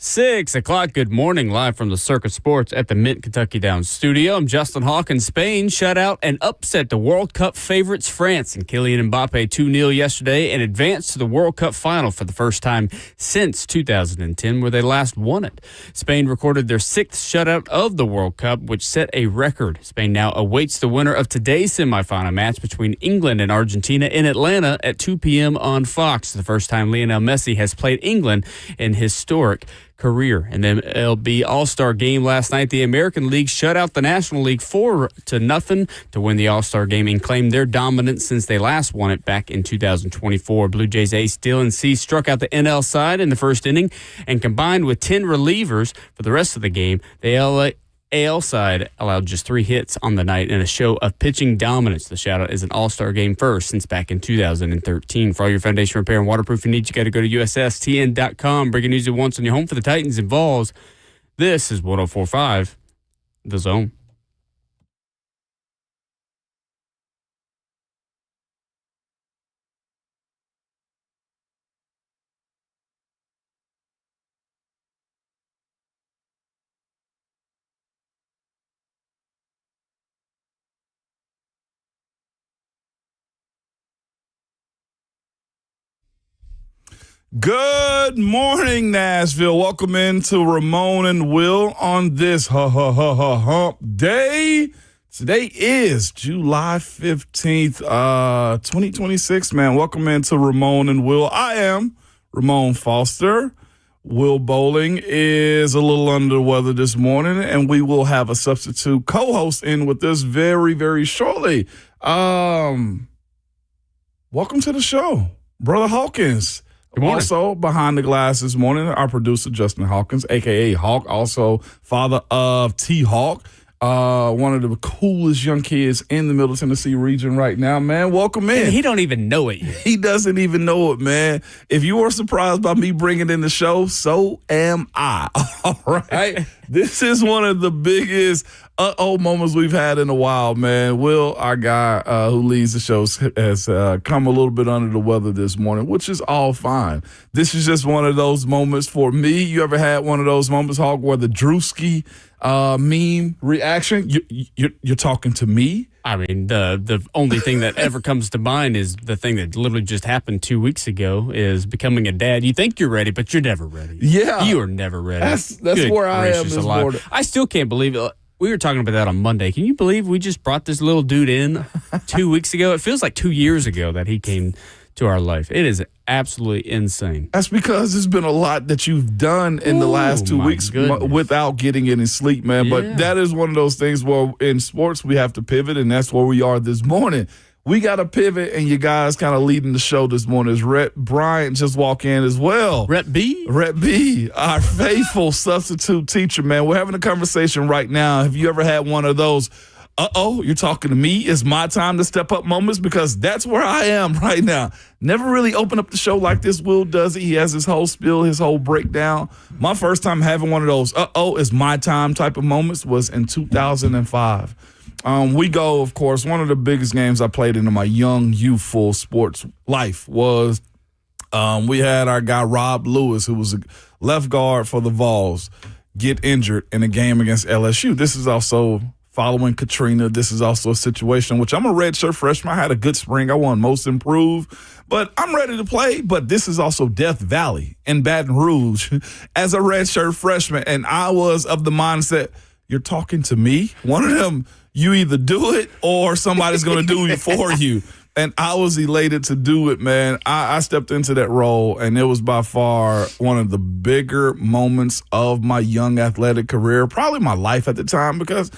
6 o'clock. Good morning, live from the Circuit Sports at the Mint Kentucky Downs studio. I'm Justin Hawkins. Spain shut out and upset the World Cup favorites France and Kylian Mbappe 2-0 yesterday and advanced to the World Cup final for the first time since 2010, where they last won it. Spain recorded their sixth shutout of the World Cup, which set a record. Spain now awaits the winner of today's semifinal match between England and Argentina in Atlanta at 2 p.m. on Fox. The first time Lionel Messi has played England in historic career. In the MLB All-Star game last night, the American League shut out the National League 4-0 to win the All-Star game and claim their dominance since they last won it back in 2024. Blue Jays ace Dylan Cease struck out the NL side in the first inning, and combined with 10 relievers for the rest of the game, the AL side allowed just 3 hits on the night in a show of pitching dominance. The shoutout is an All-Star game first since back in 2013. For all your foundation repair and waterproofing needs, you got to go to USSTN.com. Breaking news at once on your home for the Titans and Vols. This is 104.5 The Zone. Good morning, Nashville. Welcome into Ramon and Will on this hump day. Today is July 15th, 2026, man. Welcome into Ramon and Will. I am Ramon Foster. Will Bowling is a little under the weather this morning, and we will have a substitute co-host in with us very, very shortly. Welcome to the show, Brother Hawkins. Also, behind the glass this morning, our producer, Justin Hawkins, a.k.a. Hawk, also father of T-Hawk, one of the coolest young kids in the Middle Tennessee region right now, man. Welcome in. And he don't even know it yet. He doesn't even know it, man. If you were surprised by me bringing in the show, so am I. All right? This is one of the biggest moments we've had in a while, man. Will, our guy who leads the show, has come a little bit under the weather this morning, which is all fine. This is just one of those moments for me. You ever had one of those moments, Hawk, where the Drewski meme reaction, you're talking to me? I mean, the only thing that ever comes to mind is the thing that literally just happened 2 weeks ago is becoming a dad. You think you're ready, but you're never ready. Yeah. You are never ready. That's where I am this morning. I still can't believe it. We were talking about that on Monday. Can you believe we just brought this little dude in 2 weeks ago? It feels like 2 years ago that he came to our life. It is absolutely insane. That's because there's been a lot that you've done in the last 2 weeks without getting any sleep, man. Yeah. But that is one of those things where in sports we have to pivot, and that's where we are this morning. We got to pivot, and you guys kind of leading the show this morning is Rhett Bryant just walk in as well. Rhett B, our faithful substitute teacher, man. We're having a conversation right now. Have you ever had one of those, you're talking to me, it's my time to step up moments? Because that's where I am right now. Never really opened up the show like this. Will does it. He has his whole spiel, his whole breakdown. My first time having one of those, it's my time type of moments was in 2005. We go, of course, one of the biggest games I played in my young, youthful sports life was we had our guy Rob Lewis, who was a left guard for the Vols, get injured in a game against LSU. This is also following Katrina. This is also a situation in which I'm a redshirt freshman. I had a good spring. I won most improved, but I'm ready to play. But this is also Death Valley in Baton Rouge as a redshirt freshman, and I was of the mindset, you're talking to me? One of them, you either do it or somebody's going to do it for you. And I was elated to do it, man. I stepped into that role, and it was by far one of the bigger moments of my young athletic career, probably my life at the time, because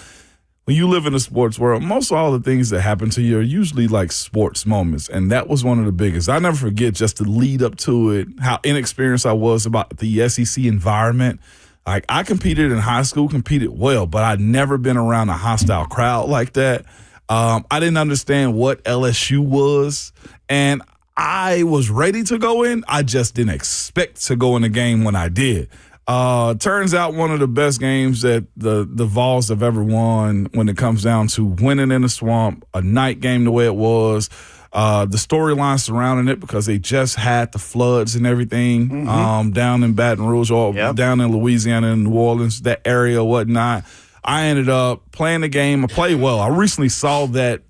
when you live in the sports world, most all the things that happen to you are usually like sports moments, and that was one of the biggest. I never forget just the lead up to it, how inexperienced I was about the SEC environment. Like, I competed in high school, competed well, but I'd never been around a hostile crowd like that. I didn't understand what LSU was, and I was ready to go in. I just didn't expect to go in the game when I did. Turns out one of the best games that the Vols have ever won when it comes down to winning in the swamp, a night game the way it was. the storyline surrounding it because they just had the floods and everything down in Baton Rouge or down in Louisiana and New Orleans, that area or whatnot. I ended up playing the game. I played well. I recently saw that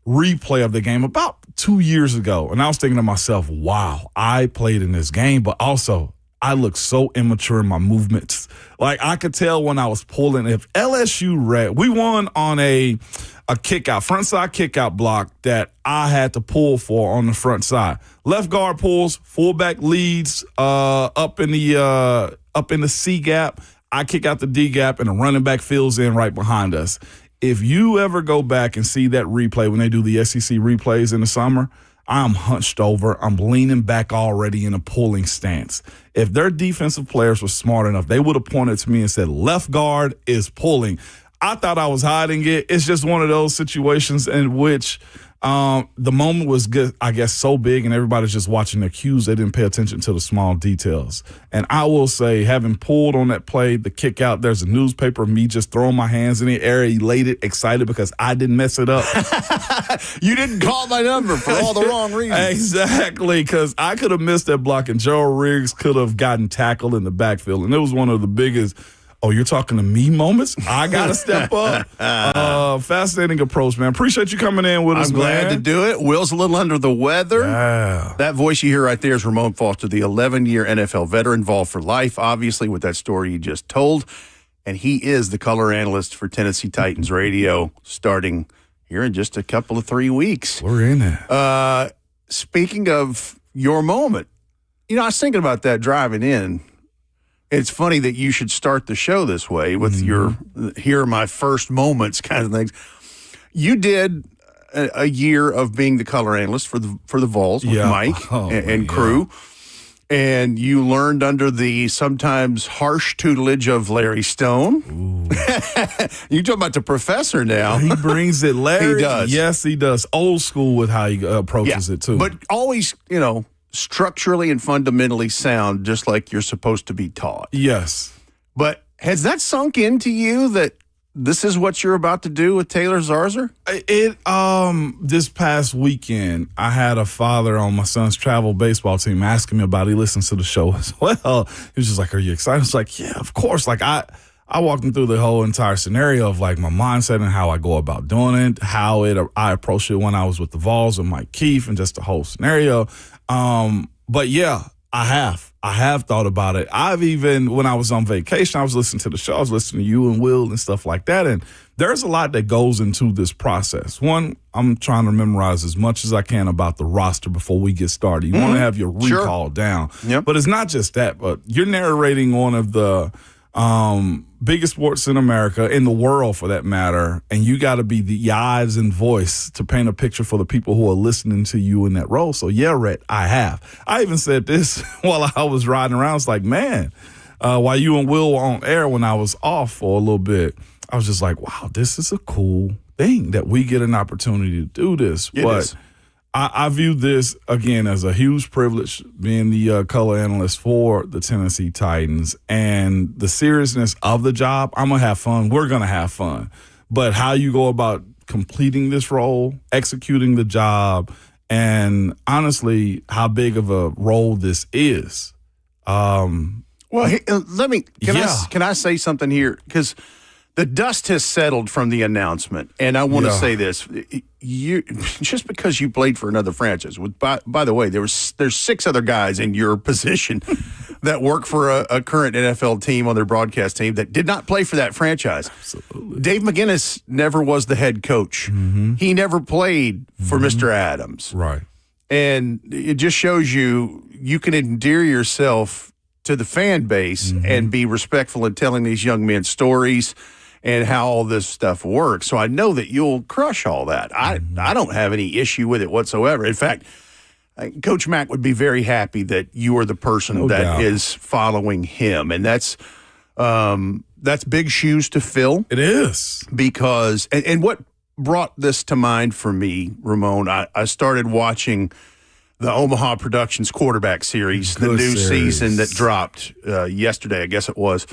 replay of the game about 2 years ago, and I was thinking to myself, wow, I played in this game, but also I looked so immature in my movements. Like, I could tell when I was pulling. If LSU we won on a kick out, front side kick out block that I had to pull for on the front side. Left guard pulls, fullback leads up in the C gap. I kick out the D gap, and the running back fills in right behind us. If you ever go back and see that replay when they do the SEC replays in the summer, I'm hunched over. I'm leaning back already in a pulling stance. If their defensive players were smart enough, they would have pointed to me and said, left guard is pulling. I thought I was hiding it. It's just one of those situations in which the moment was, good, I guess, so big and everybody's just watching their cues. They didn't pay attention to the small details. And I will say, having pulled on that play, the kick out, there's a newspaper of me just throwing my hands in the air, elated, excited because I didn't mess it up. You didn't call my number for all the wrong reasons. Exactly, because I could have missed that block and Gerald Riggs could have gotten tackled in the backfield. And it was one of the biggest, oh, you're talking to me moments? I got to step up. Fascinating approach, man. Appreciate you coming in with us, I'm glad to do it. Will's a little under the weather. Yeah. That voice you hear right there is Ramon Foster, the 11-year NFL veteran, involved for life, obviously, with that story you just told. And he is the color analyst for Tennessee Titans Radio starting here in just a couple of 3 weeks. We're in it. Speaking of your moment, I was thinking about that driving in. It's funny that you should start the show this way with your here are my first moments kind of things. You did a year of being the color analyst for the Vols with Mike and crew, and you learned under the sometimes harsh tutelage of Larry Stone. You talk about the professor now. He brings it, Larry. He does. Yes, he does. Old school with how he approaches it, too. But always, structurally and fundamentally sound, just like you're supposed to be taught. Yes. But has that sunk into you that this is what you're about to do with Taylor Zarzour? This past weekend, I had a father on my son's travel baseball team asking me about it. He listens to the show as well. He was just like, are you excited? I was like, yeah, of course. Like, I walked him through the whole entire scenario of, like, my mindset and how I go about doing it, how I approached it when I was with the Vols with Mike Keefe and just the whole scenario. But yeah, I have thought about it. I've even, when I was on vacation, I was listening to the show, I was listening to you and Will and stuff like that. And there's a lot that goes into this process. One, I'm trying to memorize as much as I can about the roster before we get started. You want to have your recall down. Yep. But it's not just that, but you're narrating one of the biggest sports in America, in the world for that matter, and you got to be the eyes and voice to paint a picture for the people who are listening to you in that role. So yeah, Rhett, I have. I even said this while I was riding around. It's like, man, while you and Will were on air when I was off for a little bit, I was just like, wow, this is a cool thing that we get an opportunity to do this. It is. I view this, again, as a huge privilege being the color analyst for the Tennessee Titans. And the seriousness of the job, I'm going to have fun. We're going to have fun. But how you go about completing this role, executing the job, and honestly, how big of a role this is. Can I say something here? Because the dust has settled from the announcement, and I want to say this: you just because you played for another franchise. By the way, there's 6 other guys in your position that work for a current NFL team on their broadcast team that did not play for that franchise. Absolutely. Dave McGinnis never was the head coach. Mm-hmm. He never played for Mr. Adams. Right, and it just shows you can endear yourself to the fan base and be respectful in telling these young men stories and how all this stuff works. So I know that you'll crush all that. I don't have any issue with it whatsoever. In fact, Coach Mack would be very happy that you are the person that is following him. And that's big shoes to fill. It is. Because, and what brought this to mind for me, Ramon, I started watching the Omaha Productions quarterback series, the new season that dropped yesterday, I guess it was.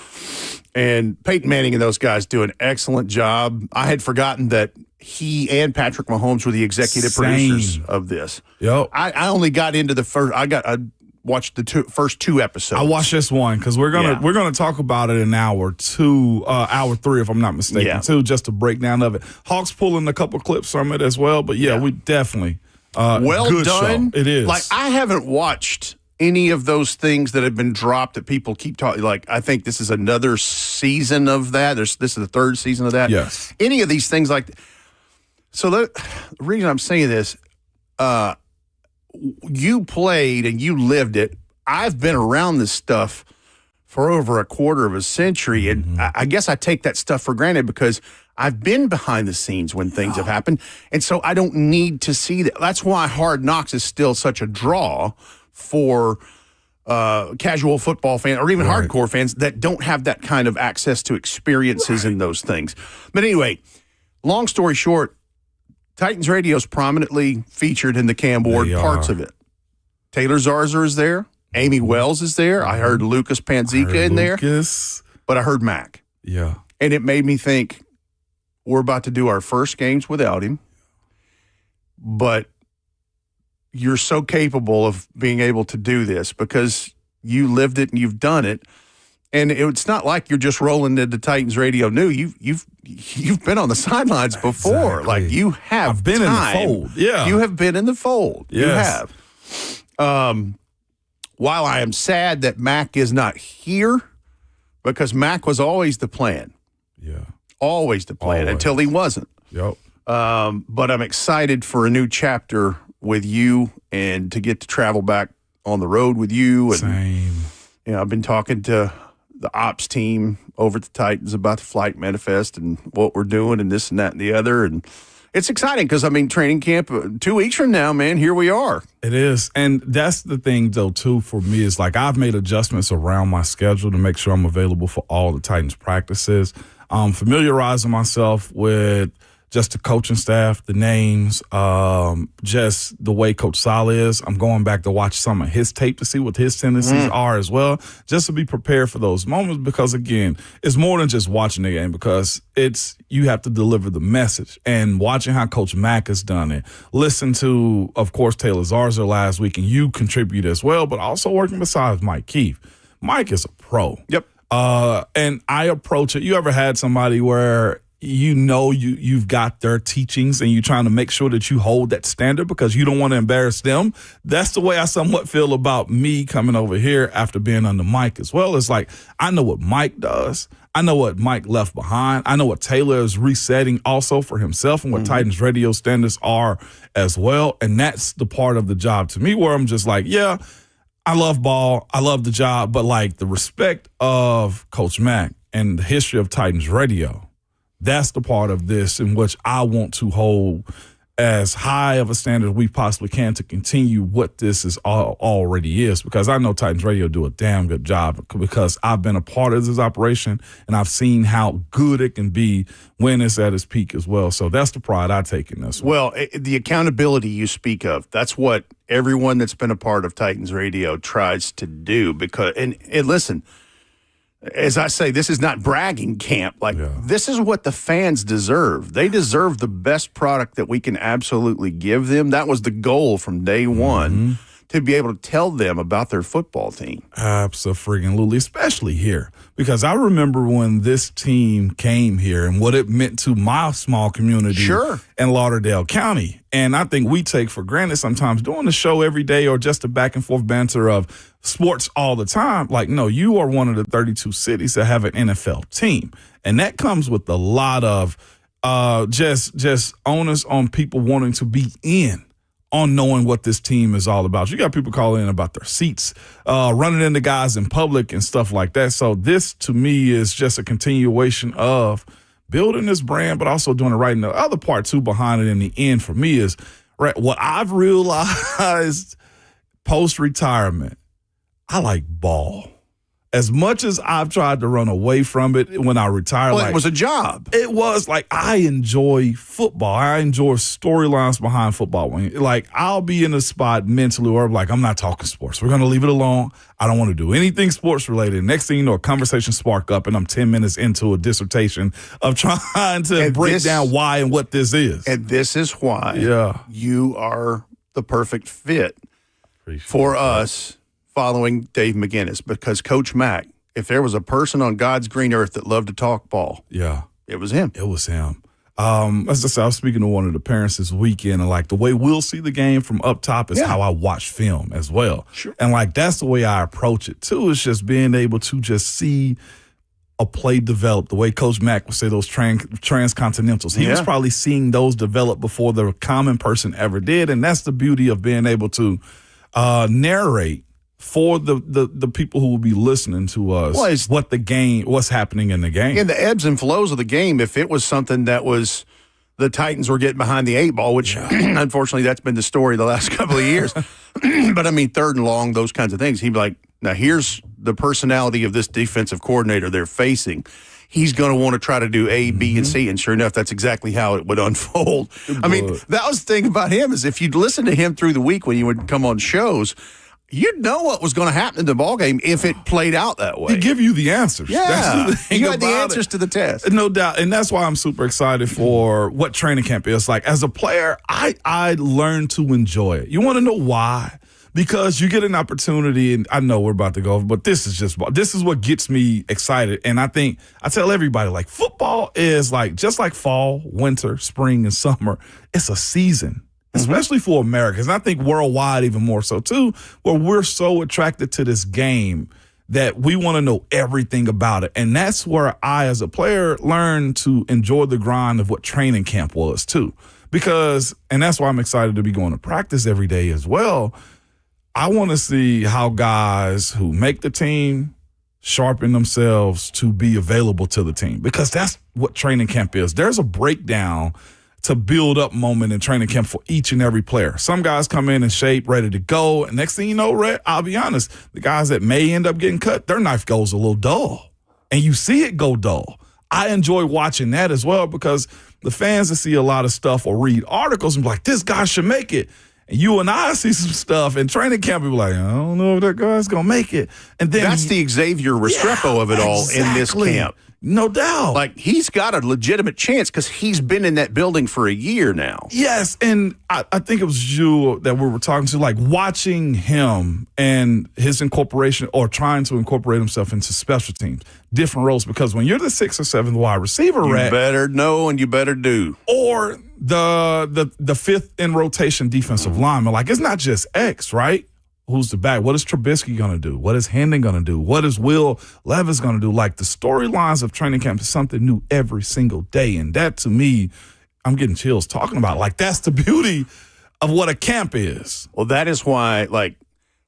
And Peyton Manning and those guys do an excellent job. I had forgotten that he and Patrick Mahomes were the executive producers of this. Yep. I only got into the first. I watched the first two episodes. I watched this one because we're gonna talk about it in hour 3, if I'm not mistaken, too, just a breakdown of it. Hawks pulling a couple clips from it as well, but we definitely well good done. Show. It is. Like, I haven't watched any of those things that have been dropped that people keep talking. Like, I think this is another season of that. This is the third season of that. Yes. Any of these things like. So the reason I'm saying this, you played and you lived it. I've been around this stuff for over a quarter of a century, and I guess I take that stuff for granted because I've been behind the scenes when things have happened, and so I don't need to see that. That's why Hard Knocks is still such a draw for casual football fans or even hardcore fans that don't have that kind of access to experiences in those things. But anyway, long story short, Titans Radio is prominently featured in the Cam Ward parts of it. Taylor Zarzour is there. Amy Wells is there. I heard Lucas Panzica in there. But I heard Mac. Yeah. And it made me think, we're about to do our first games without him. But you're so capable of being able to do this because you lived it and you've done it. And it's not like you're just rolling into Titans Radio new. You've been on the sidelines before. Exactly. Like, you have I've been time. in the fold. Yeah. You have been in the fold. Yes. You have. While I am sad that Mac is not here, because Mac was always the plan. Yeah. Always the plan until he wasn't. Yep. But I'm excited for a new chapter with you and to get to travel back on the road with you. And, Same. I've been talking to the ops team over at the Titans about the flight manifest and what we're doing and this and that and the other. And it's exciting because, training camp 2 weeks from now, man, here we are. It is. And that's the thing, though, too, for me is like I've made adjustments around my schedule to make sure I'm available for all the Titans practices. Familiarizing myself with just the coaching staff, the names, just the way Coach Sala is. I'm going back to watch some of his tape to see what his tendencies are as well, just to be prepared for those moments because, again, it's more than just watching the game because you have to deliver the message. And watching how Coach Mack has done it, listen to, of course, Taylor Zarzour last week, and you contribute as well, but also working besides Mike Keefe. Mike is a pro. Yep. And I approach it. You ever had somebody where you've got their teachings and you're trying to make sure that you hold that standard because you don't want to embarrass them? That's the way I somewhat feel about me coming over here after being under Mike as well. It's like, I know what Mike does. I know what Mike left behind. I know what Taylor is resetting also for himself and what Titans radio standards are as well. And that's the part of the job to me where I'm just like, yeah, I love ball. I love the job. But like the respect of Coach Mack and the history of Titans radio, that's the part of this in which I want to hold as high of a standard as we possibly can to continue what this is already is, because I know Titans Radio do a damn good job because I've been a part of this operation and I've seen how good it can be when it's at its peak as well. So that's the pride I take in this one. Well, the accountability you speak of, that's what everyone that's been a part of Titans Radio tries to do because, and listen, as I say, this is not bragging camp. This is what the fans deserve. They deserve the best product that we can absolutely give them. That was the goal from day one, to be able to tell them about their football team. Absolutely, especially here. Because I remember when this team came here and what it meant to my small community in Lauderdale County. And I think we take for granted sometimes doing the show every day or just a back and forth banter of sports all the time. Like, no, you are one of the 32 cities that have an NFL team. And that comes with a lot of just onus on people wanting to be in on knowing what this team is all about. You got people calling in about their seats, running into guys in public and stuff like that. So this, to me, is just a continuation of building this brand, but also doing it right. And the other part, too, behind it in the end for me is what I've realized post-retirement. I like ball. As much as I've tried to run away from it when I retired, Well, it was a job. It was like I enjoy football. I enjoy storylines behind football. Like I'll be in a spot mentally where I'm like, I'm not talking sports. We're gonna leave it alone. I don't want to do anything sports related. Next thing you know, a conversation spark up, and I'm 10 minutes into a dissertation of trying to break down why and what this is. And this is why you are the perfect fit for us following Dave McGinnis, because Coach Mack, if there was a person on God's green earth that loved to talk ball, it was him. It was him. As I said, I was speaking to one of the parents this weekend, and like the way we'll see the game from up top is how I watch film as well. Sure. And like that's the way I approach it too. It's just being able to just see a play develop the way Coach Mack would say those transcontinentals. He was probably seeing those develop before the common person ever did, and that's the beauty of being able to narrate for the people who will be listening to us what's happening in the game. In the ebbs and flows of the game, if it was something that was the Titans were getting behind the 8 ball, which unfortunately that's been the story the last couple of years. But I mean, 3rd and long, those kinds of things. He'd be like, now here's the personality of this defensive coordinator they're facing. He's going to want to try to do A, B, and C. And sure enough, that's exactly how it would unfold. I mean, that was the thing about him is if you'd listen to him through the week when you would come on shows, you'd know what was going to happen in the ballgame if it played out that way. He'd give you the answers. Yeah. That's the thing you had the about answers to the test. No doubt. And that's why I'm super excited for what training camp is. Like, as a player, I learned to enjoy it. You want to know why? Because you get an opportunity, and I know we're about to go over, but this is what gets me excited. And I think I tell everybody, like, football is like just like fall, winter, spring, and summer. It's a season. Especially for Americans, and I think worldwide even more so too, where we're so attracted to this game that we want to know everything about it. And that's where I, as a player, learned to enjoy the grind of what training camp was too. And that's why I'm excited to be going to practice every day as well. I want to see how guys who make the team sharpen themselves to be available to the team, because that's what training camp is. There's a breakdown to build up moment in training camp for each and every player. Some guys come in shape, ready to go. And next thing you know, Rhett, I'll be honest, the guys that may end up getting cut, their knife goes a little dull. And you see it go dull. I enjoy watching that as well, because the fans that see a lot of stuff or read articles and be like, this guy should make it. And you and I see some stuff in training camp, people like, I don't know if that guy's going to make it. And then that's the Xavier Restrepo of it all in this camp. No doubt. Like, he's got a legitimate chance because he's been in that building for a year now. Yes, and I think it was you that we were talking to, like watching him and his incorporation or trying to incorporate himself into special teams, different roles, because when you're the 6th or 7th wide receiver, you better know and you better do. Or the 5th in rotation defensive lineman, like it's not just X, right? Who's the back? What is Trubisky going to do? What is Hendon going to do? What is Will Levis going to do? Like, the storylines of training camp is something new every single day. And that, to me, I'm getting chills talking about it. Like, that's the beauty of what a camp is. Well, that is why, like,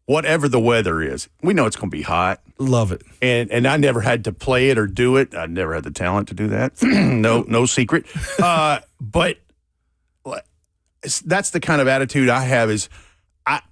whatever the weather is, we know it's going to be hot. Love it. And I never had to play it or do it. I never had the talent to do that. No secret. But that's the kind of attitude I have is,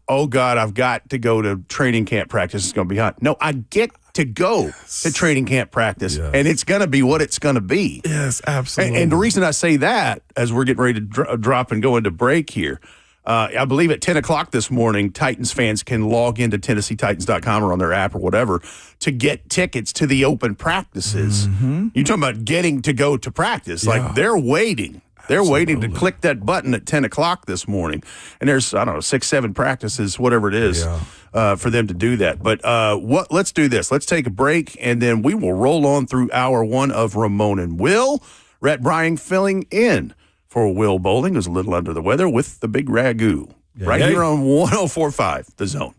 oh, God, I've got to go to training camp practice. It's going to be hot. No, I get to go to training camp practice, and it's going to be what it's going to be. Yes, absolutely. And the reason I say that, as we're getting ready to drop and go into break here, I believe at 10 o'clock this morning, Titans fans can log into TennesseeTitans.com or on their app or whatever to get tickets to the open practices. Mm-hmm. You're talking about getting to go to practice. Yeah. Like, they're waiting. They're waiting to click that button at 10 o'clock this morning. And there's, I don't know, 6, 7 practices, whatever it is, for them to do that. But let's do this. Let's take a break, and then we will roll on through hour 1 of Ramon and Will. Rhett Bryan filling in for Will Bowling, who's a little under the weather, with the big ragu. Here on 104.5, The Zone.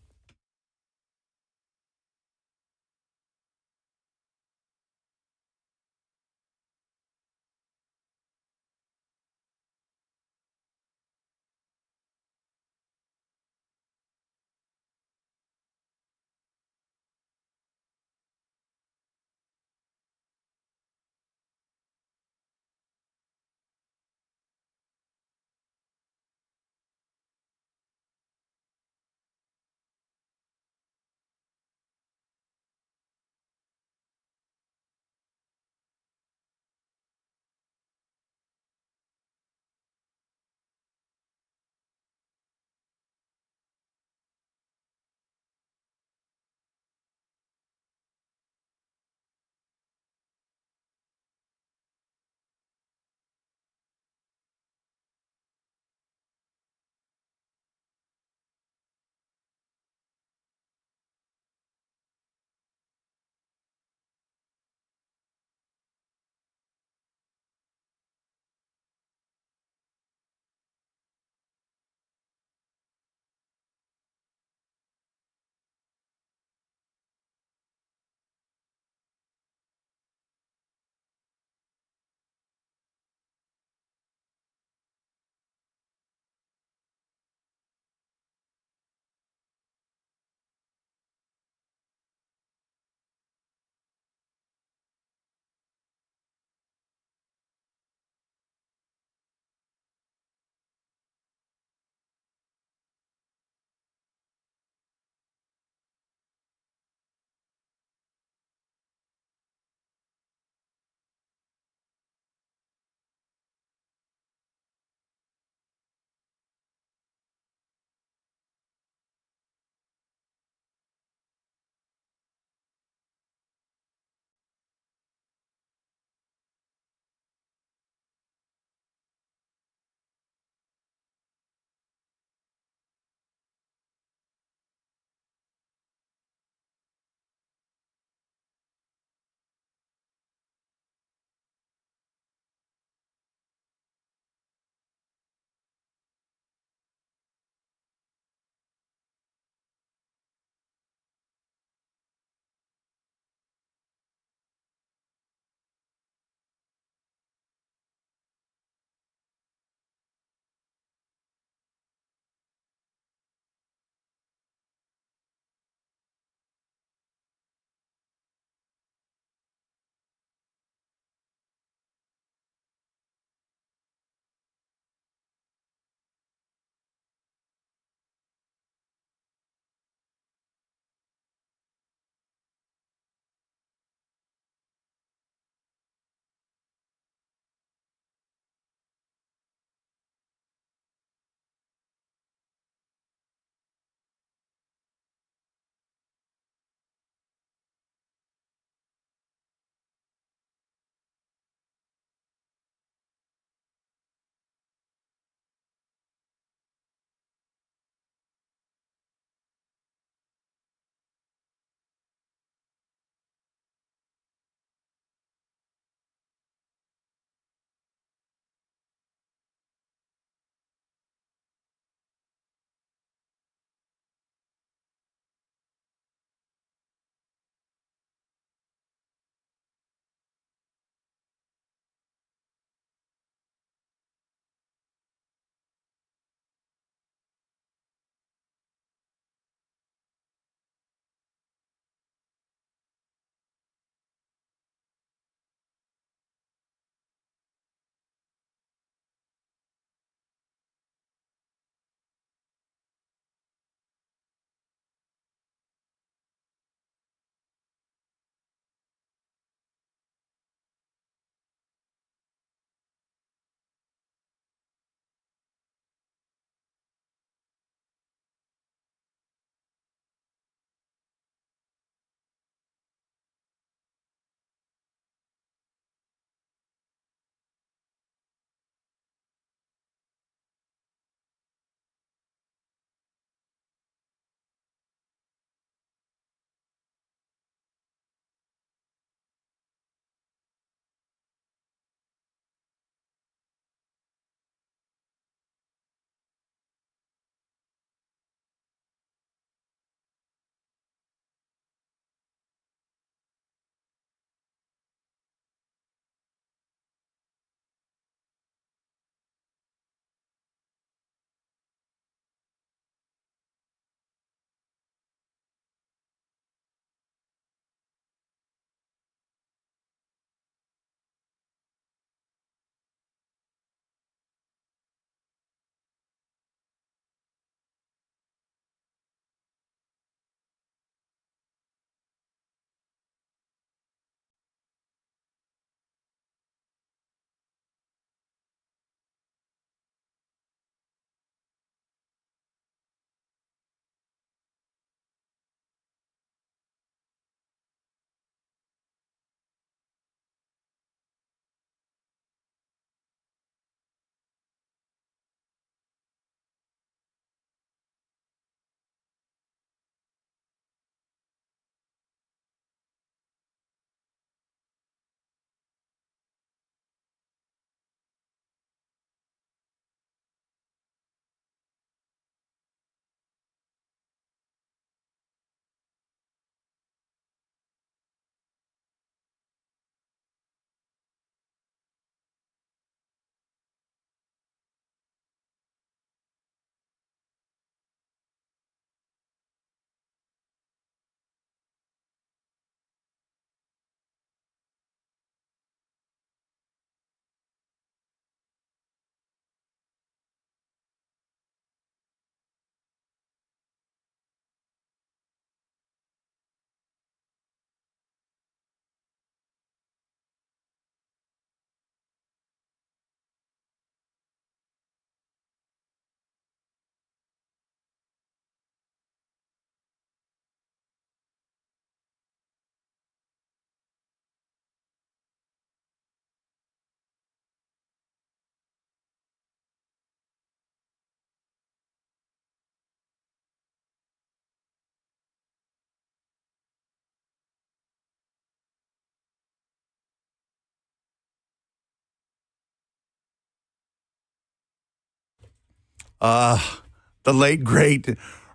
The late, great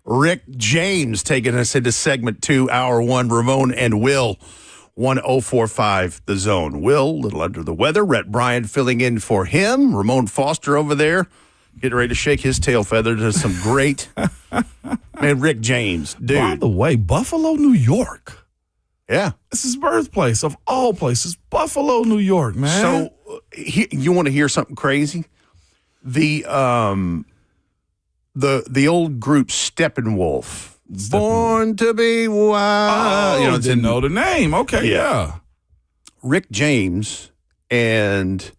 Rick James taking us into segment 2, hour 1. Ramon and Will, 1045 The Zone. Will, a little under the weather. Rhett Bryan filling in for him. Ramon Foster over there, getting ready to shake his tail feather to some great, man, Rick James, dude. By the way, Buffalo, New York. Yeah. This is birthplace of all places. Buffalo, New York, man. So you want to hear something crazy? The old group Steppenwolf, Born to be Wild. Oh, didn't know the name. Okay, yeah. Rick James and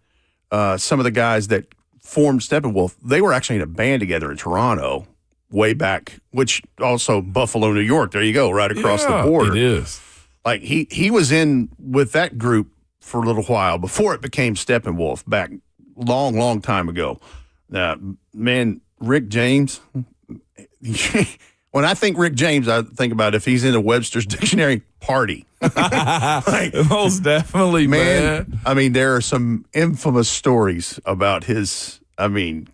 some of the guys that formed Steppenwolf, they were actually in a band together in Toronto way back, which also Buffalo, New York. There you go, right across the border. It is. Like he was in with that group for a little while before it became Steppenwolf back long time ago. Man, Rick James. When I think Rick James, I think about if he's in a Webster's dictionary, party. Like, most definitely, man. I mean, there are some infamous stories about his. I mean,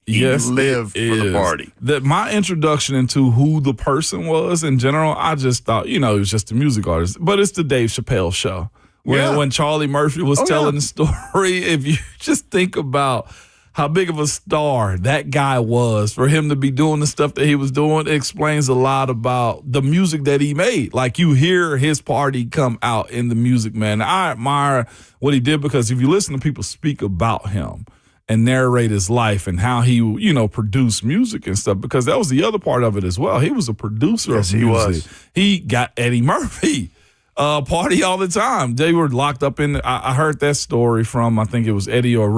he lived for the party. My introduction into who the person was in general, I just thought, he was just a music artist. But it's the Dave Chappelle show. When Charlie Murphy was telling the story, if you just think about how big of a star that guy was, for him to be doing the stuff that he was doing, it explains a lot about the music that he made. Like, you hear his party come out in the music, man. I admire what he did, because if you listen to people speak about him and narrate his life and how he, produced music and stuff, because that was the other part of it as well. He was a producer of music. He was. He got Eddie Murphy party all the time. They were locked up in. I heard that story from, I think it was Eddie or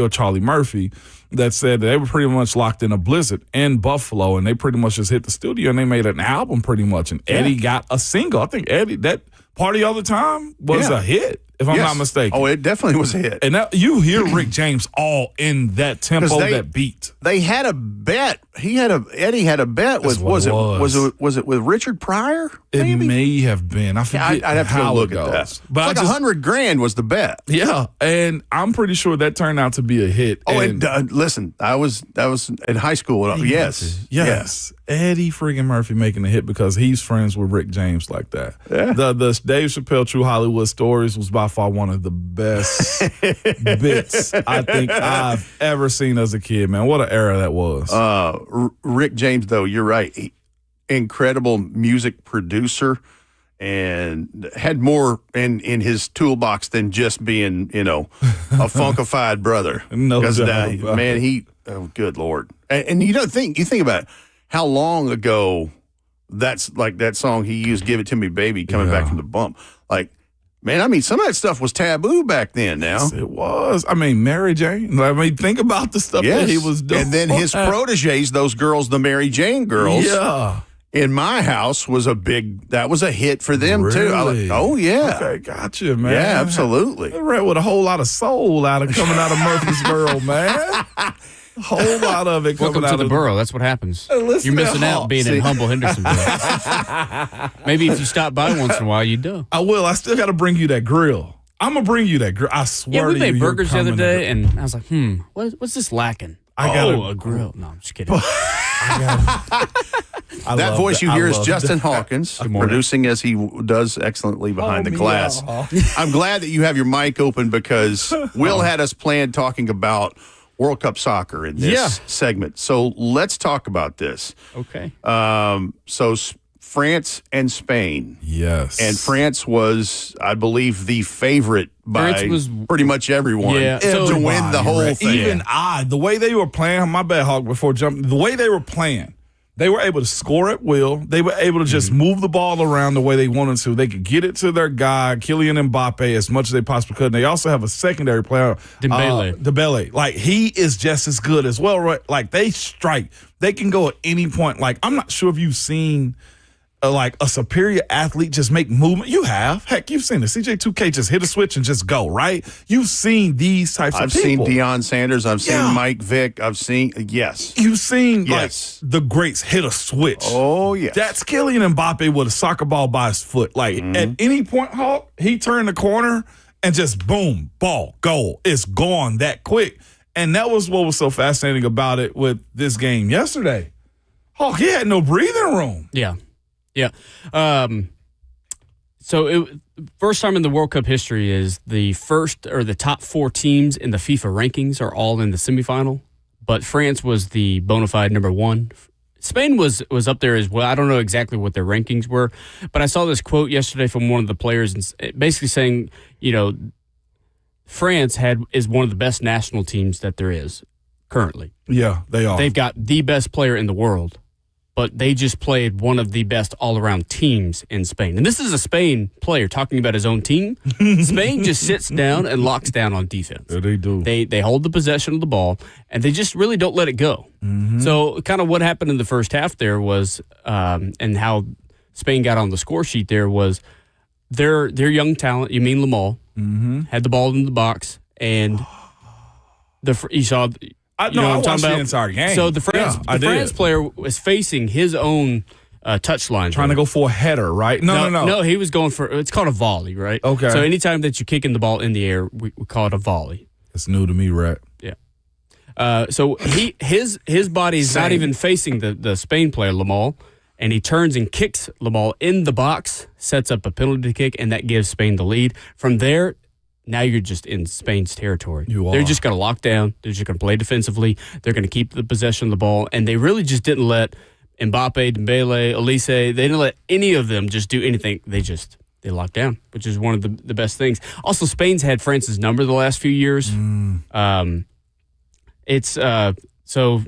Charlie Murphy, that said that they were pretty much locked in a blizzard in Buffalo, and they pretty much just hit the studio and they made an album pretty much. And Eddie got a single. I think Eddie, that Party All the Time was a hit, if I'm not mistaken. Oh, it definitely was a hit. And you hear Rick James all in that tempo, that beat. They had a bet. Eddie had a bet with was it with Richard Pryor? Maybe? It may have been. I forget. I'd have to go look at that. But it's like $100,000 was the bet. Yeah, and I'm pretty sure that turned out to be a hit. Oh, and listen, that was in high school. Yes. Eddie friggin' Murphy making a hit because he's friends with Rick James like that. Yeah. The Dave Chappelle True Hollywood Stories was by far one of the best bits I think I've ever seen as a kid, man. What an era that was. Rick James, though, you're right. Incredible music producer, and had more in his toolbox than just being, a funkified brother. No doubt about man, good Lord. And you think about it, how long ago that's like that song he used, Give It To Me Baby, coming back from the bump. Like, man, I mean, some of that stuff was taboo back then now. Yes, it was. I mean, Mary Jane. I mean, think about the stuff that he was doing. And then his proteges, those girls, the Mary Jane girls. Yeah. In my house that was a hit for them too. Oh yeah. Okay, gotcha, man. Yeah, absolutely. They read with a whole lot of soul coming out of Murfreesboro, man. A whole lot of it coming Welcome out to the borough. That's what happens. You're missing out being in humble Hendersonville. Maybe if you stop by once in a while, you do. I will. I still got to bring you that grill. I'm going to bring you that grill. I swear to you. Yeah, we made burgers the other day, and I was like, what's this lacking? A grill. No, I'm just kidding. That voice you hear is Justin Hawkins, producing as he does excellently behind the glass. I'm glad that you have your mic open, because Will had us planned talking about World Cup soccer in this segment. So let's talk about this. Okay. So France and Spain. Yes. And France was, I believe, the favorite by pretty much everyone to win the whole thing. Even the way they were playing, my bad, Hawk, before jumping, the way they were playing, they were able to score at will. They were able to just move the ball around the way they wanted to. They could get it to their guy, Kylian Mbappe, as much as they possibly could. And they also have a secondary player, Dembele. Like, he is just as good as well. Right? Like, they strike. They can go at any point. Like, I'm not sure if you've seen a superior athlete just make movement. You have. Heck, you've seen it. CJ2K just hit a switch and just go, right? You've seen these types of people. I've seen Deion Sanders. I've seen Mike Vick. I've seen, You've seen, the greats hit a switch. Oh, yes. That's Kylian Mbappe with a soccer ball by his foot. Like, at any point, Hawk, he turned the corner and just boom, ball, goal. It's gone that quick. And that was what was so fascinating about it with this game yesterday. Oh, he had no breathing room. Yeah. So first time in the World Cup history is the first or the top 4 teams in the FIFA rankings are all in the semifinal, but France was the bona fide number 1. Spain was up there as well. I don't know exactly what their rankings were, but I saw this quote yesterday from one of the players basically saying, France is one of the best national teams that there is currently. Yeah, they are. They've got the best player in the world, but they just played one of the best all-around teams in Spain. And this is a Spain player talking about his own team. Spain just sits down and locks down on defense. Yeah, they do. They hold the possession of the ball, and they just really don't let it go. Mm-hmm. So kind of what happened in the first half there was, and how Spain got on the score sheet there was their young talent, Yamin Lamal, had the ball in the box, and you saw... I watched the entire game. So the France player was facing his own touch line. Trying to go for a header, right? No. No, he was going for, it's called a volley, right? Okay. So anytime that you're kicking the ball in the air, we call it a volley. It's new to me, Rhett. Yeah. So his body is not even facing the Spain player, Lamal, and he turns and kicks Lamal in the box, sets up a penalty kick, and that gives Spain the lead. From there, now you're just in Spain's territory. They're just going to lock down. They're just going to play defensively. They're going to keep the possession of the ball. And they really just didn't let Mbappe, Dembele, Elise, they didn't let any of them just do anything. They locked down, which is one of the best things. Also, Spain's had France's number the last few years. So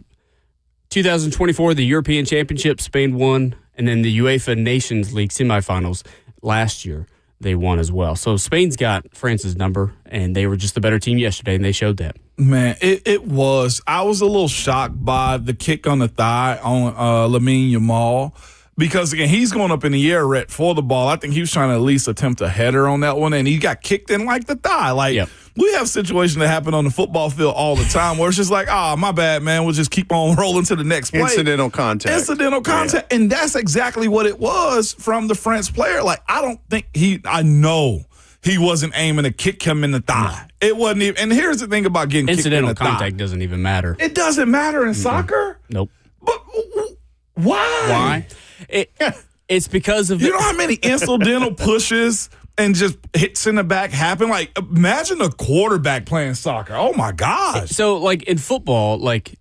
2024, the European Championship, Spain won. And then the UEFA Nations League semifinals last year. They won as well. So Spain's got France's number, and they were just the better team yesterday, and they showed that. Man, it was. I was a little shocked by the kick on the thigh on Lamine Yamal because, again, he's going up in the air for the ball. I think he was trying to at least attempt a header on that one, and he got kicked in like the thigh. We have situations that happen on the football field all the time where it's just like, my bad, man. We'll just keep on rolling to the next play. Incidental contact. Yeah. And that's exactly what it was from the French player. I don't think I know he wasn't aiming to kick him in the thigh. No. It wasn't even. And here's the thing about getting kicked in the thigh. Incidental contact doesn't even matter. It doesn't matter in soccer? Nope. But why? It's because of... You know how many incidental pushes and just hits in the back happen? Imagine a quarterback playing soccer. Oh, my gosh. So, in football, if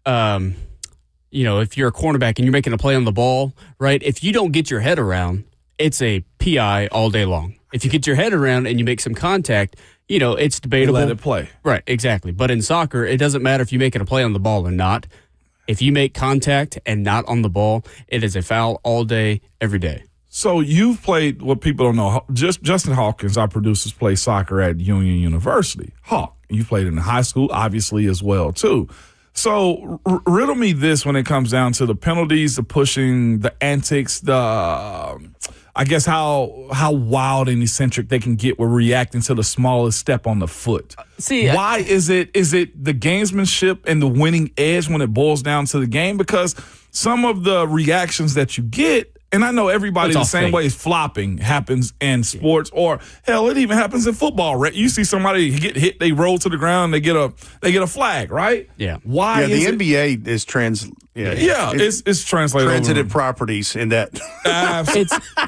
you're a cornerback and you're making a play on the ball, right, if you don't get your head around, it's a PI all day long. If you get your head around and you make some contact, it's debatable. Let it play. Right, exactly. But in soccer, it doesn't matter if you're making a play on the ball or not. If you make contact and not on the ball, it is a foul all day, every day. So you've played, what people don't know, Justin Hawkins, our producers, play soccer at Union University. You played in high school, obviously, as well, too. So riddle me this when it comes down to the penalties, the pushing, the antics, I guess how wild and eccentric they can get with reacting to the smallest step on the foot. Why is it the gamesmanship and the winning edge when it boils down to the game? Because some of the reactions that you get, and I know everybody the same way, is flopping happens in sports, or hell, it even happens in football. You see somebody get hit, they roll to the ground, they get a flag, right? Yeah. Why? Yeah, the NBA is it's translated transitive properties in that.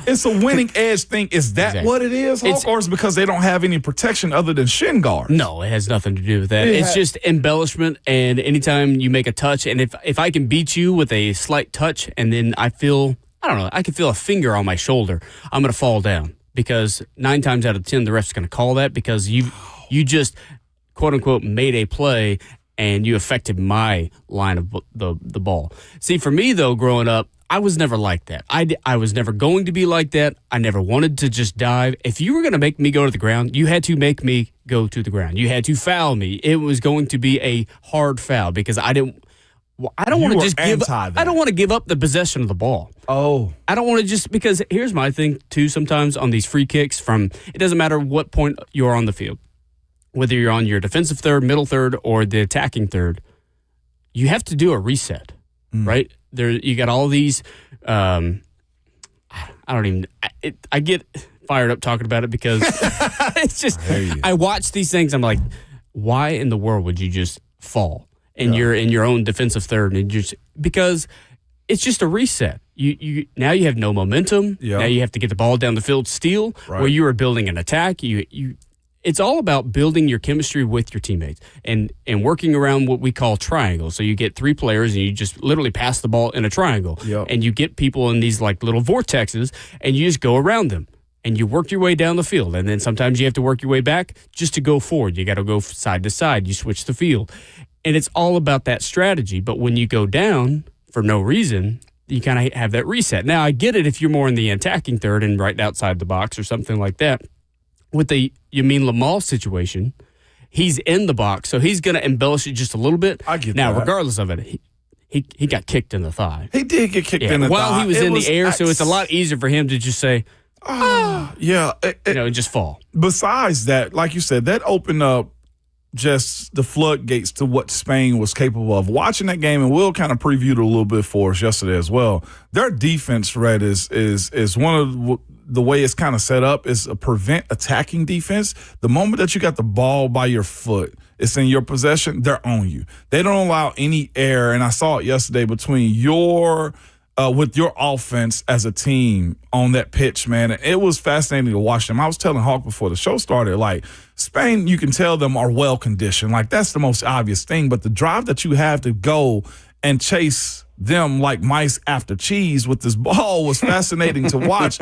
It's a winning edge thing. Is that what it is, Hulk, or is it because they don't have any protection other than shin guards? No, it has nothing to do with that. It's just embellishment, and anytime you make a touch, and if I can beat you with a slight touch, and then I can feel a finger on my shoulder, I'm going to fall down, because 9 times out of 10, the ref's going to call that because you just, quote unquote, made a play and you affected my line of the ball. See, for me, though, growing up, I was never like that. I was never going to be like that. I never wanted to just dive. If you were going to make me go to the ground, you had to make me go to the ground. You had to foul me. It was going to be a hard foul because I don't want to just give. I don't want to give up the possession of the ball. Oh, I don't want to just, because here's my thing too. Sometimes on these free kicks, it doesn't matter what point you're on the field, whether you're on your defensive third, middle third, or the attacking third, you have to do a reset, right? You got all these. I get fired up talking about it because it's just. I watch these things. I'm like, why in the world would you just fall and you're in your own defensive third, and because it's just a reset. You now you have no momentum. Yeah. Now you have to get the ball down the field, steal, where you are building an attack. It's all about building your chemistry with your teammates and working around what we call triangles. So you get 3 players and you just literally pass the ball in a triangle. Yep. And you get people in these like little vortexes and you just go around them and you work your way down the field. And then sometimes you have to work your way back just to go forward. You got to go side to side. You switch the field. And it's all about that strategy. But when you go down for no reason, you kind of have that reset. Now, I get it if you're more in the attacking third and right outside the box or something like that. With the Yamin Lamal situation, he's in the box, so he's going to embellish it just a little bit. I get now, that. regardless of it, he got kicked in the thigh. He did get kicked in the while thigh. he was in the air, so it's a lot easier for him to just say, yeah. and just fall. Besides that, like you said, that opened up just the floodgates to what Spain was capable of. Watching that game, and Will kind of previewed it a little bit for us yesterday as well. Their defense, Red, is one of the way it's kind of set up is a prevent attacking defense. The moment that you got the ball by your foot, it's in your possession, they're on you. They don't allow any air, and I saw it yesterday between with your offense as a team on that pitch, man. And it was fascinating to watch them. I was telling Hawk before the show started, like, Spain, you can tell them are well-conditioned. Like, that's the most obvious thing. But the drive that you have to go and chase them like mice after cheese with this ball was fascinating to watch.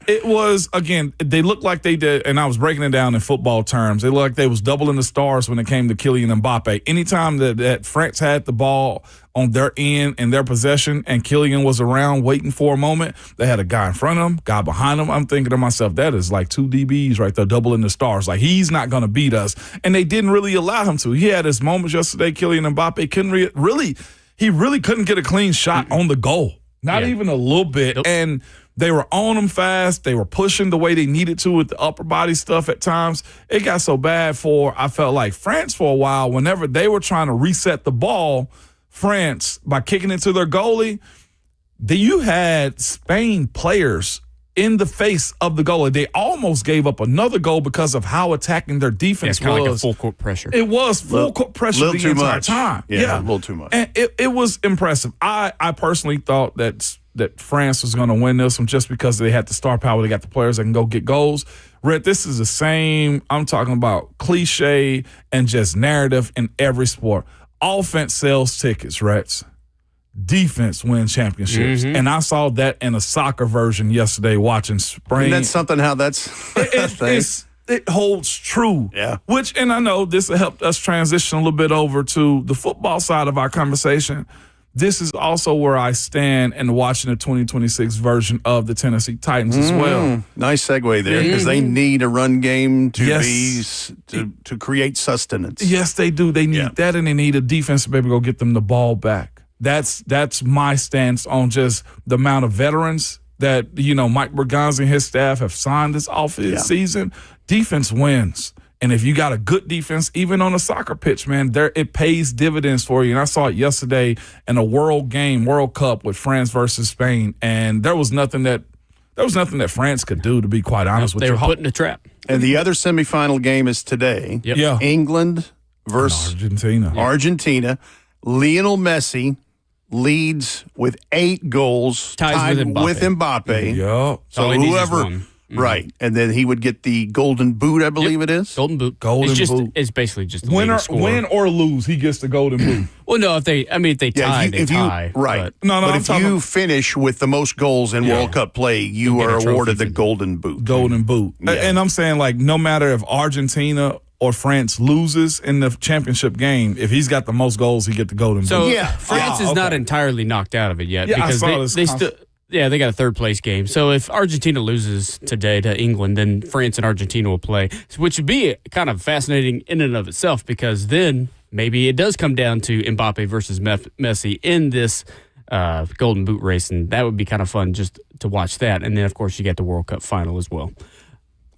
It was, again, they looked like they did, and I was breaking it down in football terms. They looked like they was doubling the stars when it came to Kylian Mbappe. Anytime that France had the ball on their end and their possession and Kylian was around waiting for a moment, they had a guy in front of him, guy behind him. I'm thinking to myself, that is like 2 DBs right there, doubling the stars. Like, he's not going to beat us. And they didn't really allow him to. He had his moments yesterday, Kylian Mbappe couldn't he really couldn't get a clean shot on the goal. Not even a little bit. Nope. And they were on him fast. They were pushing the way they needed to with the upper body stuff at times. It got so bad I felt like France for a while, whenever they were trying to reset the ball, France, by kicking it to their goalie, you had Spain players in the face of the goalie. They almost gave up another goal because of how attacking their defense was. Kind of like a full court pressure. It was full court pressure the entire time. Yeah, a little too much. And it was impressive. I personally thought that France was going to win this one just because they had the star power. They got the players that can go get goals. Red, this is the same. I'm talking about cliche and just narrative in every sport. Offense sells tickets, Reds. Defense wins championships. Mm-hmm. And I saw that in a soccer version yesterday watching Spain. And that's something how that's it holds true. Yeah. And I know this will help us transition a little bit over to the football side of our conversation. This is also where I stand in watching the 2026 version of the Tennessee Titans as well. Nice segue there, because they need a run game to create sustenance. Yes, they do. They need that, and they need a defense to be able to go get them the ball back. That's my stance on just the amount of veterans that, Mike Berganza and his staff have signed this season. Defense wins. And if you got a good defense, even on a soccer pitch, man, it pays dividends for you. And I saw it yesterday in a World Cup with France versus Spain, and there was nothing that France could do, to be quite honest with you. They were put in a trap. And the other semifinal game is today. Yep. Yeah. England versus Argentina. Lionel Messi leads with 8 goals, tied with Mbappe. Yeah. So whoever, right, and then he would get the Golden Boot, I believe it is. Golden Boot. It's basically just win or lose, he gets the Golden Boot. Well, no, if they tie, they tie. Right. But if you finish with the most goals in World Cup play, you are awarded the Golden Boot. Golden Boot. Yeah. And I'm saying, like, no matter if Argentina or France loses in the championship game, if he's got the most goals, he get the Golden Boot. So France is not entirirely knocked out of it yet, because they still. Yeah, they got a third-place game. So if Argentina loses today to England, then France and Argentina will play, which would be kind of fascinating in and of itself, because then maybe it does come down to Mbappe versus Messi in this Golden Boot race, and that would be kind of fun just to watch that. And then, of course, you get the World Cup final as well.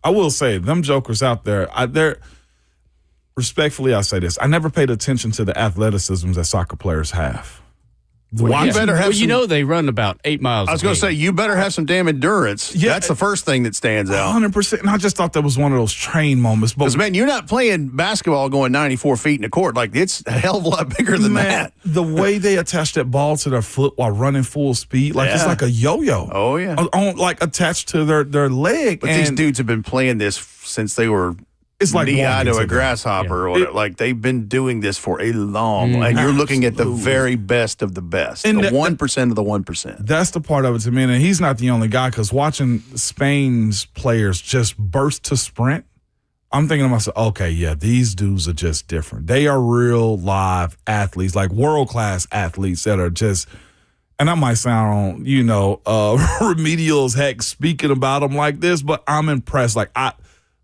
I will say, them jokers out there, respectfully, I say this, I never paid attention to the athleticisms that soccer players have. You better have some, they run about 8 miles. I was going to say, you better have some damn endurance. Yeah. That's the first thing that stands out. 100%. And I just thought that was one of those train moments. But Because, man, you're not playing basketball going 94 feet in a court. Like, it's a hell of a lot bigger than that. The way they attach that ball to their foot while running full speed, like it's like a yo-yo. Oh, yeah. Like attached to their leg. But these dudes have been playing this since they were it's like knee-high to walking a to grasshopper. Or whatever. Like, they've been doing this for a long and you're looking at the very best of the best. And the 1% of the 1%. That's the part of it to me. And he's not the only guy, because watching Spain's players just burst to sprint, I'm thinking to myself, okay, yeah, these dudes are just different. They are real live athletes, like world-class athletes that are just, and I might sound, remedial as heck speaking about them like this, but I'm impressed. Like,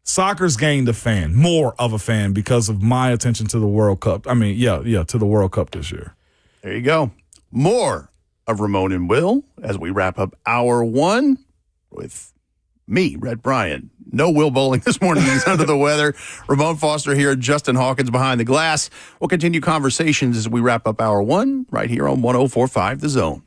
soccer's gained more of a fan because of my attention to the World Cup. I mean, to the World Cup this year. There you go. More of Ramon and Will as we wrap up hour one with me, Red Bryant. No Will Bowling this morning. He's under the weather. Ramon Foster here, Justin Hawkins behind the glass. We'll continue conversations as we wrap up hour one right here on 104.5 The Zone.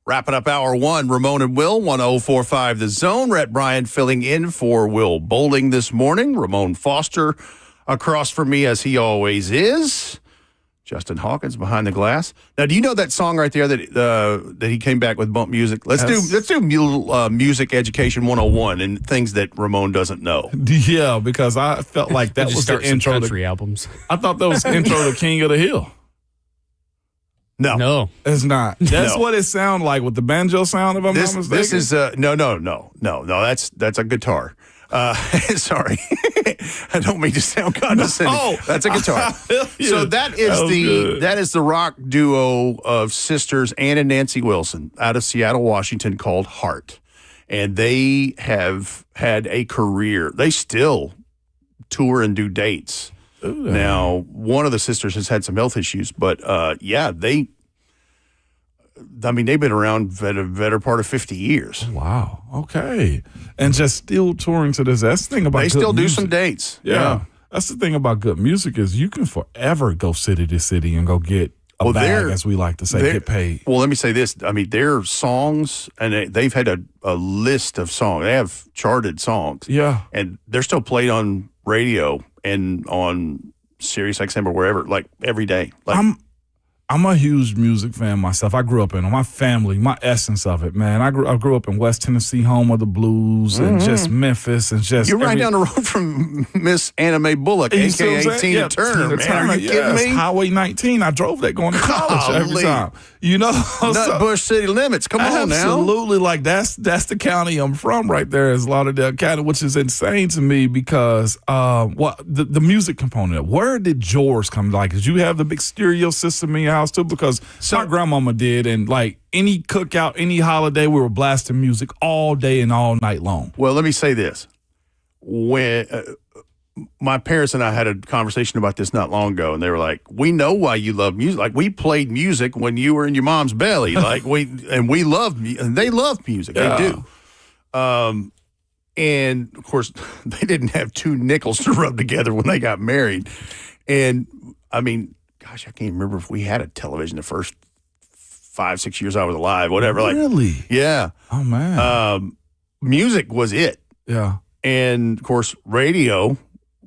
Wrapping up hour one, Ramon and Will, 1045 The Zone. Rhett Bryant filling in for Will Bowling this morning. Ramon Foster across from me, as he always is. Justin Hawkins behind the glass. Now, do you know that song right there that he came back with bump music? Let's do music education 101 and things that Ramon doesn't know. Yeah, because I felt like that was the intro to country albums. I thought that was the intro to King of the Hill. No, it's not. That's what it sounded like with the banjo sound. If I'm not mistaken. This is no. That's a guitar. Sorry, I don't mean to sound condescending. No. That's a guitar. So that is the rock duo of sisters Ann and Nancy Wilson out of Seattle, Washington, called Heart, and they have had a career. They still tour and do dates. Ooh. Now, one of the sisters has had some health issues, but they've been around for the better part of 50 years. Wow. Okay. And just still touring to this. That's the thing about they still do some dates. Yeah. That's the thing about good music is you can forever go city to city and go get a bag, as we like to say, get paid. Well, let me say this. I mean, their songs, and they've had a list of songs. They have charted songs. Yeah. And they're still played on radio and on Sirius XM or wherever, like every day. Like, I'm a huge music fan myself. I grew up in my family, my essence of it, man. I grew up in West Tennessee, home of the blues, and just Memphis, and just you're right down the road from Miss Anna Mae Bullock, aka Tina Turner. Man, are you kidding me? Highway 19. I drove that going to college every time. You know, Nutbush city limits. Come on now. Absolutely, like that's the county I'm from right there is Lauderdale County, which is insane to me because the music component. Where did yours come? Like, did you have the big stereo system in your house too? Because my grandmama did, and like any cookout, any holiday, we were blasting music all day and all night long. Well, let me say this: when my parents and I had a conversation about this not long ago, and they were like, "We know why you love music. Like we played music when you were in your mom's belly. Like we love and they love music. Yeah. They do." And of course, they didn't have two nickels to rub together when they got married. And I mean, gosh, I can't remember if we had a television the first 5-6 years I was alive. Whatever. Really? Like, yeah. Oh man. Music was it. Yeah. And of course, radio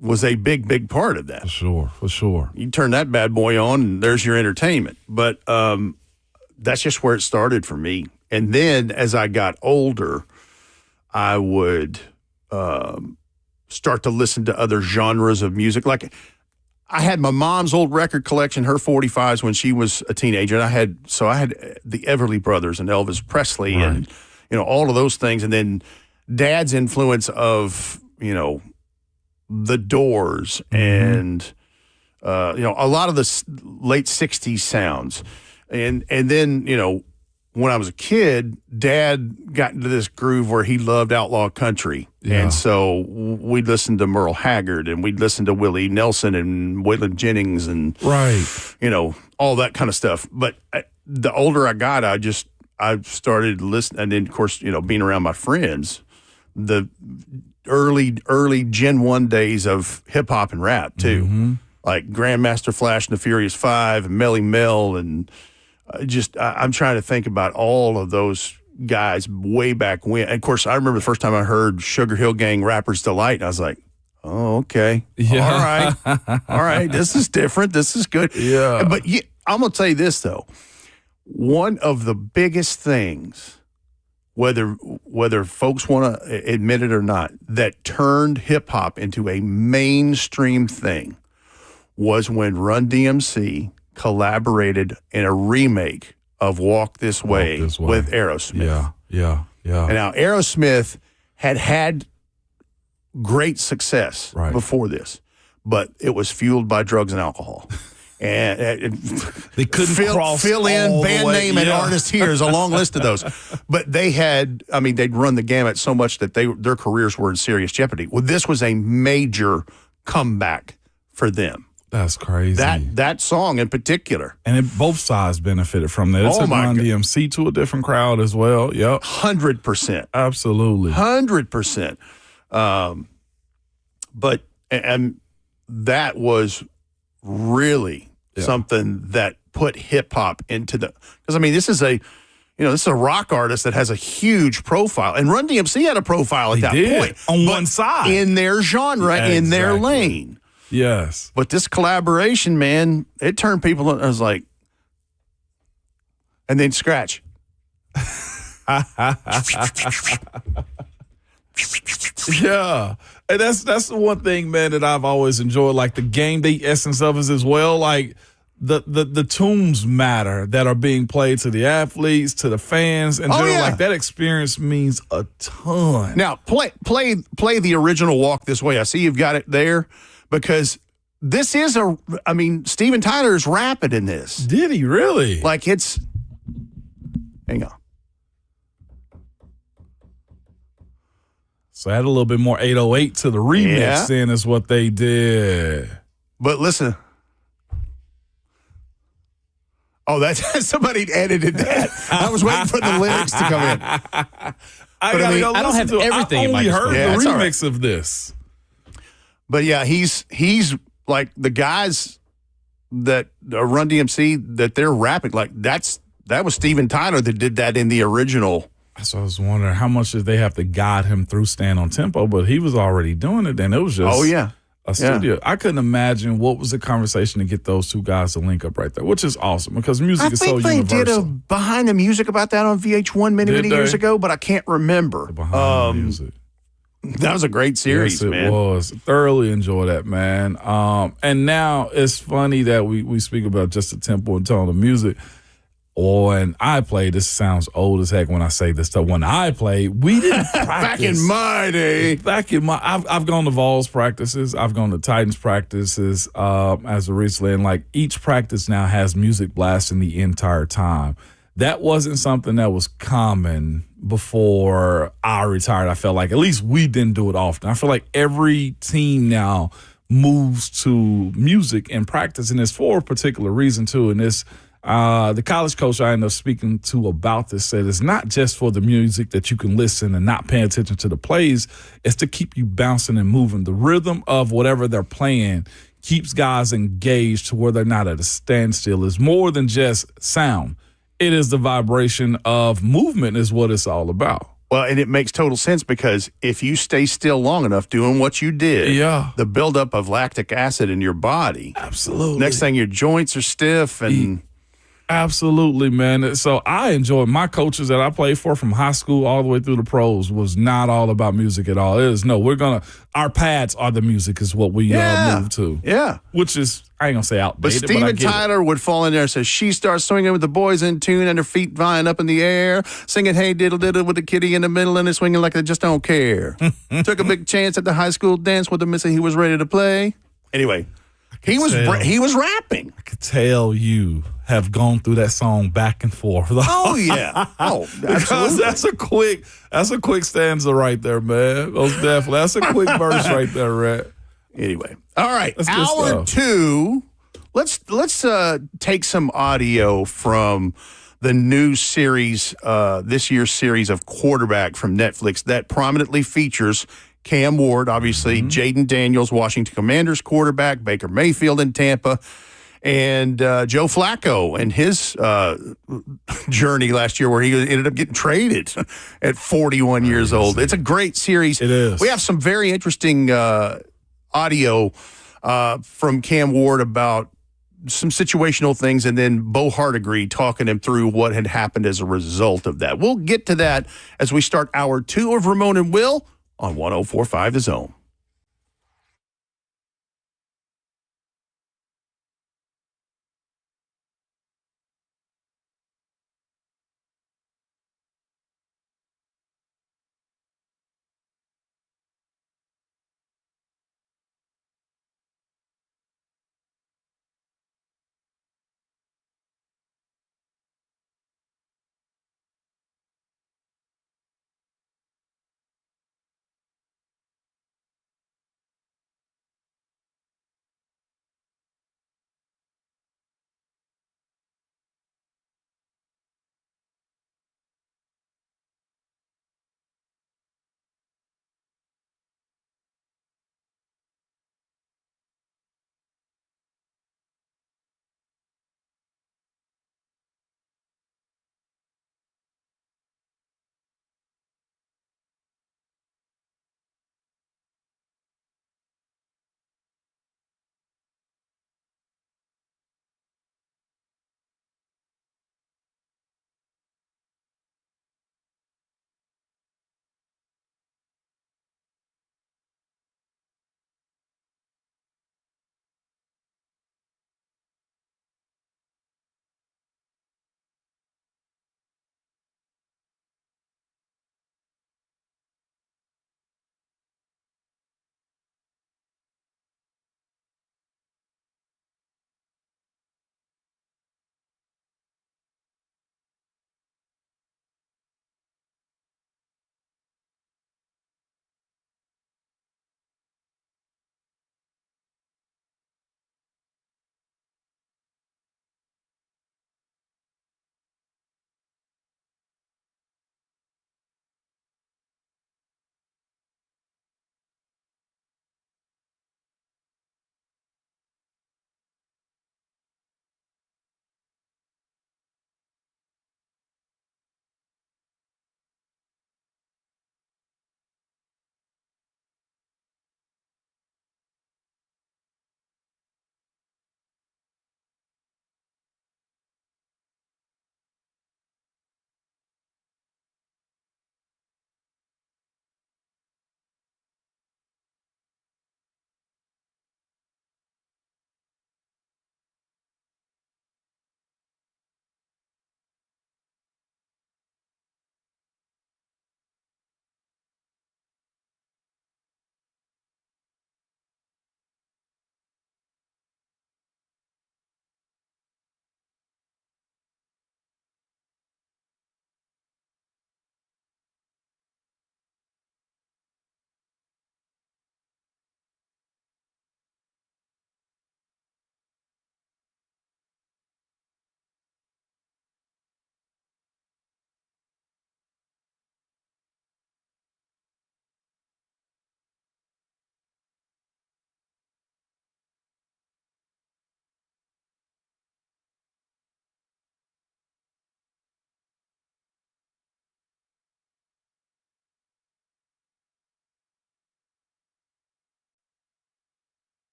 was a big part of that. For sure. You turn that bad boy on and there's your entertainment. But that's just where it started for me. And then as I got older, I would start to listen to other genres of music. Like I had my mom's old record collection, her 45s when she was a teenager. And I had the Everly Brothers and Elvis Presley and, all of those things. And then Dad's influence of, the Doors and a lot of the late 60s sounds. And then, when I was a kid, Dad got into this groove where he loved outlaw country. Yeah. And so we'd listen to Merle Haggard and we'd listen to Willie Nelson and Waylon Jennings and, all that kind of stuff. But the older I got, I started listening. And then, of course, being around my friends, the early Gen 1 days of hip hop and rap too, like Grandmaster Flash and the Furious Five and Melly Mel, and I'm trying to think about all of those guys way back when. And of course, I remember the first time I heard Sugar Hill Gang, Rapper's Delight, and I was like, "Oh, okay, yeah. all right, this is different. This is good." Yeah, but I'm gonna tell you this though, one of the biggest things, whether folks want to admit it or not, that turned hip hop into a mainstream thing was when Run DMC collaborated in a remake of Walk This Way with Aerosmith. Yeah. And now Aerosmith had great success before this, but it was fueled by drugs and alcohol. And they couldn't fill in band name and artist here is a long list of those. But they'd run the gamut so much that their careers were in serious jeopardy. Well, this was a major comeback for them. That's crazy. That song in particular. And both sides benefited from that. It took Run DMC to a different crowd as well. Yep. 100%. Absolutely. 100%. But that was really something that put hip hop into because this is this is a rock artist that has a huge profile. And Run DMC had a profile at that point. On one side. In their genre, Yeah, in their exactly. lane. Yes. But this collaboration, man, it turned people, I was like, and then scratch. Yeah. And that's the one thing, man, that I've always enjoyed, like the game day essence of it as well. Like the tunes matter that are being played to the athletes, to the fans, and like that experience means a ton. Now play the original Walk This Way. I see you've got it there because this is Steven Tyler is rapping in this. Did he really? Like hang on. So add a little bit more 808 to the remix then is what they did. But listen. Oh, that's somebody edited that. I was waiting for the lyrics to come in. I don't have everything. I only heard the remix right. of this. But yeah, he's like the guys that Run DMC that they're rapping like that was Steven Tyler that did that in the original. So I was wondering how much did they have to guide him through staying on tempo, but he was already doing it, and it was just a studio. Yeah. I couldn't imagine what was the conversation to get those two guys to link up right there, which is awesome because music is so universal. I think they did a behind the music about that on VH1 many years ago, but I can't remember. Behind the music. That was a great series, yes, man. It was. Thoroughly enjoy that, man. And now it's funny that we speak about just the tempo and tone of music. When I played, this sounds old as heck when I say this stuff. When I played, we didn't practice. Back in my day. I've gone to Vols practices. I've gone to Titans practices as of recently. And like each practice now has music blasting the entire time. That wasn't something that was common before I retired. I felt like at least we didn't do it often. I feel like every team now moves to music and practice. And it's for a particular reason too. And it's, the college coach I ended up speaking to about this said it's not just for the music that you can listen and not pay attention to the plays. It's to keep you bouncing and moving. The rhythm of whatever they're playing keeps guys engaged to where they're not at a standstill. It's more than just sound. It is the vibration of movement is what it's all about. Well, and it makes total sense because if you stay still long enough doing what you did, the buildup of lactic acid in your body. Absolutely. Next thing, your joints are stiff and... Absolutely, man. So I enjoy my coaches that I played for from high school all the way through the pros was not all about music at all. It is our pads are the music is what we move to. Yeah. Which is, I ain't gonna say outdated, but Steven Tyler would fall in there and say, she starts swinging with the boys in tune and her feet flying up in the air, singing hey diddle diddle with the kitty in the middle and they're swinging like they just don't care. Took a big chance at the high school dance with the missy he was ready to play. Anyway, he was rapping. I could tell you have gone through that song back and forth. Oh yeah. Oh, absolutely. That's a quick stanza right there, man. Most definitely. That's a quick verse right there, Rhett. Anyway. All right. Hour 2. Let's take some audio from the new series, this year's series of Quarterback from Netflix that prominently features Cam Ward, obviously, Jaden Daniels, Washington Commanders quarterback, Baker Mayfield in Tampa, and Joe Flacco and his journey last year where he ended up getting traded at 41 years old. It's a great series. It is. We have some very interesting audio from Cam Ward about some situational things, and then Bo Hardigree talking him through what had happened as a result of that. We'll get to that as we start hour 2 of Ramon and Will on 104.5 The Zone.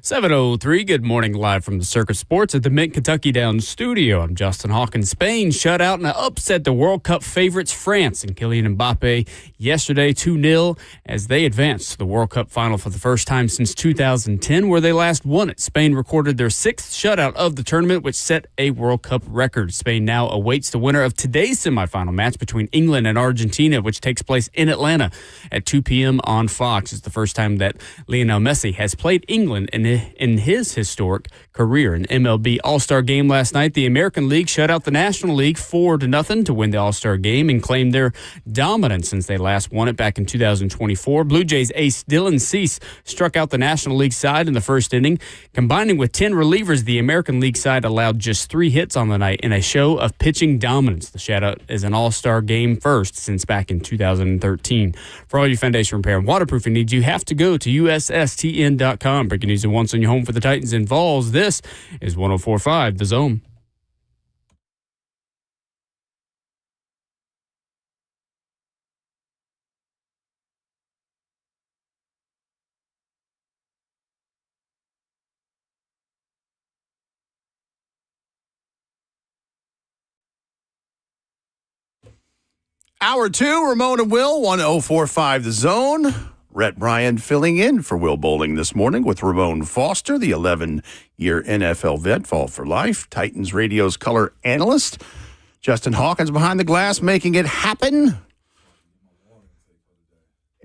7:03. Good morning, live from the Circuit Sports at the Mint Kentucky Downs studio. I'm Justin Hawkins. Spain shut out and upset the World Cup favorites France and Kylian Mbappe yesterday 2-0 as they advanced to the World Cup final for the first time since 2010, where they last won it. Spain recorded their sixth shutout of the tournament, which set a World Cup record. Spain now awaits the winner of today's semifinal match between England and Argentina, which takes place in Atlanta at 2 p.m. on Fox. It's the first time that Lionel Messi has played England in his historic career. An MLB All-Star game last night, the American League shut out the National League 4-0 to win the All-Star game and claim their dominance since they last won it back in 2024. Blue Jays ace Dylan Cease struck out the National League side in the first inning. Combining with 10 relievers, the American League side allowed just 3 hits on the night in a show of pitching dominance. The shutout is an All-Star game first since back in 2013. For all your foundation repair and waterproofing needs, you have to go to USSTN.com. Breaking news at once on your home for the Titans and Vols. This is 104.5 The Zone. Hour 2, Ramon and Will, 104.5 The Zone. Rhett Bryan filling in for Will Bowling this morning with Ramon Foster, the 11-year NFL vet, Fall for Life, Titans Radio's color analyst. Justin Hawkins behind the glass, making it happen.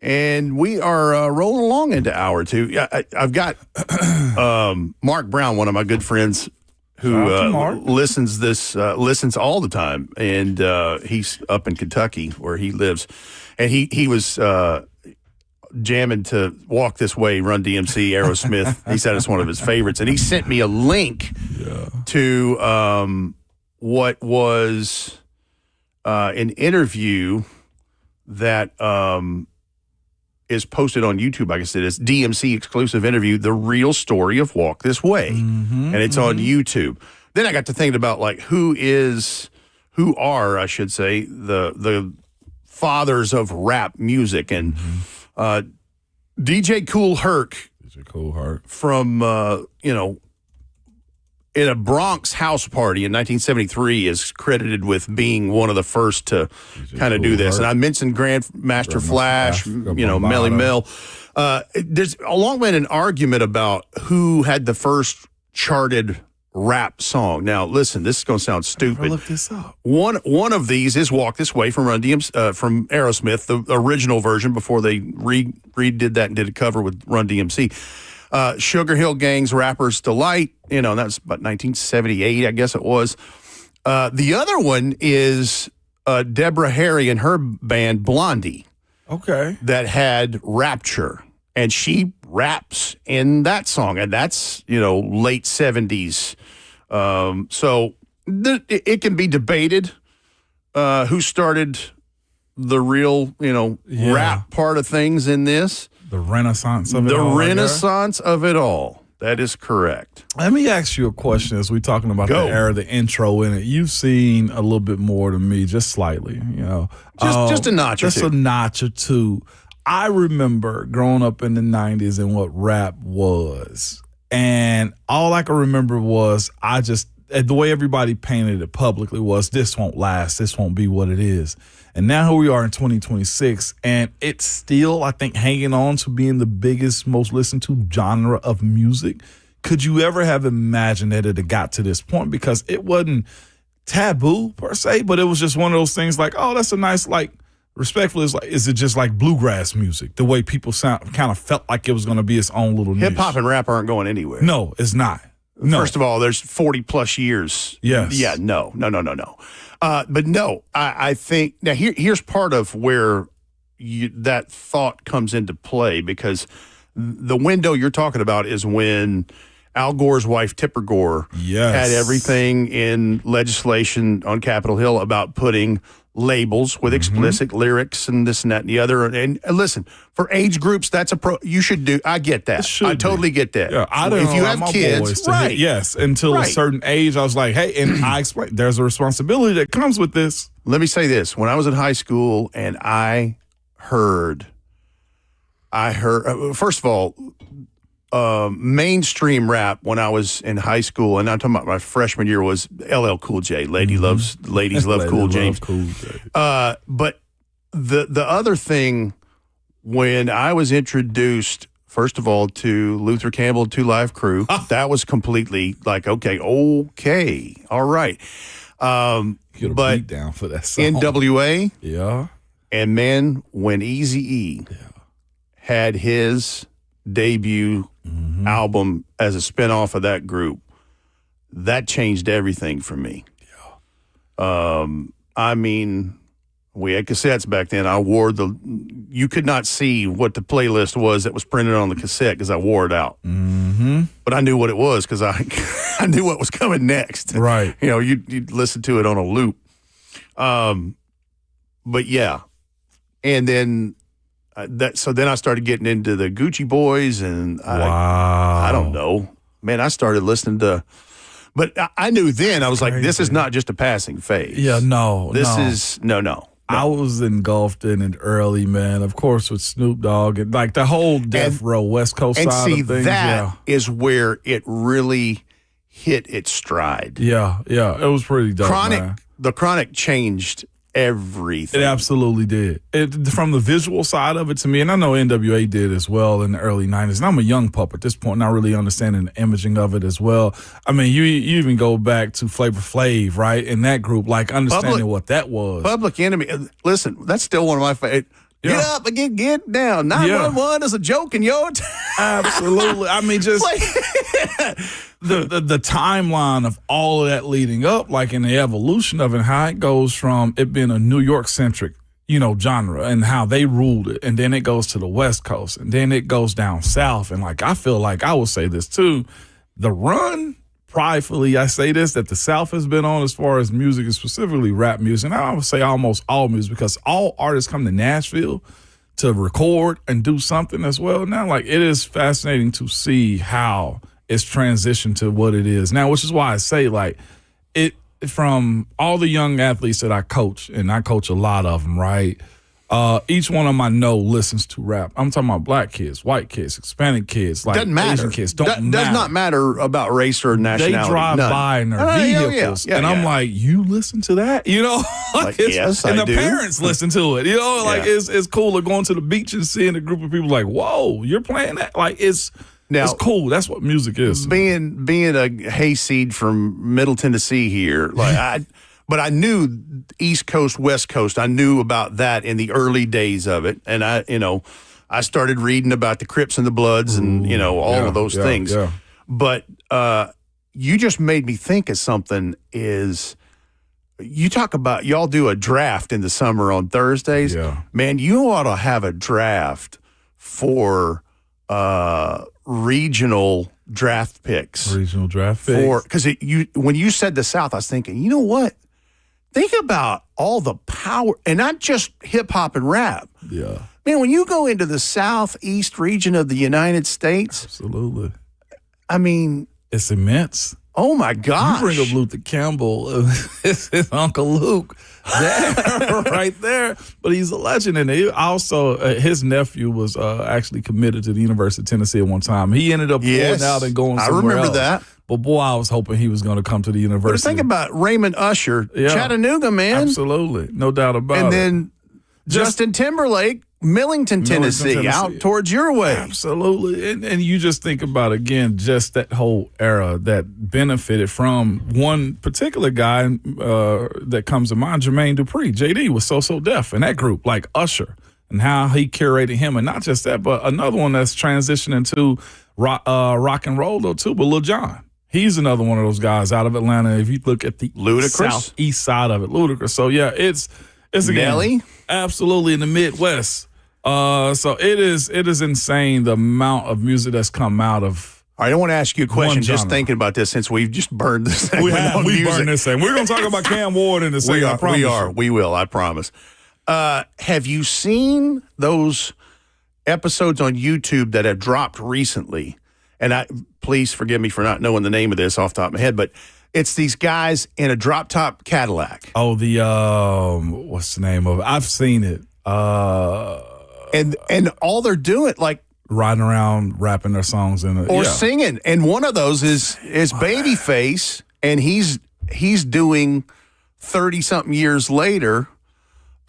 And we are rolling along into hour 2. I've got Mark Brown, one of my good friends, who listens all the time, and he's up in Kentucky where he lives, and he was jamming to Walk This Way, Run DMC, Aerosmith. He said it's one of his favorites, and he sent me a link to what was an interview that is posted on YouTube. I guess it is DMC exclusive interview, The Real Story of Walk This Way, and it's on YouTube. Then I got to thinking about who are I should say the fathers of rap music, and DJ Kool Herc from in a Bronx house party in 1973 is credited with being one of the first to kind of do this. And I mentioned Grandmaster Flash, Melly Mel. There's along been an argument about who had the first charted rap song. Now, listen, this is going to sound stupid. Look this up. One of these is "Walk This Way" from Run DMC, from Aerosmith, the original version before they redid that and did a cover with Run DMC. Sugar Hill Gang's "Rapper's Delight," that's about 1978, I guess it was. The other one is Deborah Harry and her band Blondie. Okay. That had "Rapture," and she raps in that song, and that's late 70s. So it can be debated who started the real rap part of things in this. The renaissance of it all. The renaissance of it all. That is correct. Let me ask you a question as we're talking about the era, the intro in it. You've seen a little bit more than me, just slightly, Just a notch or two. Just a notch or two. I remember growing up in the 90s and what rap was. And all I can remember was the way everybody painted it publicly was, this won't last. This won't be what it is. And now here we are in 2026, and it's still, I think, hanging on to being the biggest, most listened to genre of music. Could you ever have imagined that it had got to this point? Because it wasn't taboo per se, but it was just one of those things like, oh, that's a nice, respectfully, is it just like bluegrass music? The way people kind of felt like it was going to be its own little niche. Hip hop and rap aren't going anywhere. No, it's not. No. First of all, there's 40 plus years. Yes. Yeah. No. But no, I think now here's part of where that thought comes into play, because the window you're talking about is when Al Gore's wife, Tipper Gore, had everything in legislation on Capitol Hill about putting labels with explicit lyrics and this and that and the other. And listen, for age groups, that's you should do. I get that. I totally get that. Yeah, I don't if you have kids, right? Yes, until a certain age, I was like, hey, and I explained there's a responsibility that comes with this. Let me say this: when I was in high school, and I heard, first of all, mainstream rap when I was in high school, and I'm talking about my freshman year, was LL Cool J. Ladies love Cool James. But the other thing, when I was introduced, first of all, to Luther Campbell, Two Live Crew, that was completely like, okay, all right. Get a beat down for that song. NWA, yeah, and man, when Eazy-E had his debut album as a spinoff of that group, that changed everything for me. Yeah. I mean, we had cassettes back then. I wore you could not see what the playlist was that was printed on the cassette because I wore it out. Mm-hmm. But I knew what it was because I knew what was coming next. Right. You know, you'd listen to it on a loop. But yeah. And then so then I started getting into the Gucci Boys, and I don't know. Man, I started listening to, but I knew then, I was like, this is not just a passing phase. Yeah, no. This is, no. I was engulfed in it early, man. Of course, with Snoop Dogg and like the whole Death Row West Coast side of things. And see, that is where it really hit its stride. Yeah. It was pretty dope, man. The Chronic changed everything. It absolutely did. From the visual side of it to me, and I know NWA did as well in the early 90s, and I'm a young pup at this point, not really understanding the imaging of it as well. I mean, you even go back to Flavor Flav, right, in that group, like understanding what that was. Public Enemy, listen, that's still one of my favorite. Get up and get down. 911 is a joke in your time. Absolutely. I mean, just the timeline of all of that leading up, like in the evolution of it, how it goes from it being a New York-centric, genre and how they ruled it. And then it goes to the West Coast. And then it goes down south. And, like, I feel like I will say this, too. The run, pridefully, I say this, that the South has been on as far as music, and specifically rap music. And I would say almost all music, because all artists come to Nashville to record and do something as well. Now, like, it is fascinating to see how it's transitioned to what it is now, which is why I say, like, it from all the young athletes that I coach, and I coach a lot of them, right? Each one of them I know listens to rap. I'm talking about black kids, white kids, Hispanic kids, like doesn't matter. Asian kids. Does not matter about race or nationality. They drive by in their vehicles, and I'm like, you listen to that? Like, yes, and I the do. parents listen to it. It's cool going to the beach and seeing a group of people like, whoa, you're playing that? Like, it's cool. That's what music is. Being a hayseed from Middle Tennessee here, like but I knew East Coast, West Coast. I knew about that in the early days of it, and I started reading about the Crips and the Bloods, and all of those things. Yeah. But you just made me think of something. Is you talk about y'all do a draft in the summer on Thursdays? Yeah. Man, you ought to have a draft for regional draft picks. Regional draft picks. Because when you said the South, I was thinking, you know what? Think about all the power, and not just hip hop and rap. Yeah. Man, when you go into the Southeast region of the United States. Absolutely. I mean. It's immense. Oh, my gosh. You bring up Luther Campbell, his Uncle Luke, right there. But he's a legend. And he also, his nephew was actually committed to the University of Tennessee at one time. He ended up pulling out and going somewhere else. I remember that. But, boy, I was hoping he was going to come to the university. But think about Raymond Usher, Chattanooga, man. Absolutely. No doubt about it. And then Justin Timberlake, Millington, Tennessee, out towards your way. Absolutely. And you just think about, again, just that whole era that benefited from one particular guy that comes to mind, Jermaine Dupri. JD was So Def in that group, like Usher, and how he curated him. And not just that, but another one that's transitioning to rock and roll, though, too, but Lil Jon. He's another one of those guys out of Atlanta. If you look at the southeast side of it, Ludacris. So, yeah, it's again, Nelly? Absolutely in the Midwest. So it is insane the amount of music that's come out of. All right, I want to ask you a question. Just thinking about this, since we've just burned this segment we burned this segment. We're going to talk about Cam Ward in a second. We will. I promise. Have you seen those episodes on YouTube that have dropped recently? And please forgive me for not knowing the name of this off the top of my head, but it's these guys in a drop top Cadillac. Oh, the what's the name of it? I've seen it. And all they're doing, like, riding around rapping their songs or singing. And one of those is Babyface, and he's doing 30-something years later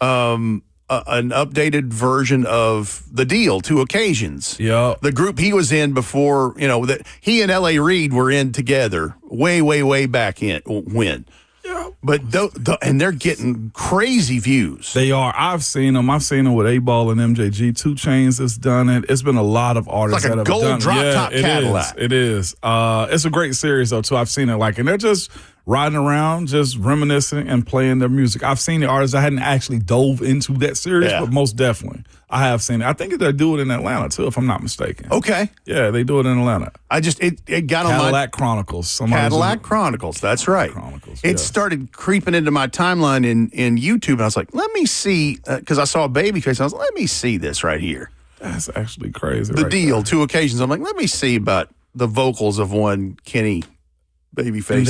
an updated version of The Deal, Two Occasions. Yeah. The group he was in before, that he and L.A. Reid were in together way, way, way back when. Yeah. But and they're getting crazy views. They are. I've seen them. I've seen them with A-Ball and MJG. 2 Chainz has done it. It's been a lot of artists like that a have gold done drop it. top Cadillac. It is. It's a great series, though, too. I've seen it. And they're just riding around, just reminiscing and playing their music. I've seen the artists. I hadn't actually dove into that series, but most definitely. I have seen it. I think they do it in Atlanta, too, if I'm not mistaken. Okay. Yeah, they do it in Atlanta. It got on my Cadillac Chronicles. Cadillac Chronicles. That's right. Chronicles. It started creeping into my timeline in YouTube, and I was like, let me see, because I saw a Babyface. I was like, let me see this right here. That's actually crazy. The Deal, Two Occasions. I'm like, let me see about the vocals of one Kenny Babyface. And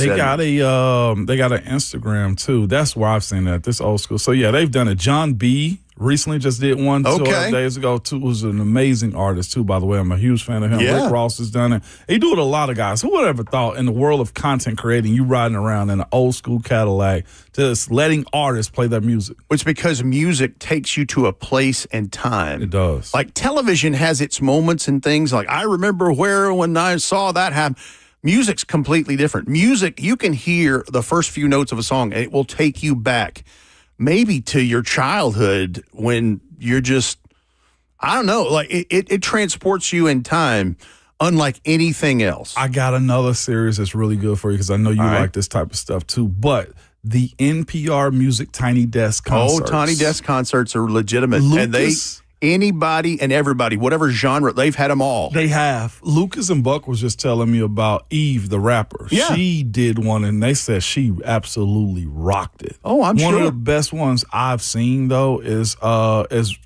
they got an Instagram too. That's where I've seen that. This old school. So yeah, they've done it. John B recently just did one 2 days ago too. Was an amazing artist too, by the way. I'm a huge fan of him. Yeah. Rick Ross has done it. He do it a lot of guys. Who would ever thought in the world of content creating, you riding around in an old school Cadillac, just letting artists play their music? It's because music takes you to a place and time. It does. Like television has its moments and things. Like I remember when I saw that happen. Music's completely different. Music, you can hear the first few notes of a song, and it will take you back maybe to your childhood when you're just, I don't know, like it transports you in time unlike anything else. I got another series that's really good for you because I know you like this type of stuff too, but the NPR Music Tiny Desk concerts. Oh, Tiny Desk concerts are legitimate. Lucas, and anybody and everybody, whatever genre, they've had them all. They have. Lucas and Buck was just telling me about Eve, the rapper. Yeah. She did one, and they said she absolutely rocked it. Oh, I'm sure. One of the best ones I've seen, though, is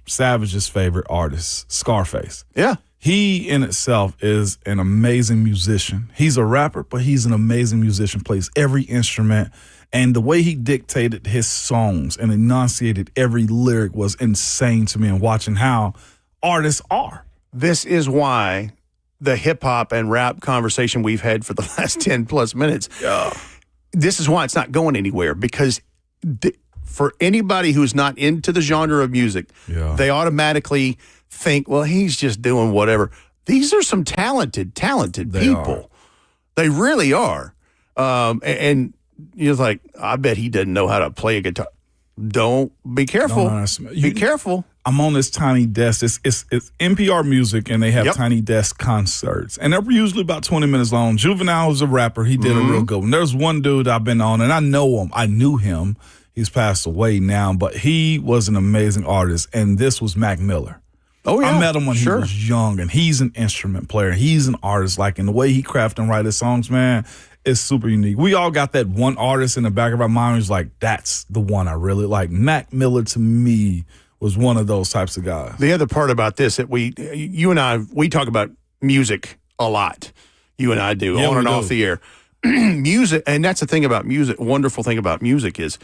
Savage's favorite artist, Scarface. Yeah. He in itself is an amazing musician. He's a rapper, but he's an amazing musician, plays every instrument. And the way he dictated his songs and enunciated every lyric was insane to me, and watching how artists are. This is why the hip-hop and rap conversation we've had for the last 10-plus minutes, this is why it's not going anywhere, because for anybody who's not into the genre of music, they automatically think, well, he's just doing whatever. These are some talented people. They really are. And you're like, I bet he doesn't know how to play a guitar. Don't be careful. Be careful. I'm on this Tiny Desk. It's NPR Music, and they have Tiny Desk concerts. And they're usually about 20 minutes long. Juvenile is a rapper. He did a real good one. There's one dude I've been on, and I know him. I knew him. He's passed away now, but he was an amazing artist, and this was Mac Miller. Oh, yeah. I met him when he was young, and he's an instrument player. He's an artist. And the way he crafts and writes his songs, man, it's super unique. We all got that one artist in the back of our mind who's like, that's the one I really like. Mac Miller, to me, was one of those types of guys. The other part about this that you and I, we talk about music a lot. You and I do, on and off the air. Music, and that's the thing about music, wonderful thing about music is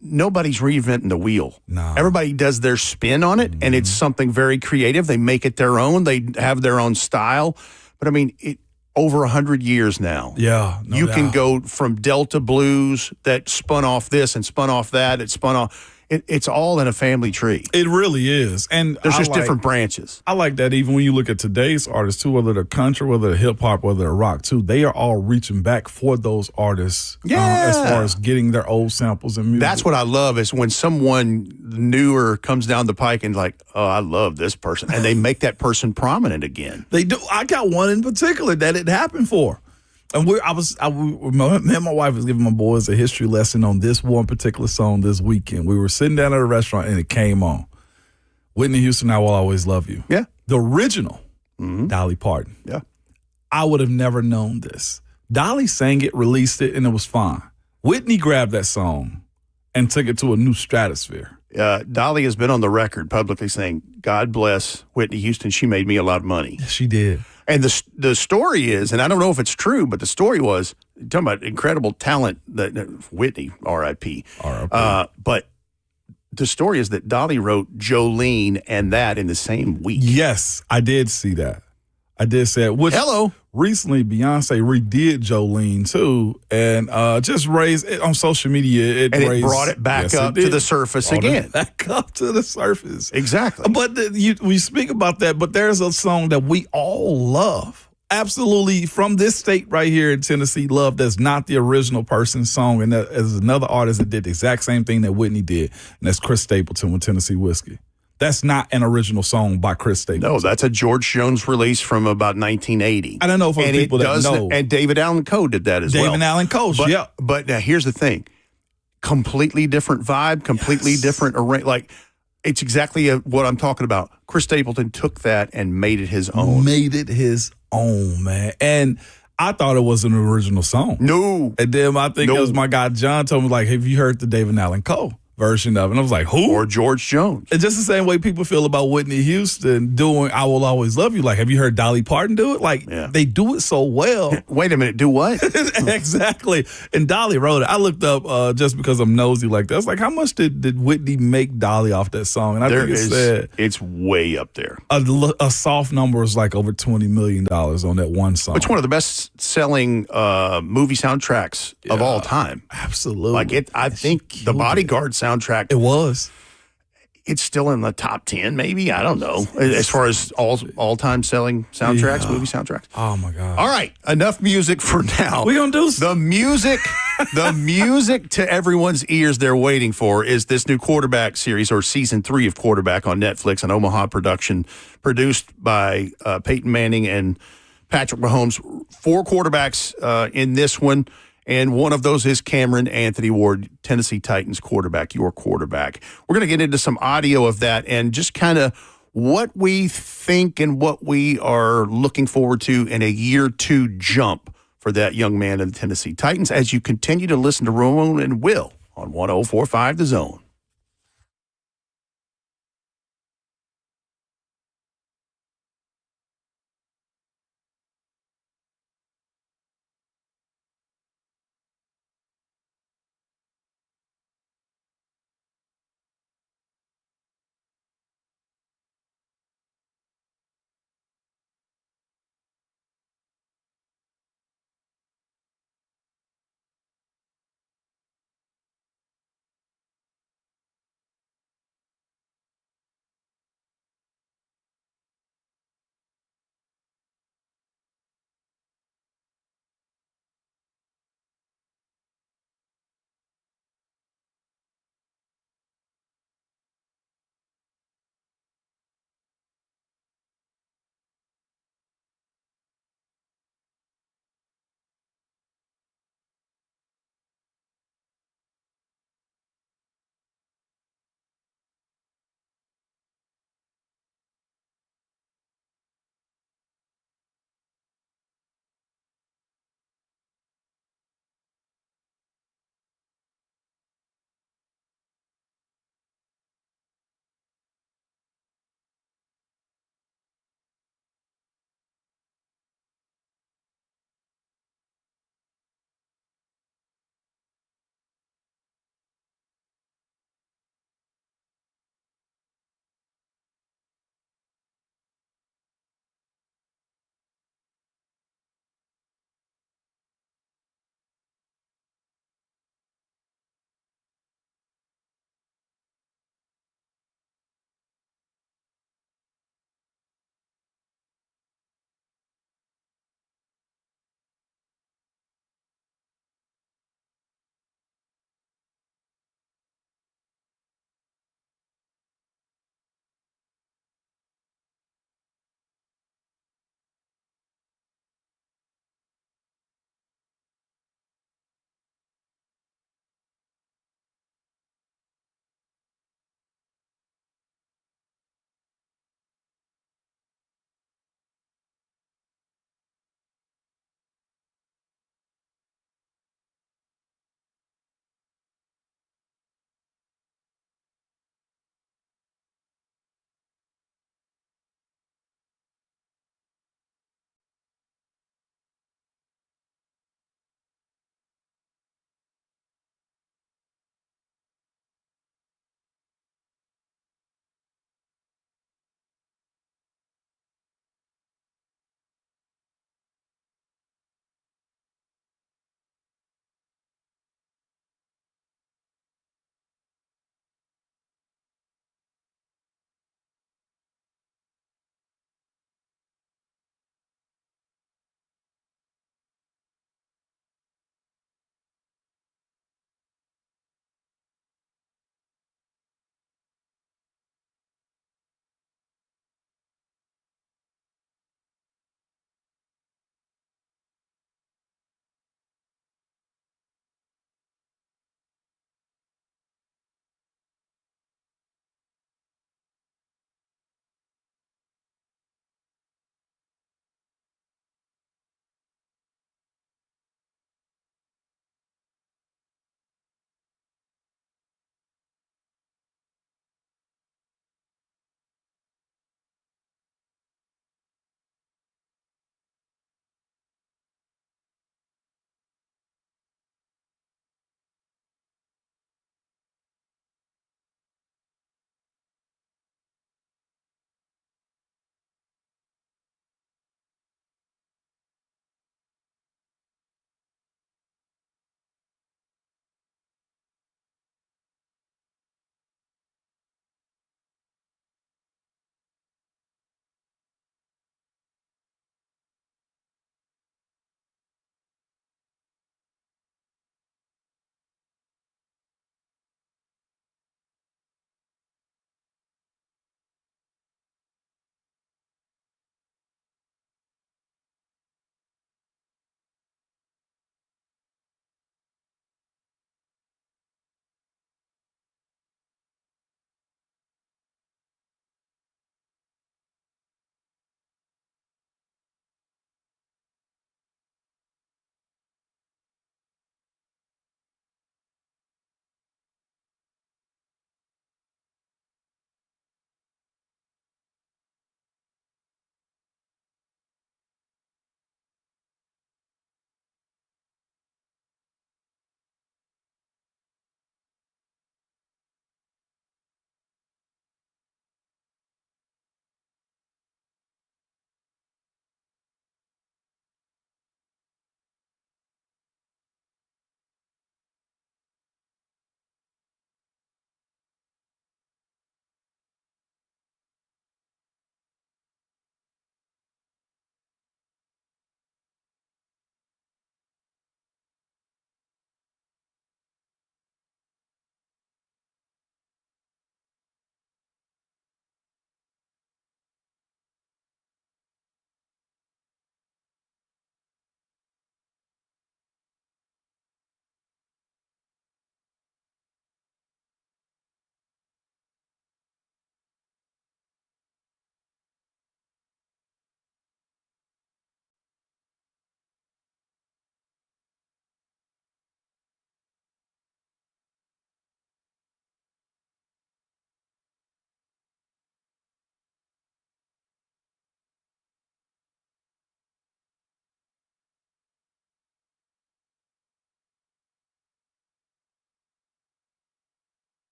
nobody's reinventing the wheel. No. Everybody does their spin on it, and it's something very creative. They make it their own. They have their own style. But, I mean, over 100 years now. Yeah. You can go from Delta blues that spun off this and spun off that. It spun off. It's all in a family tree. It really is. And there's just different branches. I like that even when you look at today's artists, too, whether they're country, whether they're hip-hop, whether they're rock, too, they are all reaching back for those artists as far as getting their old samples and music. That's what I love is when someone newer comes down the pike and like, oh, I love this person. And they make that person prominent again. They do. I got one in particular that it happened for. And me and my wife was giving my boys a history lesson on this one particular song this weekend. We were sitting down at a restaurant and it came on. Whitney Houston, I Will Always Love You. Yeah. The original Dolly Parton. Yeah. I would have never known this. Dolly sang it, released it, and it was fine. Whitney grabbed that song and took it to a new stratosphere. Dolly has been on the record publicly saying, God bless Whitney Houston. She made me a lot of money. She did. And the story is, and I don't know if it's true, but the story was, talking about incredible talent, that Whitney, R.I.P. R.I.P. But the story is that Dolly wrote Jolene and that in the same week. Yes, I did see that. I did say it. Which Hello. recently Beyonce redid Jolene too, and just raised it on social media. It brought it back up to the surface again. Back up to the surface. Exactly. But we speak about that, but there's a song that we all love. Absolutely, from this state right here in Tennessee, love that's not the original person's song, and that is another artist that did the exact same thing that Whitney did, and that's Chris Stapleton with Tennessee Whiskey. That's not an original song by Chris Stapleton. No, that's a George Jones release from about 1980. I don't know for people that know. And David Allan Coe did that as well. David Allan Coe, yeah. But now here's the thing. Completely different vibe, completely different array. Like, it's exactly what I'm talking about. Chris Stapleton took that and made it his own. Man. And I thought it was an original song. No. And then I think it was my guy John told me, like, have you heard the David Allan Coe version of it? And I was like, who? Or George Jones. It's just the same way people feel about Whitney Houston doing I Will Always Love You. Like, have you heard Dolly Parton do it? Like, they do it so well. Wait a minute, do what? Exactly. And Dolly wrote it. I looked up just because I'm nosy like that. I was like, how much did Whitney make Dolly off that song? And I think it said it's way up there. A soft number is like over $20 million on that one song. It's one of the best-selling movie soundtracks of all time. Absolutely. Like I think the Bodyguard soundtrack. It was. It's still in the top 10, maybe. I don't know. As far as all-time selling soundtracks, movie soundtracks. Oh my God. All right, enough music for now. We're gonna do the music. The music to everyone's ears they're waiting for is this new Quarterback series, or season 3 of Quarterback on Netflix, an Omaha production produced by Peyton Manning and Patrick Mahomes. 4 quarterbacks in this one. And one of those is Cameron Anthony Ward, Tennessee Titans quarterback, your quarterback. We're going to get into some audio of that and just kind of what we think and what we are looking forward to in a year 2 jump for that young man in the Tennessee Titans as you continue to listen to Ramon and Will on 104.5 The Zone.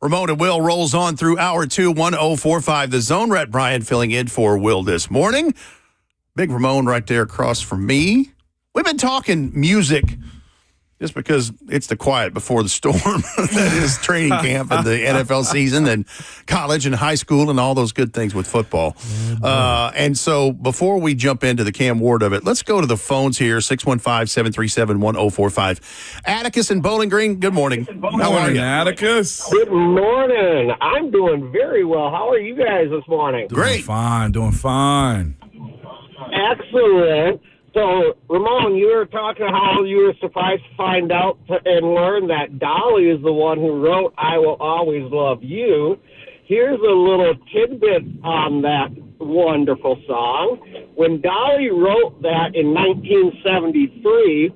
Ramon and Will rolls on through hour 2, 1045 The Zone. Rhett Bryant filling in for Will this morning. Big Ramon right there across from me. We've been talking music just because it's the quiet before the storm. That is training camp and the NFL season and college and high school and all those good things with football. And so before we jump into the Cam Ward of it, let's go to the phones here, 615-737-1045. Atticus in Bowling Green, good morning. How are you, Atticus? Good morning. I'm doing very well. How are you guys this morning? Great. Doing fine. Excellent. So, Ramon, you were talking how you were surprised to find out and learn that Dolly is the one who wrote I Will Always Love You. Here's a little tidbit on that wonderful song. When Dolly wrote that in 1973,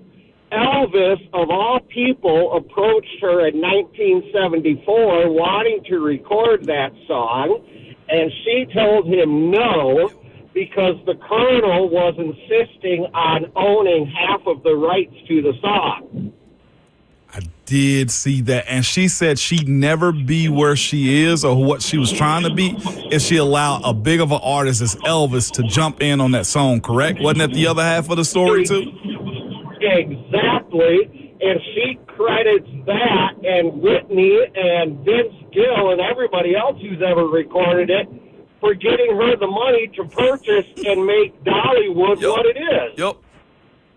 Elvis, of all people, approached her in 1974 wanting to record that song, and she told him no, because the Colonel was insisting on owning half of the rights to the song. I did see that, and she said she'd never be where she is or what she was trying to be if she allowed a big of an artist as Elvis to jump in on that song, correct? Wasn't that the other half of the story, too? Exactly, and she credits that and Whitney and Vince Gill and everybody else who's ever recorded it for getting her the money to purchase and make Dollywood what it is. Yep.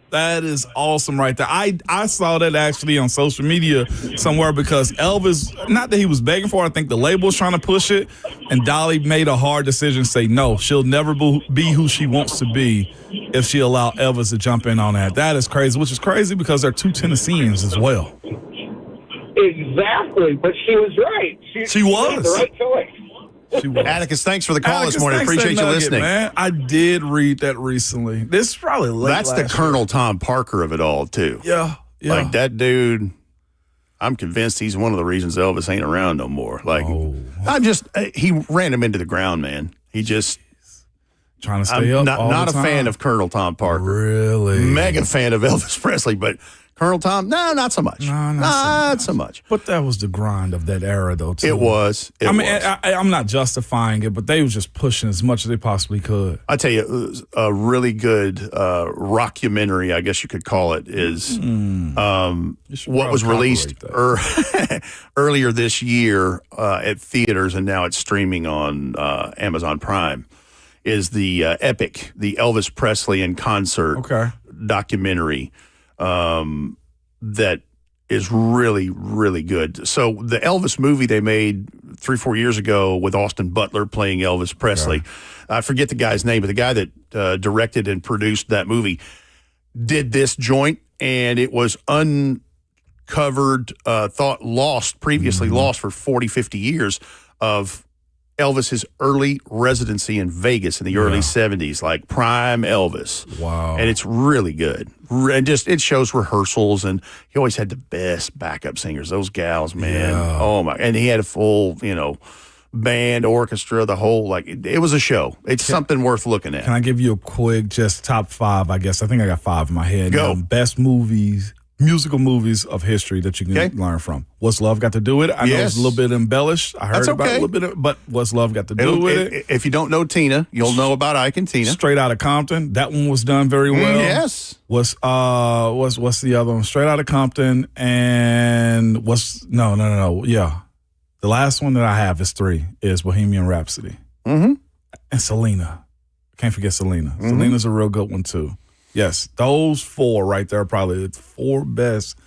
That is awesome right there. I saw that actually on social media somewhere because Elvis, not that he was begging for it, I think the label was trying to push it, and Dolly made a hard decision to say no, she'll never be who she wants to be if she allowed Elvis to jump in on that. That is crazy, which is crazy because they're two Tennesseans as well. Exactly, but she was right. She was. Made the right choice. Atticus, thanks for the call this morning. Appreciate you listening. Man. I did read that recently. This is probably late. That's the Colonel Tom Parker of it all, too. Yeah. Like that dude, I'm convinced he's one of the reasons Elvis ain't around no more. Like, he ran him into the ground, man. He just trying to stay up. Not a fan of Colonel Tom Parker. Really? Mega fan of Elvis Presley, but Colonel Tom, no, not so much. No, not so much. But that was the grind of that era, though, too. It was. I'm not justifying it, but they was just pushing as much as they possibly could. I tell you, it was a really good rockumentary, I guess you could call it, is what was released earlier this year at theaters, and now it's streaming on Amazon Prime, is the epic, the Elvis Presley in concert documentary. That is really, really good. So the Elvis movie they made 3-4 years ago with Austin Butler playing Elvis Presley. I forget the guy's name, but the guy that directed and produced that movie did this joint, and it was uncovered, previously lost for 40, 50 years of Elvis's early residency in Vegas in the early 70s, like prime Elvis. Wow. And it's really good. And it shows rehearsals, and he always had the best backup singers, those gals, man. Yeah. Oh my. And he had a full, band, orchestra, the whole, it was a show. It's something worth looking at. Can I give you a quick, just top 5, I guess? I think I got 5 in my head. Go. Best musical movies of history that you can learn from. What's Love Got to Do with it? I know it's a little bit embellished. I heard about it a little bit, but What's Love Got to Do with it? If you don't know Tina, you'll know about Ike and Tina. Straight Outta Compton. That one was done very well. Yes. What's the other one? Straight Outta Compton and no. Yeah. The last one that I have is 3 is Bohemian Rhapsody. Mm-hmm. And Selena. Can't forget Selena. Mm-hmm. Selena's a real good one too. Yes, those 4 right there are probably the 4 best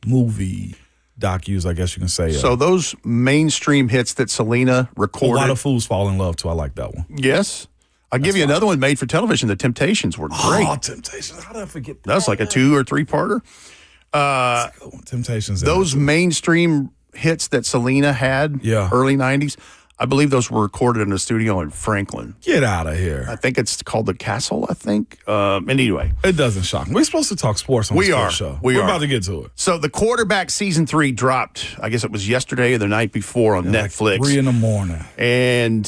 movie docus, I guess you can say. So those mainstream hits that Selena recorded. A Lot of Fools Fall in Love, too. I like that one. Yes. I'll give you another one made for television. The Temptations were great. Oh, Temptations. How did I forget that? That was like a 2 or 3-parter. Temptations. Those mainstream hits that Selena had, early 90s, I believe those were recorded in a studio in Franklin. Get out of here. I think it's called The Castle, I think. And anyway. It doesn't shock me. We're supposed to talk sports on the sports show. We're about to get to it. So the Quarterback Season 3 dropped, I guess it was yesterday or the night before on Netflix. Like 3 a.m. And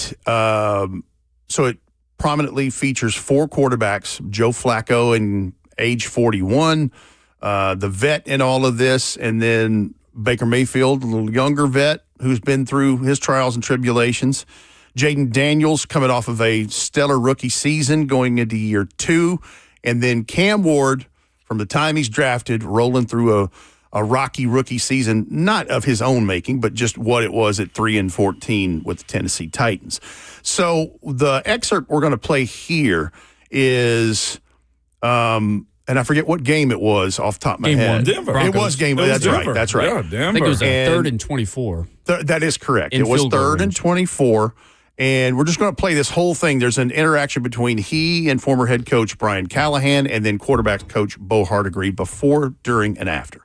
so it prominently features 4 quarterbacks, Joe Flacco in age 41, the vet in all of this, and then Baker Mayfield, a little younger vet, who's been through his trials and tribulations. Jaden Daniels coming off of a stellar rookie season going into year 2. And then Cam Ward, from the time he's drafted, rolling through a rocky rookie season, not of his own making, but just what it was at 3-14 with the Tennessee Titans. So the excerpt we're going to play here is, and I forget what game it was off the top of my head. Denver. It was game. That's Denver. right. That's right. Yeah, Denver. I think it was a And 3rd and 24. That is correct. In It was field goal 3rd and range. 24. And we're just going to play this whole thing. There's an interaction between he and former head coach Brian Callahan and then quarterback coach Bo Hardegree before, during, and after.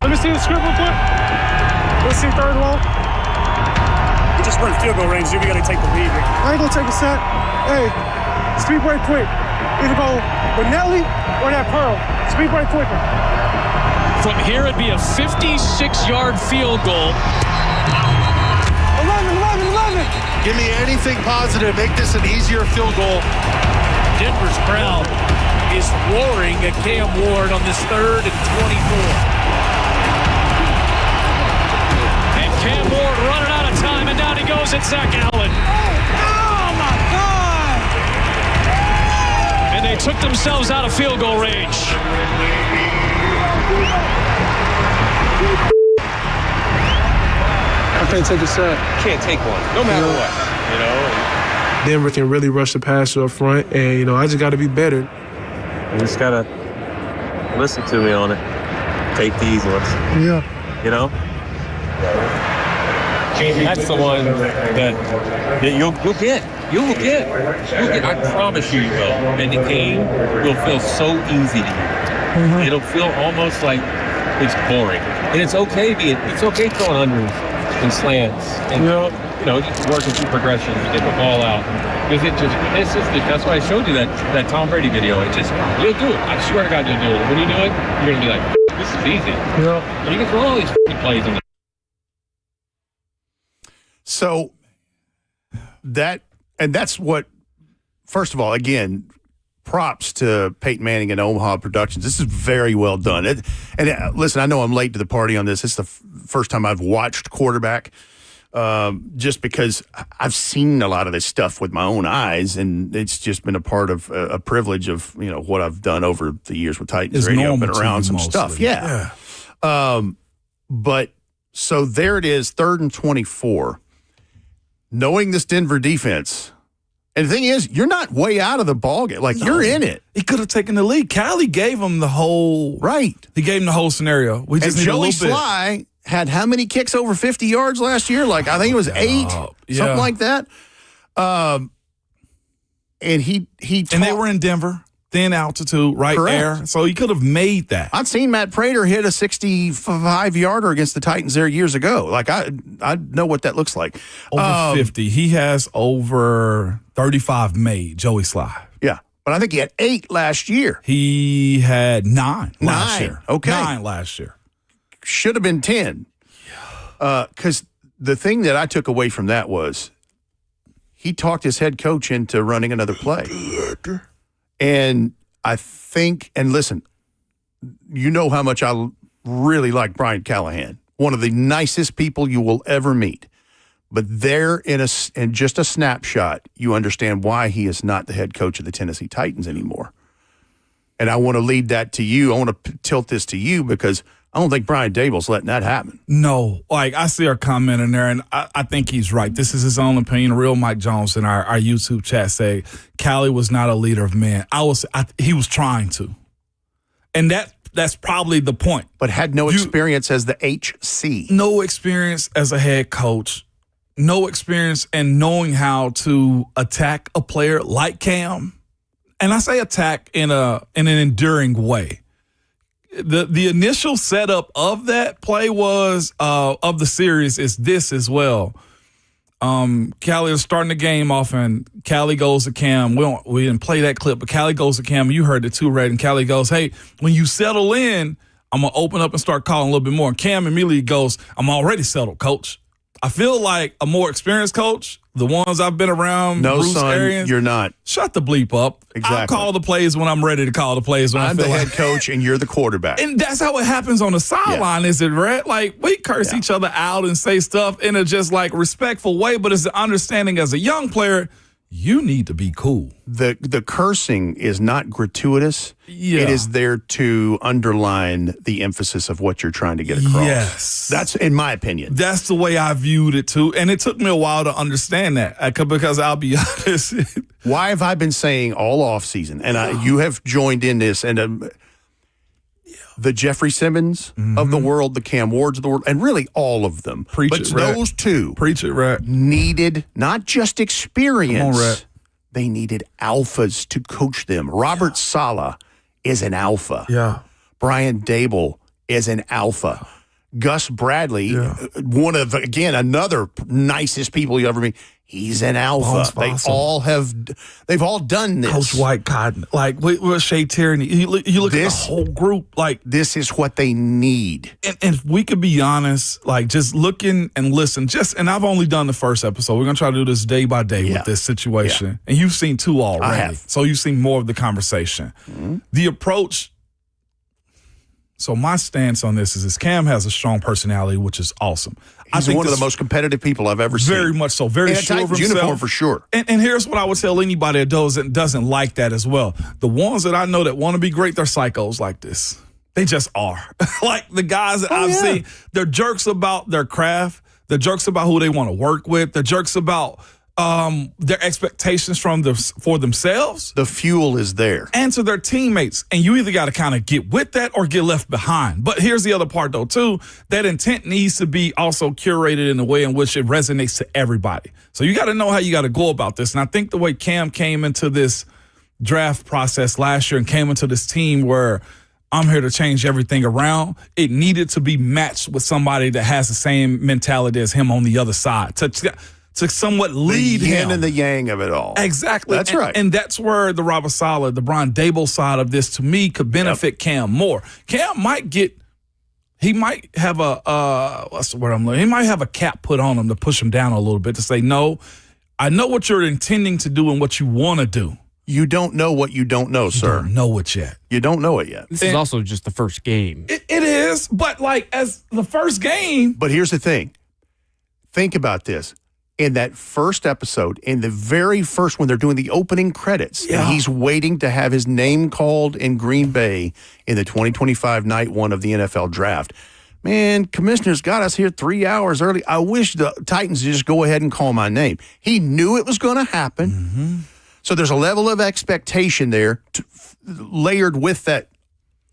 Let me see the script real quick. Let's see 3rd and long. We just run field goal range. We got to take the lead. I ain't going to take a set. Hey, speed break quick. Either go with Nelly or that Pearl. Speed break quicker. From here, it'd be a 56-yard field goal. 11. Give me anything positive. Make this an easier field goal. Denver's crowd is roaring at Cam Ward on this 3rd and 24. And Cam Ward running out of time, and down he goes at Zach Allen. Oh, my God. And they took themselves out of field goal range. I can't take a set. Can't take one, no matter what, you know. Denver can really rush the passer up front, and, I just got to be better. You just gotta listen to me on it. Take the easy ones. Yeah. You know? That's the one that you'll get. You will get. I promise you will. And the game will feel so easy to you. It'll feel almost like it's boring. And it's okay throwing unders and slants. And just working through progressions to get the ball out. Because that's why I showed you that Tom Brady video. You'll do it. I swear to God, you'll do it. When you do it, you're gonna be like, this is easy. Yeah. And you can throw all these plays in. So that's what, first of all, again, props to Peyton Manning and Omaha Productions. This is very well done. Listen, I know I'm late to the party on this. It's the first time I've watched quarterback, just because I've seen a lot of this stuff with my own eyes, and it's just been a part of a privilege of what I've done over the years with Titans It's Radio. I've been normal to around you some mostly. stuff, yeah. But so there it is, 3rd and 24. Knowing this Denver defense, and the thing is, you're not way out of the ballgame. Like, you're in it. He could have taken the lead. Callie gave him the whole He gave him the whole scenario. We just and need a Joey little bit. Sly had how many kicks over 50 yards last year? Like, I think it was 8, something like that. And he and they were in Denver, thin altitude, right Correct. there. So he could have made that. I'd seen Matt Prater hit a 65-yarder against the Titans there years ago. Like, I know what that looks like. Over 50. He has over 35 made, Joey Sly. Yeah. But I think he had 8 last year. He had 9 last 9. year. Okay. 9 last year. Should have been 10. Because the thing that I took away from that was he talked his head coach into running another play. And I think, and listen, you know how much I really like Brian Callahan, one of the nicest people you will ever meet. But there in just a snapshot, you understand why he is not the head coach of the Tennessee Titans anymore. And I want to lead that to you. I want to tilt this to you because I don't think Brian Dable's letting that happen. No. Like, I see our comment in there, and I think he's right. This is his own opinion. Real Mike Jones in our YouTube chat say Callie was not a leader of men. He was trying to. And that's probably the point. But had no experience as the HC. No experience as a head coach. No experience in knowing how to attack a player like Cam. And I say attack in an enduring way. The initial setup of that play was of the series is this as well. Callie is starting the game off, and Callie goes to Cam. We didn't play that clip, but Callie goes to Cam. You heard it too, Red. And Callie goes, "Hey, when you settle in, I'm gonna open up and start calling a little bit more." And Cam immediately goes, "I'm already settled, coach." I feel like a more experienced coach, the ones I've been around, No, Bruce son, Arians, you're not. Shut the bleep up. Exactly. I'll call the plays when I'm ready to call the plays. When I'm I feel the like head coach and you're the quarterback. And that's how it happens on the sideline, is it, right? Like, we curse each other out and say stuff in a just, like, respectful way, but it's the understanding as a young player, you need to be cool. The cursing is not gratuitous. Yeah. It is there to underline the emphasis of what you're trying to get across. Yes. That's in my opinion. That's the way I viewed it, too. And it took me a while to understand that because I'll be honest. Why have I been saying all off season, and you have joined in this, and the Jeffrey Simmons of the world, the Cam Wards of the world, and really all of them. Those two Preach it, right. needed not just experience, Come on, Rat. they needed alphas to coach them. Robert Saleh is an alpha. Yeah. Brian Dable is an alpha. Gus Bradley, one of, again, another nicest people you ever meet. He's an alpha. They've all done this. Coach White Cotton, like with Shea Tierney. You look at the whole group. Like, this is what they need. And if we could be honest, like, just looking and listen, and I've only done the first episode. We're gonna try to do this day by day with this situation. Yeah. And you've seen 2 already. I have. So you've seen more of the conversation. Mm-hmm. The approach. So my stance on this is Cam has a strong personality, which is awesome. He's one of the most competitive people I've ever seen. Very much so. Very sure of himself. Uniform for sure. And here's what I would tell anybody that doesn't like that as well. The ones that I know that want to be great, they're psychos like this. They just are. Like the guys that I've seen, they're jerks about their craft. They're jerks about who they want to work with. They're jerks about their expectations for themselves. The fuel is there. And to their teammates. And you either got to kind of get with that or get left behind. But here's the other part, though, too. That intent needs to be also curated in a way in which it resonates to everybody. So you got to know how you got to go about this. And I think the way Cam came into this draft process last year and came into this team where I'm here to change everything around, it needed to be matched with somebody that has the same mentality as him on the other side. To somewhat lead the yin him. and the yang of it all. Exactly. That's right. And that's where the Robert Saleh, the Brian Dable side of this, to me, could benefit Cam more. Cam might have what's the word I'm looking? He might have a cap put on him to push him down a little bit to say, no, I know what you're intending to do and what you want to do. You don't know what you don't know, sir. You don't know it yet. You don't know it yet. This is also just the first game. It is, but like as the first game. But here's the thing. Think about this. In that first episode, in the very first, when they're doing the opening credits, and he's waiting to have his name called in Green Bay in the 2025 night 1 of the NFL draft. Man, commissioners got us here 3 hours early. I wish the Titans would just go ahead and call my name. He knew it was going to happen. Mm-hmm. So there's a level of expectation there layered with that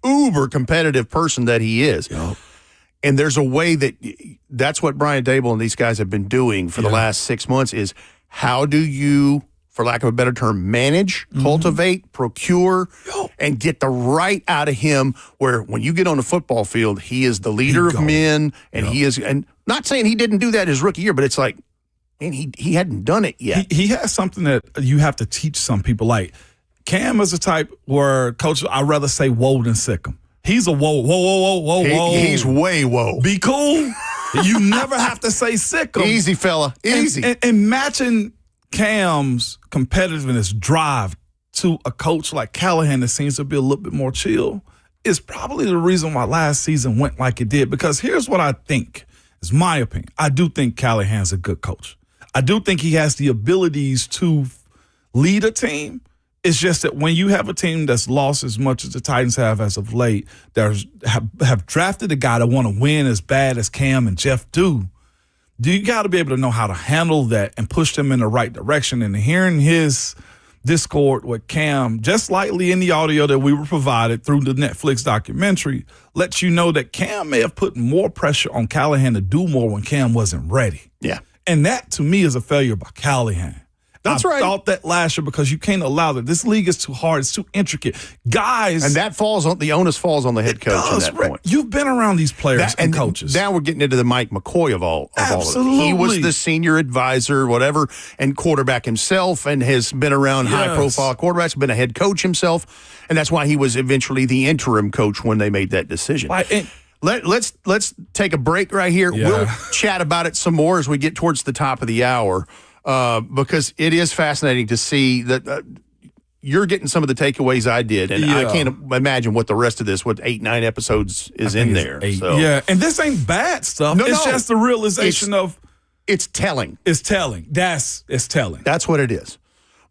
uber competitive person that he is. Yep. And there's a way that's what Brian Dable and these guys have been doing for the last 6 months is how do you, for lack of a better term, manage, cultivate, procure, and get the right out of him where when you get on the football field, he is the leader of men, and he is, and not saying he didn't do that his rookie year, but it's like, man, he hadn't done it yet. He has something that you have to teach some people. Like Cam is a type where, Coach, I'd rather say whoa than sick him. He's a whoa. He's way whoa. Be cool. You never have to say sick him. Easy, fella. Easy. And matching Cam's competitiveness, drive to a coach like Callahan that seems to be a little bit more chill is probably the reason why last season went like it did. Because here's what I think is my opinion. I do think Callahan's a good coach. I do think he has the abilities to lead a team. It's just that when you have a team that's lost as much as the Titans have as of late, that have drafted a guy that want to win as bad as Cam and Jeff do, you got to be able to know how to handle that and push them in the right direction. And hearing his discord with Cam, just lightly in the audio that we were provided through the Netflix documentary, lets you know that Cam may have put more pressure on Callahan to do more when Cam wasn't ready. Yeah. And that, to me, is a failure by Callahan. That's right. I thought that last year because you can't allow that. This league is too hard. It's too intricate. Guys. And that the onus falls on the head coach at that point. You've been around these players and coaches. Now we're getting into the Mike McCoy of all of it. He was the senior advisor, whatever, and quarterback himself, and has been around high-profile quarterbacks, been a head coach himself, and that's why he was eventually the interim coach when they made that decision. Let's take a break right here. Yeah. We'll chat about it some more as we get towards the top of the hour, because it is fascinating to see that you're getting some of the takeaways I did, and I can't imagine what the rest of this, 8-9 episodes is in there. So. Yeah, and this ain't bad stuff. It's just the realization of it's telling. It's telling. It's telling. That's what it is.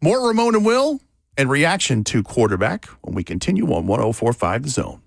More Ramon and Will and reaction to quarterback when we continue on 104.5 The Zone.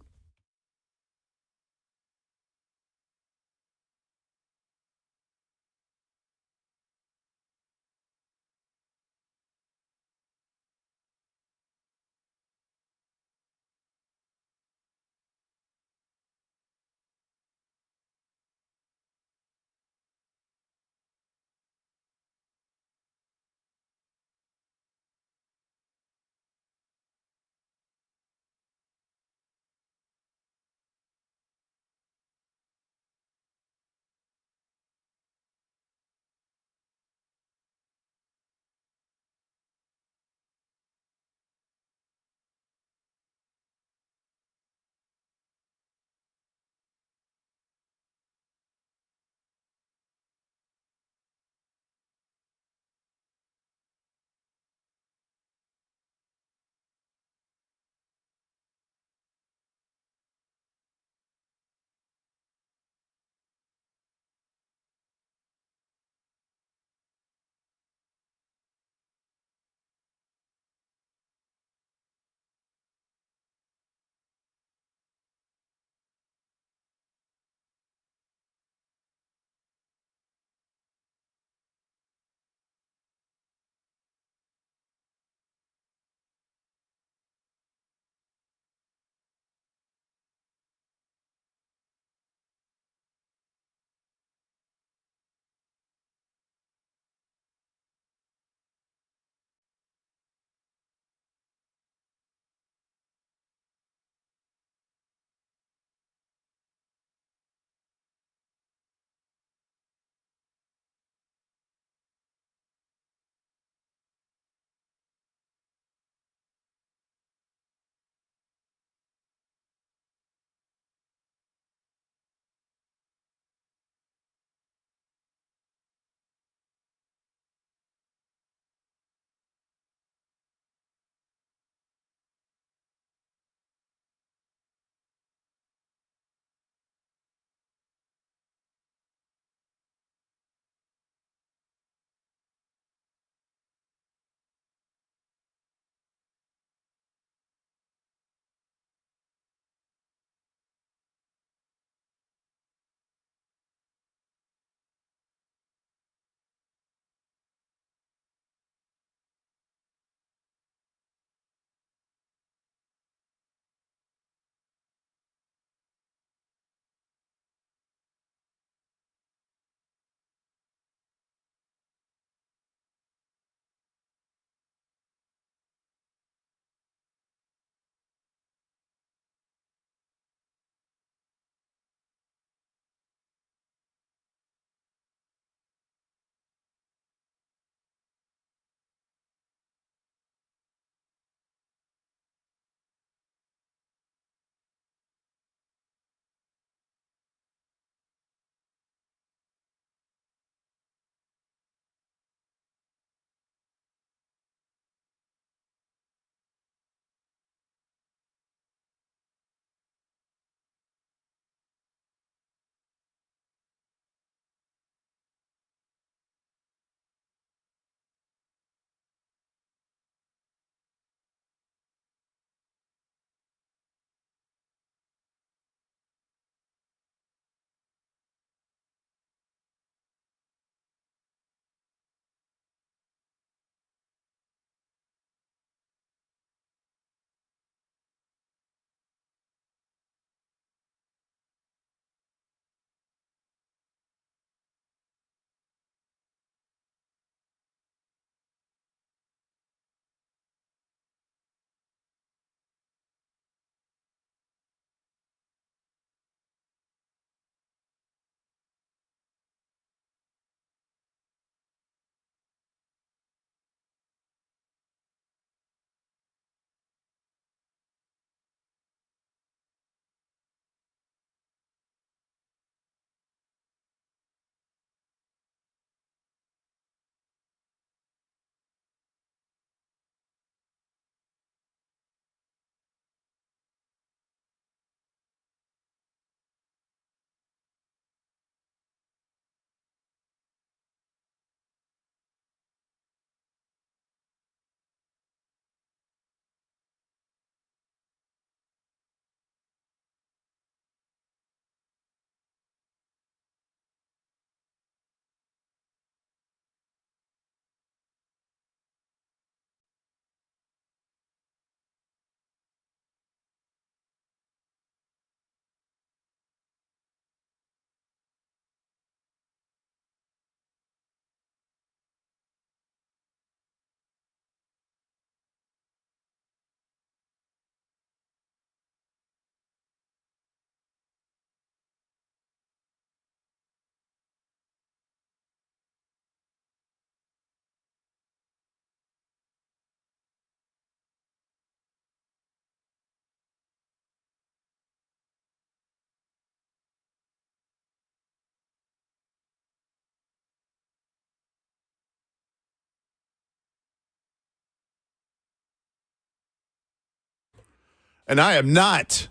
And I am not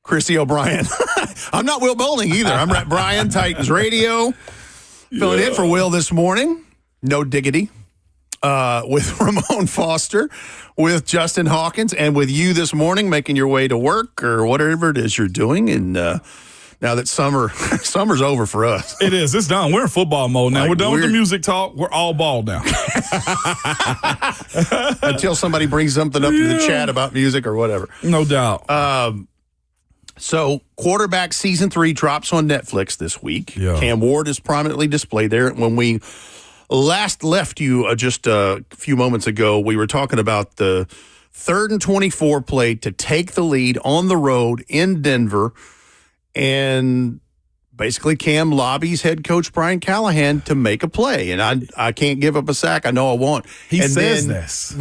Chrissy O'Brien. I'm not Will Bowling either. I'm Rhett Bryan, Titans Radio. Filling in for Will this morning. No diggity. With Ramon Foster, with Justin Hawkins, and with you this morning making your way to work or whatever it is you're doing. And now that summer's over for us. It is. It's done. We're in football mode now. We're done with the music talk. We're all ball now. Until somebody brings something up in the chat about music or whatever. No doubt. So quarterback season 3 drops on Netflix this week. Yeah. Cam Ward is prominently displayed there. When we last left you just a few moments ago, we were talking about the 3rd and 24 play to take the lead on the road in Denver. And basically Cam lobbies head coach Brian Callahan to make a play. And I can't give up a sack. I know I won't. He and says then this.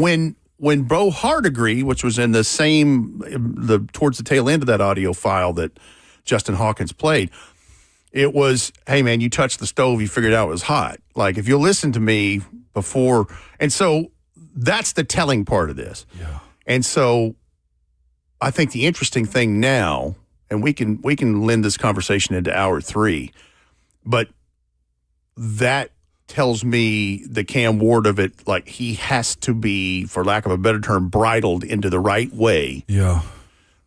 When Bo Hardigree, which was in the towards the tail end of that audio file that Justin Hawkins played, it was, hey, man, you touched the stove, you figured out it was hot. Like, if you'll listen to me before. And so that's the telling part of this. Yeah. And so I think the interesting thing now, and we can lend this conversation into hour 3, but that tells me the Cam Ward of it, like, he has to be, for lack of a better term, bridled into the right way. Yeah.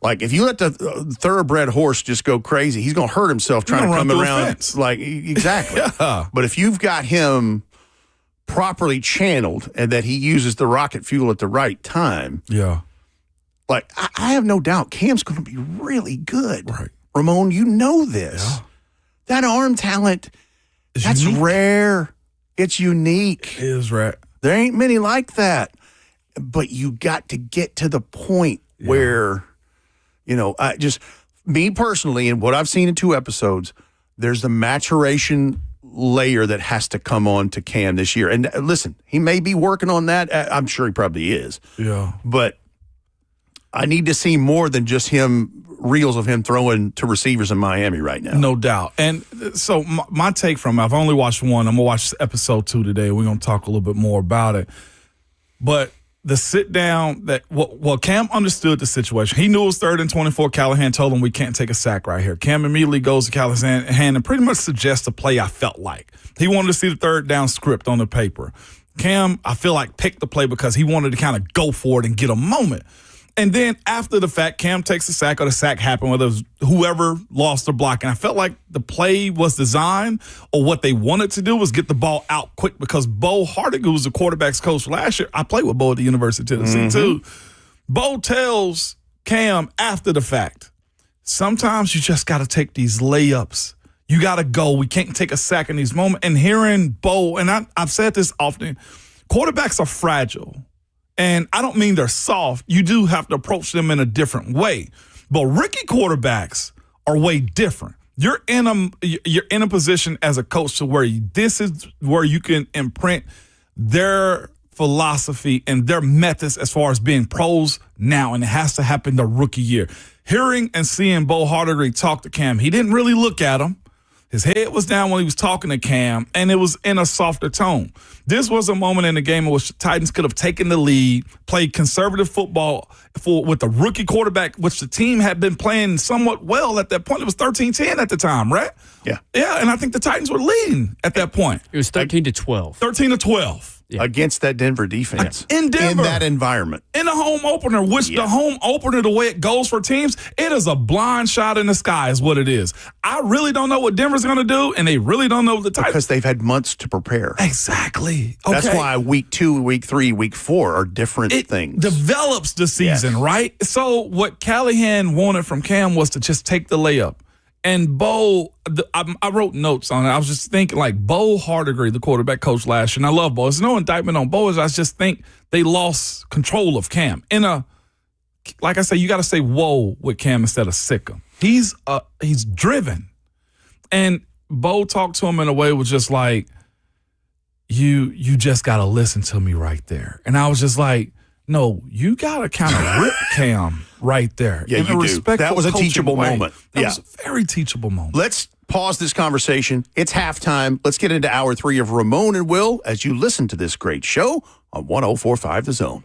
Like, if you let the thoroughbred horse just go crazy, he's going to hurt himself trying to come around. Like, exactly. Yeah. But if you've got him properly channeled and that he uses the rocket fuel at the right time, yeah, like, I have no doubt Cam's going to be really good. Right. Ramon, you know this. Yeah. That arm talent, that's unique. rare. It's unique. It is right. There ain't many like that. But you got to get to the point where, me personally, and what I've seen in 2 episodes, there's the maturation layer that has to come on to Cam this year. And listen, he may be working on that. I'm sure he probably is. Yeah. But I need to see more than just reels of him throwing to receivers in Miami right now. No doubt. And so my take from it, I've only watched 1. I'm going to watch episode 2 today. We're going to talk a little bit more about it. But the sit down Cam understood the situation. He knew it was 3rd and 24. Callahan told him we can't take a sack right here. Cam immediately goes to Callahan and pretty much suggests a play I felt like. He wanted to see the 3rd down script on the paper. Cam, I feel like, picked the play because he wanted to kind of go for it and get a moment. And then after the fact, Cam takes a sack, or the sack happened, whether it was whoever lost the block. And I felt like the play was designed, or what they wanted to do was get the ball out quick, because Bo Hardigree, who was the quarterback's coach last year, I played with Bo at the University of Tennessee too. Bo tells Cam after the fact, sometimes you just got to take these layups. You got to go. We can't take a sack in these moments. And hearing Bo, and I've said this often, quarterbacks are fragile. And I don't mean they're soft. You do have to approach them in a different way. But rookie quarterbacks are way different. You're in a position as a coach to where this is where you can imprint their philosophy and their methods as far as being pros now, and it has to happen the rookie year. Hearing and seeing Bo Hardigree talk to Cam, he didn't really look at him. His head was down when he was talking to Cam, and it was in a softer tone. This was a moment in the game in which the Titans could have taken the lead, played conservative football with a rookie quarterback, which the team had been playing somewhat well at that point. It was 13-10 at the time, right? Yeah. Yeah, and I think the Titans were leading at that point. It was 13-12. 13-12. Yeah. Against that Denver defense. In Denver. In that environment. In the home opener, which the home opener, the way it goes for teams, it is a blind shot in the sky is what it is. I really don't know what Denver's going to do, and they really don't know what the Titans. Because they've had months to prepare. Exactly. Okay. That's why week 2, week 3, week 4 are different things. Develops the season, right? So what Callahan wanted from Cam was to just take the layup. And Bo, I wrote notes on it. I was just thinking, like, Bo Hardigree, the quarterback coach last year, and I love Bo. There's no indictment on Bo. I just think they lost control of Cam. Like I say, you got to say whoa with Cam instead of sick him. He's driven. And Bo talked to him in a way was just like, you just got to listen to me right there. And I was just like, no, you got to kind of rip Cam right there. Yeah, you do. That was a teachable moment. That was a very teachable moment. Let's pause this conversation. It's halftime. Let's get into hour 3 of Ramon and Will as you listen to this great show on 104.5 The Zone.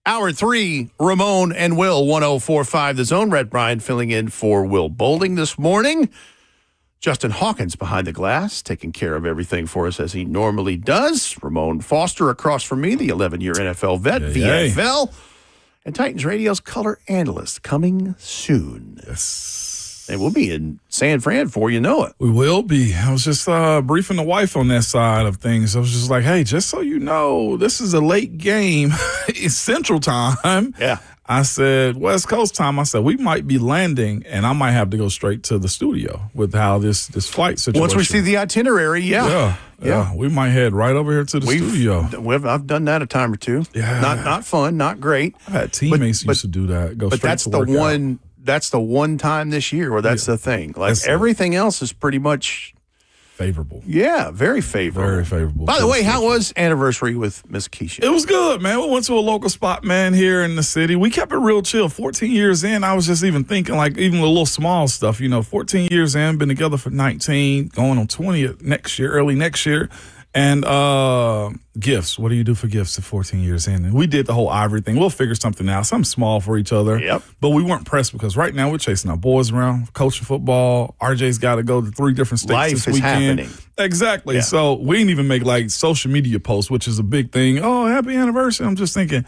Hour 3, Ramon and Will, 104.5 The Zone. Rhett Bryan filling in for Will Bolding this morning. Justin Hawkins behind the glass, taking care of everything for us as he normally does. Ramon Foster across from me, the 11-year NFL vet, VFL. And Titans Radio's color analyst coming soon. Yes. And we'll be in San Fran before you know it. We will be. I was just briefing the wife on that side of things. I was just like, hey, just so you know, this is a late game. It's Central Time. Yeah. I said, West Coast time. I said, we might be landing, and I might have to go straight to the studio with how this flight situation. Once we see the itinerary, yeah. We might head right over here to the studio. I've done that a time or two. Yeah. Not fun, not great. I had teammates used to do that. Go straight that's to the work one. out. That's the one time this year where that's the thing. Like everything else is pretty much favorable. Yeah, very favorable. Very favorable. By the way, how was anniversary with Miss Keisha? It was good, man. We went to a local spot, man, here in the city. We kept it real chill. 14 years in, I was just even thinking, like, even the little small stuff, 14 years in, been together for 19, going on 20 next year, early next year. And gifts. What do you do for gifts at 14 years in? And we did the whole Ivory thing. We'll figure something out, something small for each other. Yep. But we weren't pressed because right now we're chasing our boys around, coaching football. RJ's got to go to 3 different states Life this is weekend. happening. Exactly. Yeah. So we didn't even make like social media posts, which is a big thing. Oh, happy anniversary. I'm just thinking,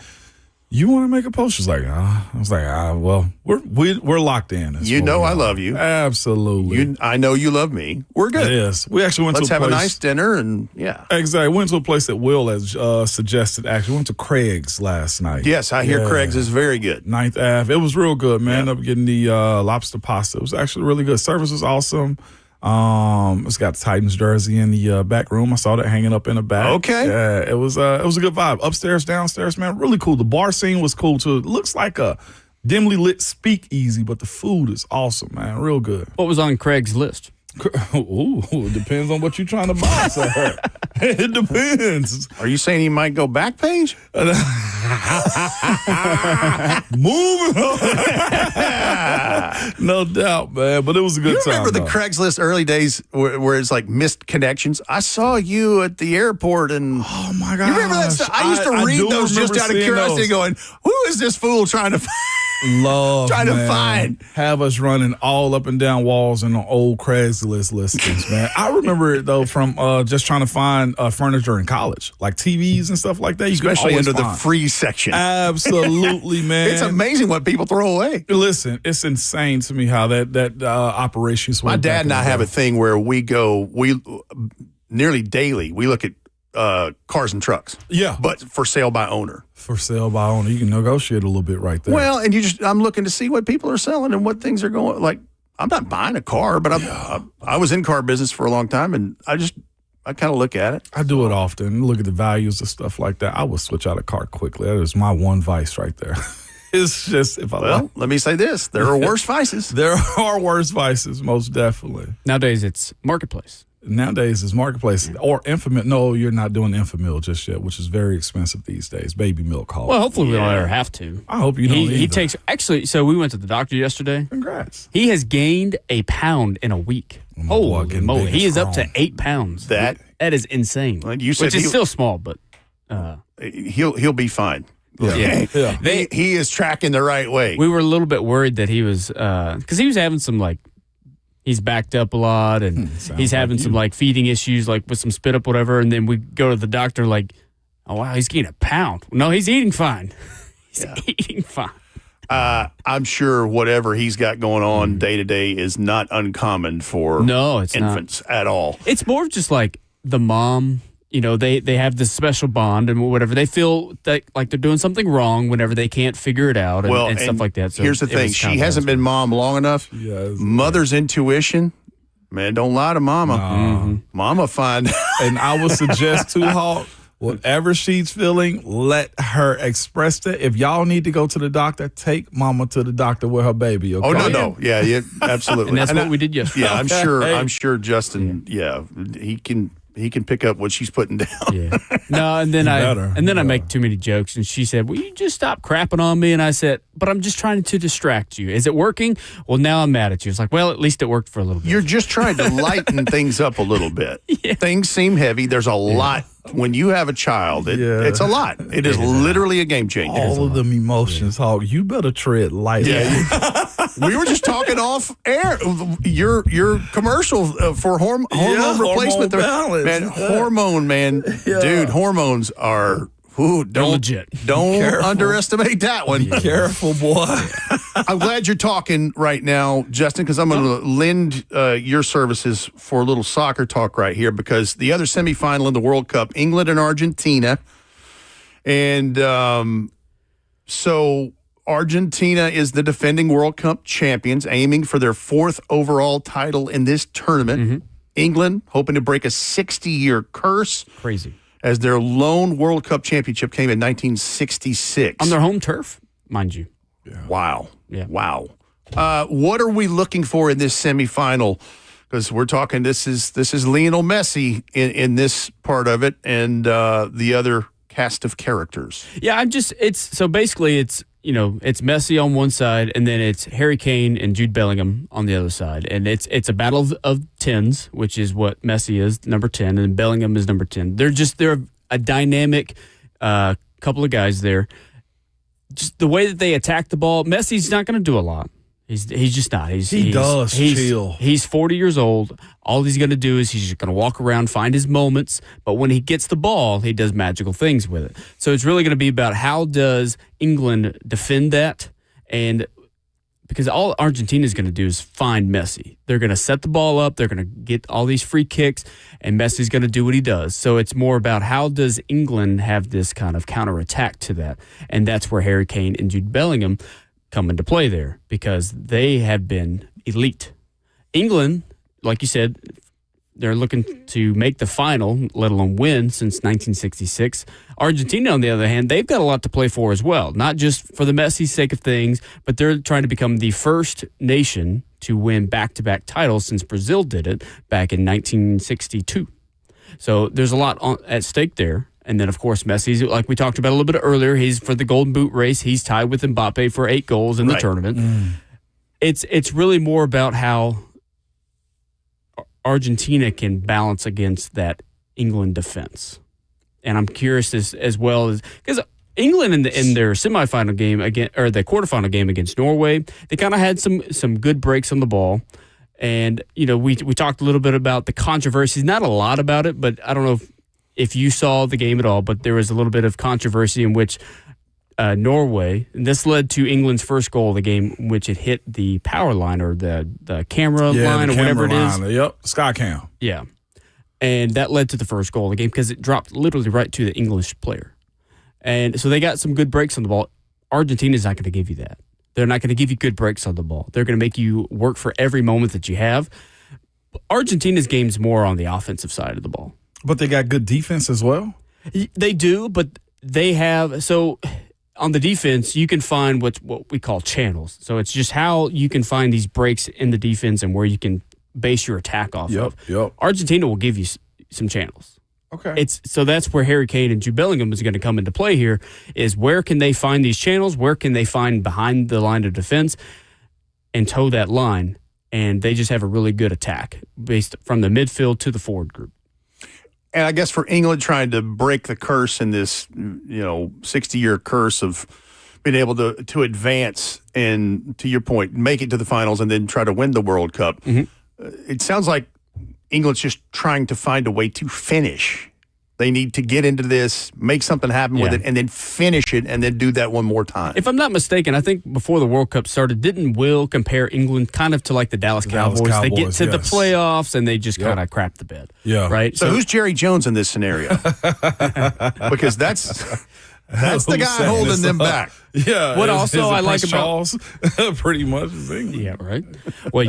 you want to make a post? She's like, I was like, well, we're locked in. You know I love you. Absolutely. I know you love me. We're good. Yes. We actually went Let's to a place. have a nice dinner and yeah. Exactly. Went to a place that Will has suggested. Actually, went to Craig's last night. Yes, I hear Craig's is very good. 9th Ave. It was real good, man. Ended up getting the lobster pasta. It was actually really good. Service was awesome. It's got the Titans jersey in the back room. I saw that hanging up in the back. Okay. Yeah, it was a good vibe. Upstairs, downstairs, man, really cool. The bar scene was cool too. It looks like a dimly lit speakeasy, but the food is awesome, man. Real good. What was on Craig's list? Ooh, it depends on what you're trying to buy, sir. It depends. Are you saying he might go back page? Moving on. No doubt, man. But it was a good time. Remember the Craigslist early days where it's like missed connections? I saw you at the airport and oh my god! You remember that stuff? I used to read those just out of curiosity, going, "Who is this fool trying to find?" Have us running all up and down walls in the old Craigslist listings, man. I remember it though from just trying to find furniture in college, like TVs and stuff like that. You especially under the free section. Absolutely, man. It's amazing what people throw away. Listen, it's insane to me how that operations. My dad and I have a thing where we nearly daily we look at cars and trucks. Yeah. But for sale by owner. For sale by owner. You can negotiate a little bit right there. Well, and I'm looking to see what people are selling and what things are going. Like, I'm not buying a car, but I was in car business for a long time, and I kind of look at it. I do it often. Look at the values of stuff like that. I will switch out a car quickly. That is my one vice right there. It's just let me say this: there are worse vices. There are worse vices, most definitely. Nowadays, it's marketplace. Nowadays, it's marketplace or infant. No, you're not doing infant milk just yet, which is very expensive these days. Baby milk. Well, hopefully we don't ever have to. I hope you don't. He takes so we went to the doctor yesterday. Congrats. He has gained a pound in a week. Holy moly! He is up to 8 pounds. That is insane. Like you said, which is still small, but he'll be fine. Yeah. He is tracking the right way. We were a little bit worried that he was because he was having some he's backed up a lot and he's having some feeding issues with some spit up whatever, and then we go to the doctor oh wow, he's gained a pound. No, he's eating fine. He's eating fine. I'm sure whatever he's got going on day to day is not uncommon for infants at all. It's more of just the mom. They have this special bond and whatever. They feel that they're doing something wrong whenever they can't figure it out and stuff like that. So here's the thing. She hasn't been mom long enough. Mother's intuition, man, don't lie to mama. Mama find. And I would suggest too, Hawk, whatever she's feeling, let her express that. If y'all need to go to the doctor, take mama to the doctor with her baby. Okay? Oh, no. Yeah, absolutely. And that's what we did yesterday. Yeah, I'm sure Justin, he can pick up what she's putting down. Yeah. No, and then I make too many jokes, and she said, "Will you just stop crapping on me?" And I said, "But I'm just trying to distract you. Is it working?" Well, now I'm mad at you. It's well, at least it worked for a little bit. You're just trying to lighten things up a little bit. Yeah. Things seem heavy. There's a lot when you have a child, it's a lot. It is literally a game changer. All of them emotions, Hog. You better tread lightly. Yeah. We were just talking off air. Your commercial for hormone replacement. Hormone balance. Man, hormone, man. Dude, hormones are... Ooh, don't underestimate that one. Careful, boy. I'm glad you're talking right now, Justin, because I'm going to lend your services for a little soccer talk right here, because the other semifinal in the World Cup, England and Argentina. And so Argentina is the defending World Cup champions, aiming for their 4th overall title in this tournament. Mm-hmm. England hoping to break a 60-year curse. Crazy. As their lone World Cup championship came in 1966. On their home turf, mind you. Yeah. Wow. Yeah. Wow. What are we looking for in this semifinal? Because we're talking, this is Lionel Messi in this part of it, and the other cast of characters. Yeah, it's Messi on one side, and then it's Harry Kane and Jude Bellingham on the other side. And it's a battle of 10s, which is what Messi is, number 10, and Bellingham is number 10. They're a dynamic couple of guys there. Just the way that they attack the ball, Messi's not going to do a lot. He's just not. He's chill. He's 40 years old. All he's going to do is he's just going to walk around, find his moments. But when he gets the ball, he does magical things with it. So it's really going to be about how does England defend that, and because all Argentina is going to do is find Messi. They're going to set the ball up. They're going to get all these free kicks, and Messi's going to do what he does. So it's more about how does England have this kind of counterattack to that, and that's where Harry Kane and Jude Bellingham come into play there, because they have been elite. England, like you said, they're looking to make the final, let alone win, since 1966. Argentina, on the other hand, they've got a lot to play for as well, not just for the Messi sake of things, but they're trying to become the first nation to win back-to-back titles since Brazil did it back in 1962. So there's a lot at stake there. And then, of course, Messi, like we talked about a little bit earlier, he's for the Golden Boot race. He's tied with Mbappe for 8 goals in the tournament. It's really more about how Argentina can balance against that England defense. And I'm curious as well, because England in their semifinal game or the quarterfinal game against Norway, they kind of had some good breaks on the ball. And we talked a little bit about the controversies, not a lot about it, but I don't know if you saw the game at all, but there was a little bit of controversy in which Norway, and this led to England's first goal of the game, in which it hit the power line or the camera line or whatever it is. Yep, sky cam. Yeah. And that led to the first goal of the game because it dropped literally right to the English player. And so they got some good breaks on the ball. Argentina's not going to give you that. They're not going to give you good breaks on the ball. They're going to make you work for every moment that you have. Argentina's game's more on the offensive side of the ball. But they got good defense as well? They do, but they have – so on the defense, you can find what we call channels. So it's just how you can find these breaks in the defense and where you can base your attack off of. Yep. Argentina will give you some channels. Okay. So that's where Harry Kane and Jude Bellingham is going to come into play here, is where can they find these channels? Where can they find behind the line of defense and toe that line? And they just have a really good attack based from the midfield to the forward group. And I guess for England trying to break the curse in this, 60-year curse of being able to advance and, to your point, make it to the finals and then try to win the World Cup, it sounds like England's just trying to find a way to finish. They need to get into this, make something happen with it, and then finish it, and then do that one more time. If I'm not mistaken, I think before the World Cup started, didn't Will compare England kind of to like the Dallas Cowboys? They get to the playoffs, and they just kind of crap the bed. Yeah. Right? So who's Jerry Jones in this scenario? Because that's the guy holding them back. Yeah. What also I like about Charles, pretty much is England. Yeah, right. Well,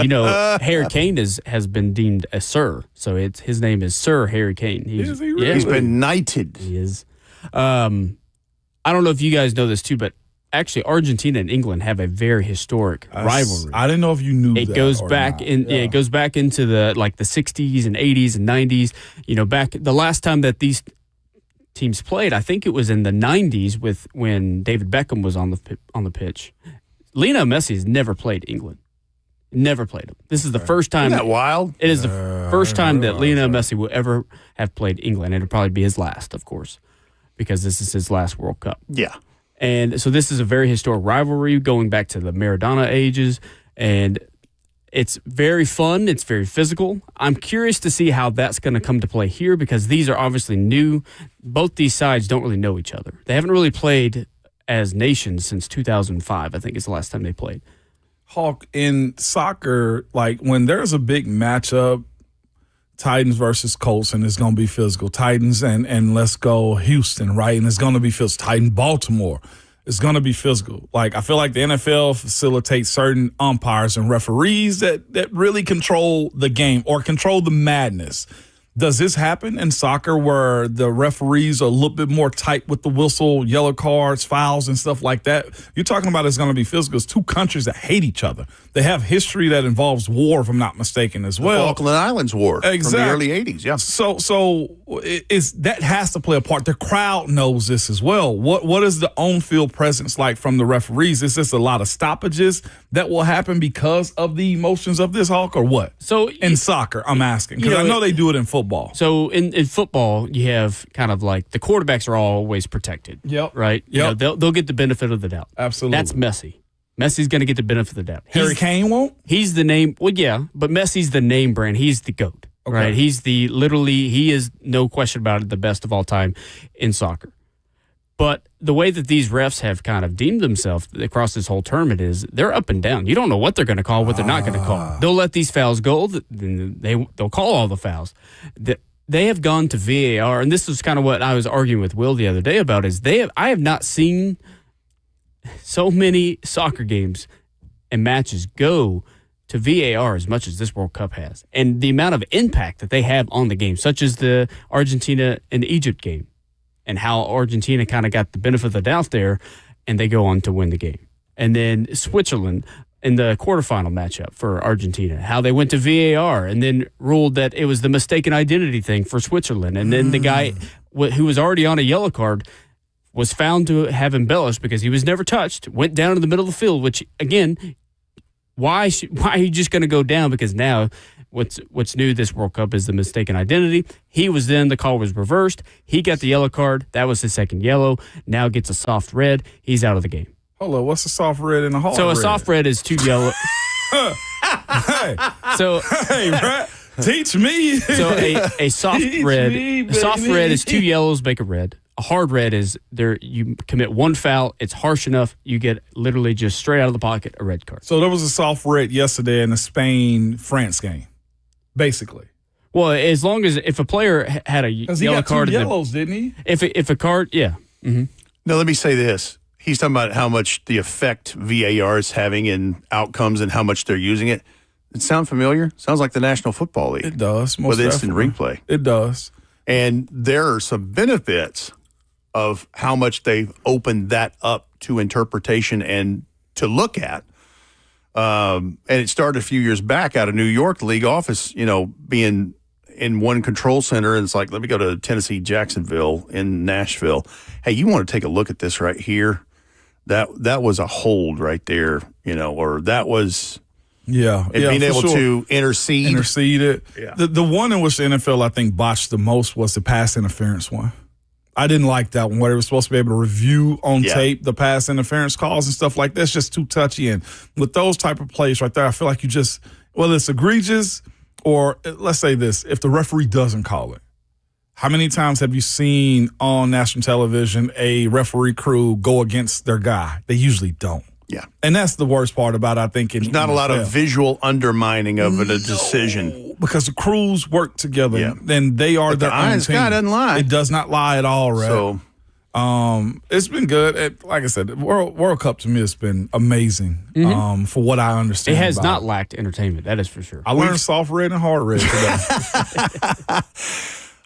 Harry Kane has been deemed a Sir, so his name is Sir Harry Kane. Is he really? He's been knighted. He is. I don't know if you guys know this too, but actually Argentina and England have a very historic rivalry. I didn't know if you knew that. It goes back it goes back into the 60s and 80s and 90s. Back the last time that these teams played, I think it was in the 90s when David Beckham was on the pitch. Lionel Messi has never played England. Never played him. This is the first time. Isn't that wild? It is the first time that Lionel Messi will ever have played England. It'll probably be his last, of course, because this is his last World Cup. Yeah. And so this is a very historic rivalry going back to the Maradona ages, and it's very fun. It's very physical. I'm curious to see how that's going to come to play here because these are obviously new. Both these sides don't really know each other. They haven't really played as nations since 2005, I think is the last time they played. Hawk, in soccer, like when there's a big matchup, Titans versus Colts, and it's going to be physical. Titans and let's go Houston, right? And it's going to be physical. Titan Baltimore, it's going to be physical. Like I feel like the NFL facilitates certain umpires and referees that really control the game or control the madness. Does this happen in soccer where the referees are a little bit more tight with the whistle, yellow cards, fouls, and stuff like that? You're talking about it's going to be physical. It's two countries that hate each other. They have history that involves war, if I'm not mistaken, as well. The Falkland Islands War from the early 80s, yeah. So that has to play a part. The crowd knows this as well. What is the on-field presence like from the referees? Is this a lot of stoppages that will happen because of the emotions of this, Hawk, or what? So in soccer, I'm asking, because I know they do it in football. So in football, you have kind of like the quarterbacks are always protected. Yep. Right? Yep. They'll get the benefit of the doubt. Absolutely. That's Messi. Messi's going to get the benefit of the doubt. Harry Kane won't? He's the name. Well, yeah, but Messi's the name brand. He's the GOAT. Okay. Right? He is no question about it, the best of all time in soccer. But the way that these refs have kind of deemed themselves across this whole tournament is they're up and down. You don't know what they're going to call, what they're not going to call. They'll let these fouls go. They'll call all the fouls. They have gone to VAR, and this is kind of what I was arguing with Will the other day about. I have not seen so many soccer games and matches go to VAR as much as this World Cup has, and the amount of impact that they have on the game, such as the Argentina and Egypt game. And how Argentina kind of got the benefit of the doubt there, and they go on to win the game. And then Switzerland in the quarterfinal matchup for Argentina, how they went to VAR and then ruled that it was the mistaken identity thing for Switzerland. And then the guy who was already on a yellow card was found to have embellished because he was never touched, went down in the middle of the field, which, again, why are you just going to go down? Because now what's new this World Cup is the mistaken identity. The call was reversed. He got the yellow card. That was his second yellow. Now gets a soft red. He's out of the game. Hold on, what's a soft red and a hard red? So a soft red is two yellow. Hey, right? Teach me. So a soft red. A soft red is two yellows make a red. A hard red is you commit one foul, it's harsh enough, you get literally just straight out of the pocket a red card. So there was a soft red yesterday in the Spain-France game, basically. Well, as long as if a player had a yellow card, two yellows, didn't he? If a card, yeah. Mm-hmm. No, let me say this. He's talking about how much the effect VAR is having in outcomes and how much they're using it. It sound familiar? Sounds like the National Football League. It does. With instant replay. It does. And there are some benefits of how much they've opened that up to interpretation and to look at. And it started a few years back out of New York, the league office, being in one control center. And it's like, let me go to Tennessee, Jacksonville, in Nashville. Hey, you want to take a look at this right here? That was a hold right there, or that was being able to intercede it. Yeah. The one in which the NFL I think botched the most was the pass interference one. I didn't like that one where they were supposed to be able to review on tape the pass interference calls and stuff like that. It's just too touchy. And with those type of plays right there, I feel like whether it's egregious or let's say this, if the referee doesn't call it, how many times have you seen on national television a referee crew go against their guy? They usually don't. Yeah. And that's the worst part about it, I think. There's not a lot of visual undermining of a decision. Because the crews work together. Yeah. And they are their own team. Sky doesn't lie. It does not lie at all, right? So, it's been good. Like I said, the World Cup to me has been amazing for what I understand. It has not lacked entertainment, that is for sure. I learned soft red and hard red today.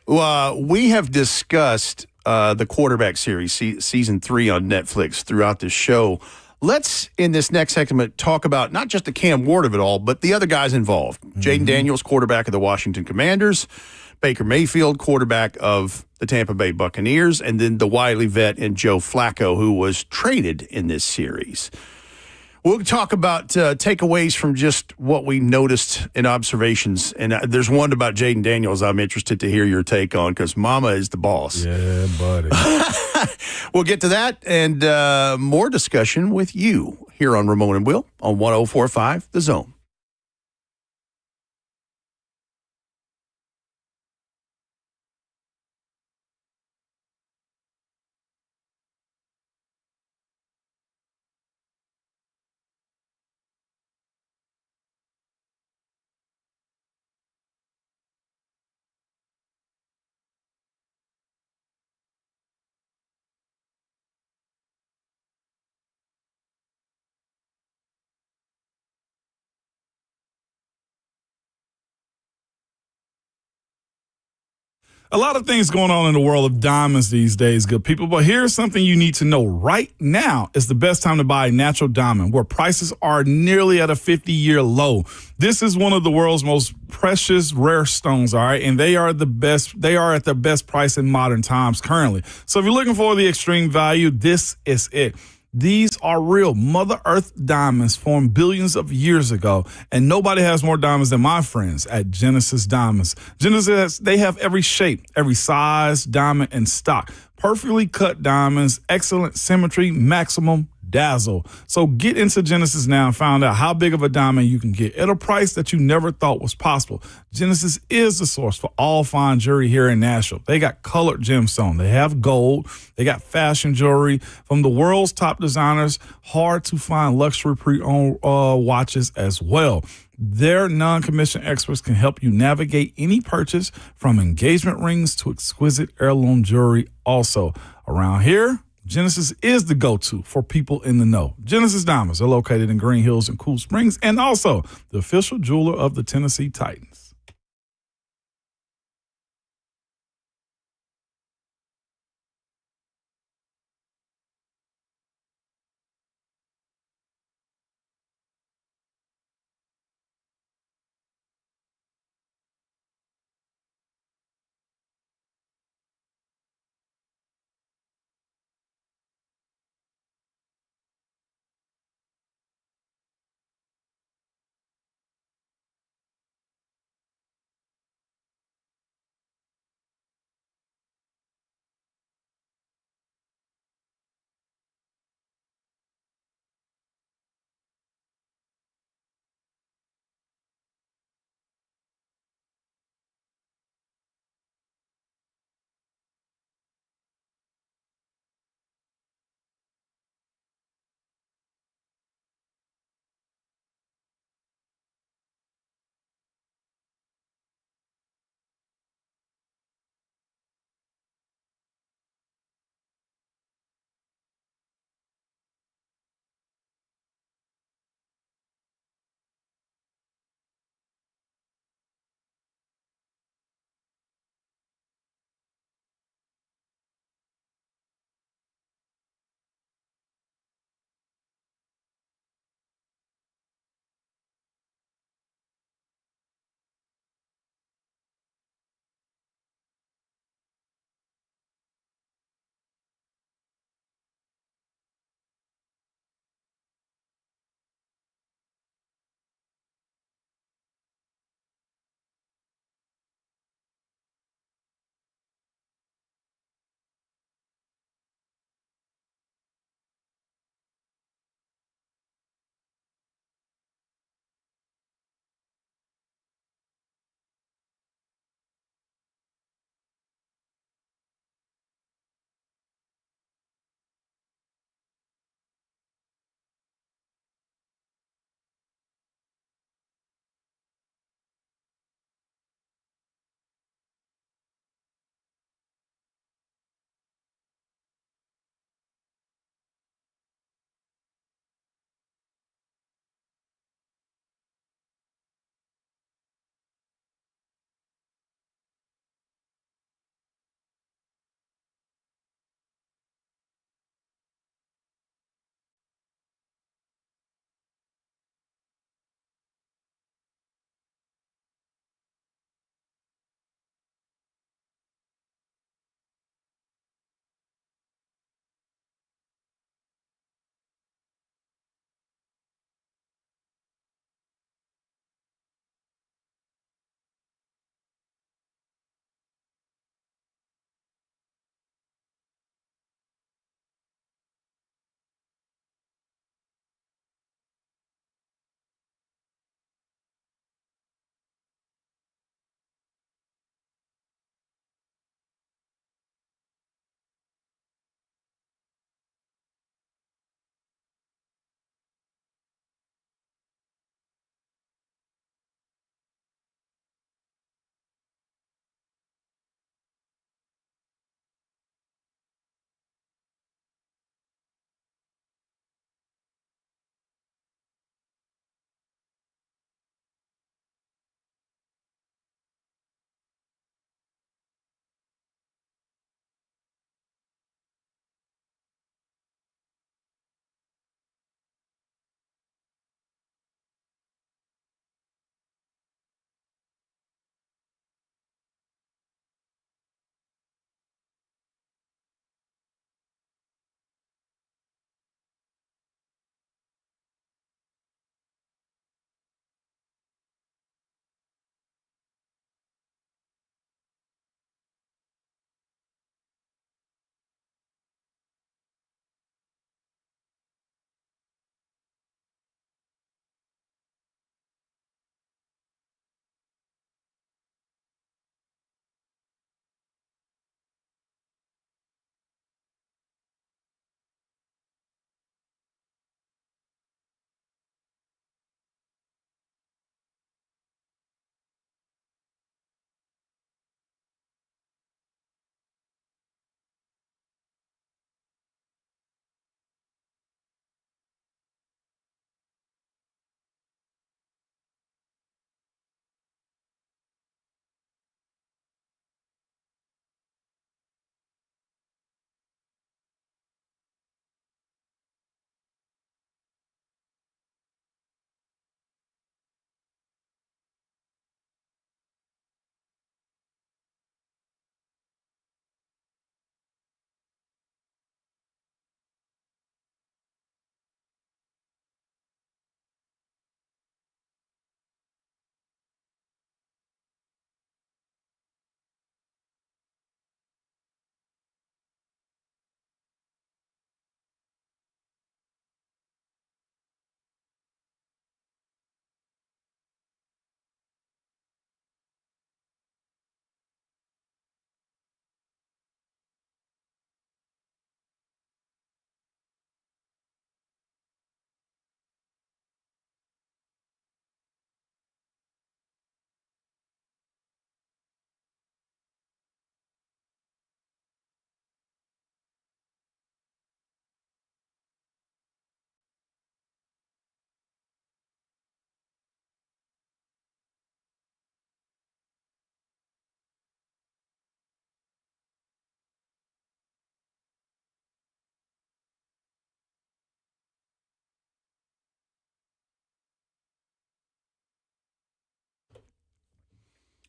Well, we have discussed the quarterback series, season 3 on Netflix throughout this show. Let's, in this next segment, talk about not just the Cam Ward of it all, but the other guys involved. Jaden Daniels, quarterback of the Washington Commanders, Baker Mayfield, quarterback of the Tampa Bay Buccaneers, and then the wily vet and Joe Flacco, who was traded in this series. We'll talk about takeaways from just what we noticed in observations. And there's one about Jaden Daniels I'm interested to hear your take on because Mama is the boss. Yeah, buddy. We'll get to that and more discussion with you here on Ramon and Will on 104.5 The Zone. A lot of things going on in the world of diamonds these days, good people. But here's something you need to know. Right now is the best time to buy a natural diamond, where prices are nearly at a 50-year low. This is one of the world's most precious rare stones, all right? And they are the best. They are at the best price in modern times currently. So if you're looking for the extreme value, this is it. These are real Mother Earth diamonds formed billions of years ago, and nobody has more diamonds than my friends at Genesis Diamonds. Genesis, they have every shape, every size, diamond, and stock. Perfectly cut diamonds, excellent symmetry, maximum dazzle. So get into Genesis now and find out how big of a diamond you can get at a price that you never thought was possible. Genesis is the source for all fine jewelry here in Nashville. They got colored gemstone. They have gold. They got fashion jewelry from the world's top designers, hard to find luxury pre-owned watches as well. Their non-commissioned experts can help you navigate any purchase, from engagement rings to exquisite heirloom jewelry. Also, around here, Genesis is the go-to for people in the know. Genesis Diamonds are located in Green Hills and Cool Springs, and also the official jeweler of the Tennessee Titans.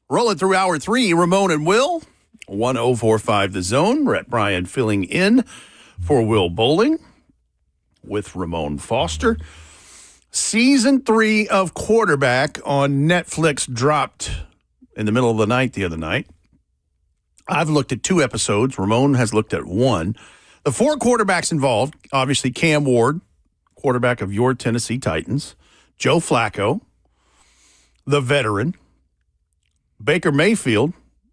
Rolling through hour 3, Ramon and Will. 1045 The Zone. Brett Bryan filling in for Will Bowling with Ramon Foster. Season 3 of Quarterback on Netflix dropped in the middle of the night the other night. I've looked at 2 episodes. Ramon has looked at 1. The 4 quarterbacks involved, obviously Cam Ward, quarterback of your Tennessee Titans, Joe Flacco, the veteran, Baker Mayfield,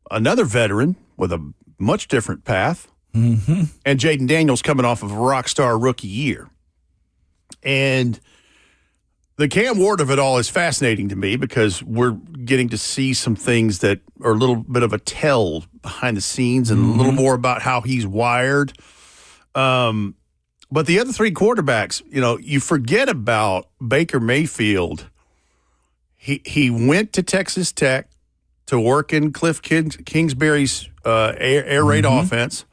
another veteran with a much different path, and Jaden Daniels coming off of a rock star rookie year. And the Cam Ward of it all is fascinating to me because we're getting to see some things that are a little bit of a tell behind the scenes and a little more about how he's wired. But the other 3 quarterbacks, you forget about Baker Mayfield. He went to Texas Tech to work in Cliff Kingsbury's air raid offense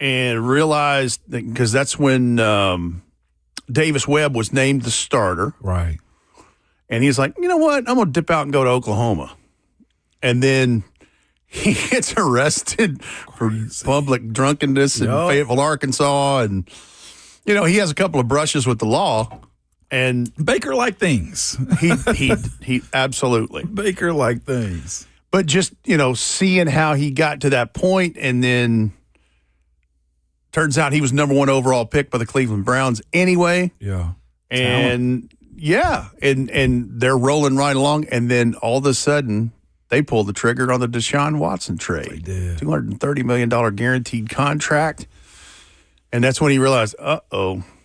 and realized because that's when Davis Webb was named the starter. Right. And he's like, you know what? I'm going to dip out and go to Oklahoma. And then he gets arrested for public drunkenness in Fayetteville, Arkansas. And, he has a couple of brushes with the law. And Baker like things. he absolutely. Baker like things. But just, seeing how he got to that point and then turns out he was number 1 overall pick by the Cleveland Browns anyway. Yeah. And and they're rolling right along. And then all of a sudden they pulled the trigger on the Deshaun Watson trade. They did. $230 million guaranteed contract. And that's when he realized,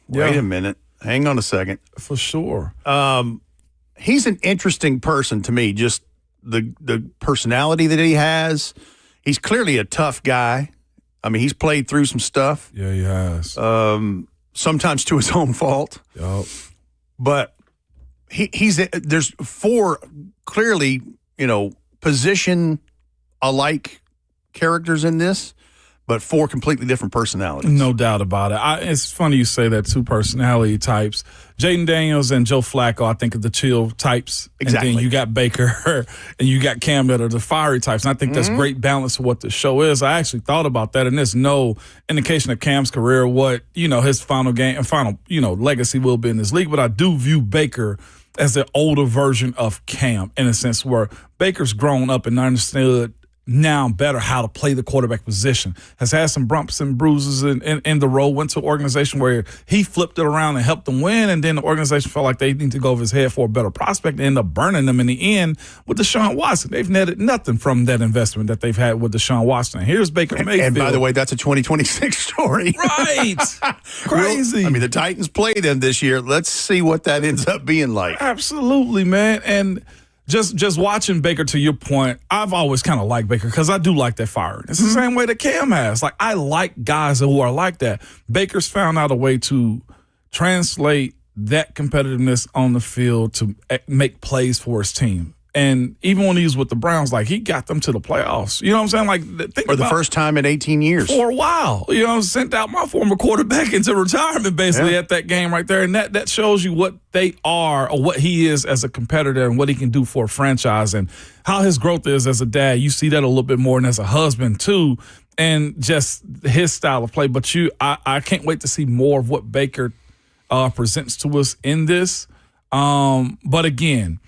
wait a minute. Hang on a second. For sure. He's an interesting person to me, just the personality that he has. He's clearly a tough guy. I mean, he's played through some stuff. Yeah, he has. Sometimes to his own fault. Yep. But there's 4 clearly, position alike characters in this, but 4 completely different personalities. No doubt about it. It's funny you say that, 2 personality types. Jaden Daniels and Joe Flacco, I think, are the chill types. Exactly. And then you got Baker and you got Cam that are the fiery types. And I think that's great balance of what the show is. I actually thought about that, and there's no indication of Cam's career, what, his final game and final, legacy will be in this league. But I do view Baker as the older version of Cam in a sense where Baker's grown up and understood now better how to play the quarterback position, has had some bumps and bruises in the role, went to an organization where he flipped it around and helped them win, and then the organization felt like they need to go over his head for a better prospect and end up burning them in the end with Deshaun Watson. They've netted nothing from that investment that they've had with Deshaun Watson. Here's Baker Mayfield. And by the way, that's a 2026 story. Right. Crazy. Well, the Titans play them this year. Let's see what that ends up being like. Absolutely, man. And Just watching Baker, to your point, I've always kind of liked Baker because I do like that fire. It's the same way that Cam has. Like, I like guys who are like that. Baker's found out a way to translate that competitiveness on the field to make plays for his team. And even when he was with the Browns, like, he got them to the playoffs. You know what I'm saying? Like, for the first time in 18 years. For a while. Sent out my former quarterback into retirement basically at that game right there. And that shows you what they are or what he is as a competitor and what he can do for a franchise and how his growth is as a dad. You see that a little bit more and as a husband too, and just his style of play. But I can't wait to see more of what Baker presents to us in this. But again,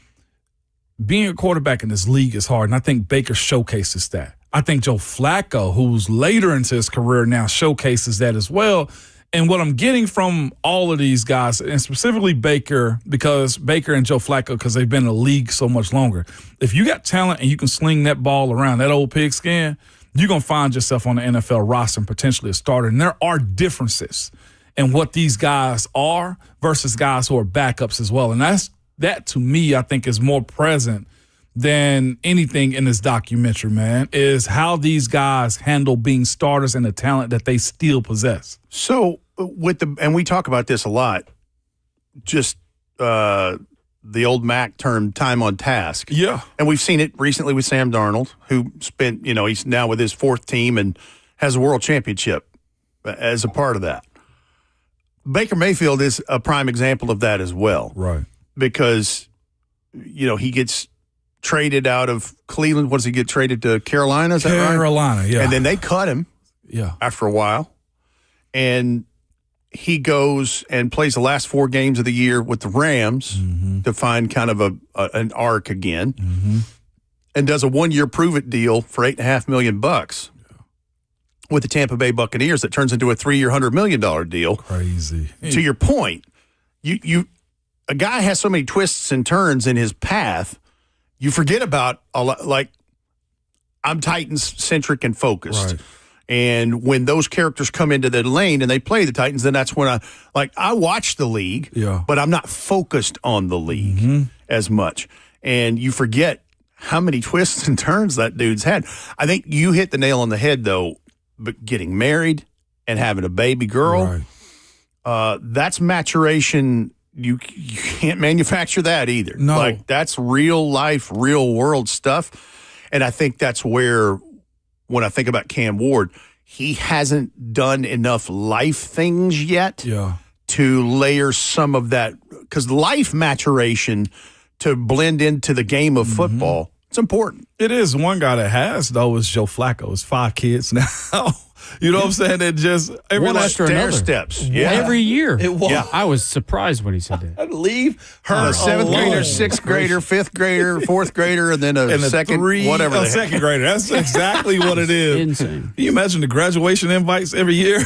being a quarterback in this league is hard, and I think Baker showcases that. I think Joe Flacco, who's later into his career now, showcases that as well. And what I'm getting from all of these guys, and specifically Baker, because Baker and Joe Flacco, because they've been in the league so much longer, if you got talent and you can sling that ball around, that old pigskin, you're going to find yourself on the NFL roster and potentially a starter. And there are differences in what these guys are versus guys who are backups as well. And that, to me, I think is more present than anything in this documentary, man, is how these guys handle being starters and the talent that they still possess. So and we talk about this a lot, just the old Mac term, time on task. Yeah. And we've seen it recently with Sam Darnold, who spent, he's now with his 4th team and has a world championship as a part of that. Baker Mayfield is a prime example of that as well. Right. Because, he gets traded out of Cleveland. What does he get traded to Carolina? Is that right? Carolina, yeah. And then they cut him after a while. And he goes and plays the last 4 games of the year with the Rams to find kind of an arc again, and does a 1-year prove-it deal for $8.5 million with the Tampa Bay Buccaneers that turns into a 3-year, $100 million deal. Crazy. To your point, a guy has so many twists and turns in his path, you forget about a lot. Like, I'm Titans-centric and focused. Right. And when those characters come into the lane and they play the Titans, then that's when I watch the league, but I'm not focused on the league as much. And you forget how many twists and turns that dude's had. I think you hit the nail on the head, though, but getting married and having a baby girl, that's maturation. You can't manufacture that either. No. Like, that's real life, real world stuff. And I think that's where, when I think about Cam Ward, he hasn't done enough life things yet to layer some of that. Because life maturation to blend into the game of football, it's important. It is. One guy that has, though, is Joe Flacco. It's 5 kids now. You know what I'm saying? It just one after another. Steps. Every year. It was. Yeah. I was surprised when he said that. I'd leave her A 7th alone. grader, 6th grader, 5th grader, 4th grader, and then a second, whatever. A second grader. That's exactly what it is. Insane. Can you imagine the graduation invites every year?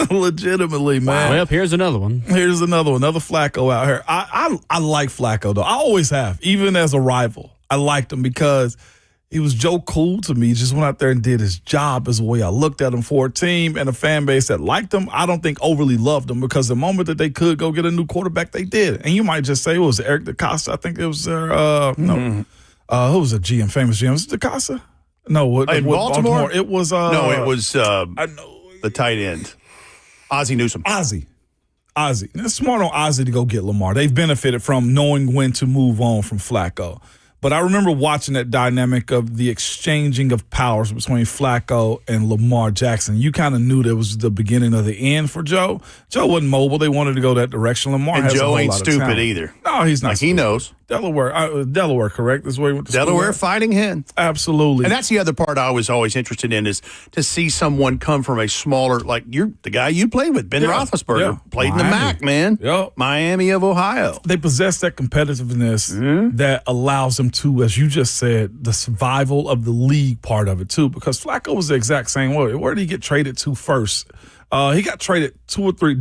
Legitimately, man. Well, here's another one. Here's another one. Another Flacco out here. I like Flacco, though. I always have, even as a rival. I liked him because he was Joe Cool to me. He just went out there and did his job is the way I looked at him for a team and a fan base that liked him. I don't think overly loved him because the moment that they could go get a new quarterback, they did. And you might just say it was Eric DeCosta. I think it was their, who was a GM, famous GM? Was it DeCosta? No, In Baltimore? It was. No, it was I know. the tight end, Ozzie Newsome. Ozzie. It's smart on Ozzie to go get Lamar. They've benefited from knowing when to move on from Flacco. But I remember watching that dynamic of the exchanging of powers between Flacco and Lamar Jackson. You kind of knew that was the beginning of the end for Joe. Joe wasn't mobile. They wanted to go that direction. Lamar And has a Joe whole ain't lot of stupid talent. either. No, he's not Like, stupid. he knows. Delaware, correct? That's where he went to Delaware school. Fighting Hen. Absolutely. And that's the other part I was always interested in, is to see someone come from a smaller, like the guy you played with, Ben Roethlisberger, played in the MAC, man. Yep. Miami of Ohio. They possess that competitiveness that allows them to, as you just said, the survival of the league part of it too, because Flacco was the exact same way. Where did he get traded to first? He got traded 2 or 3,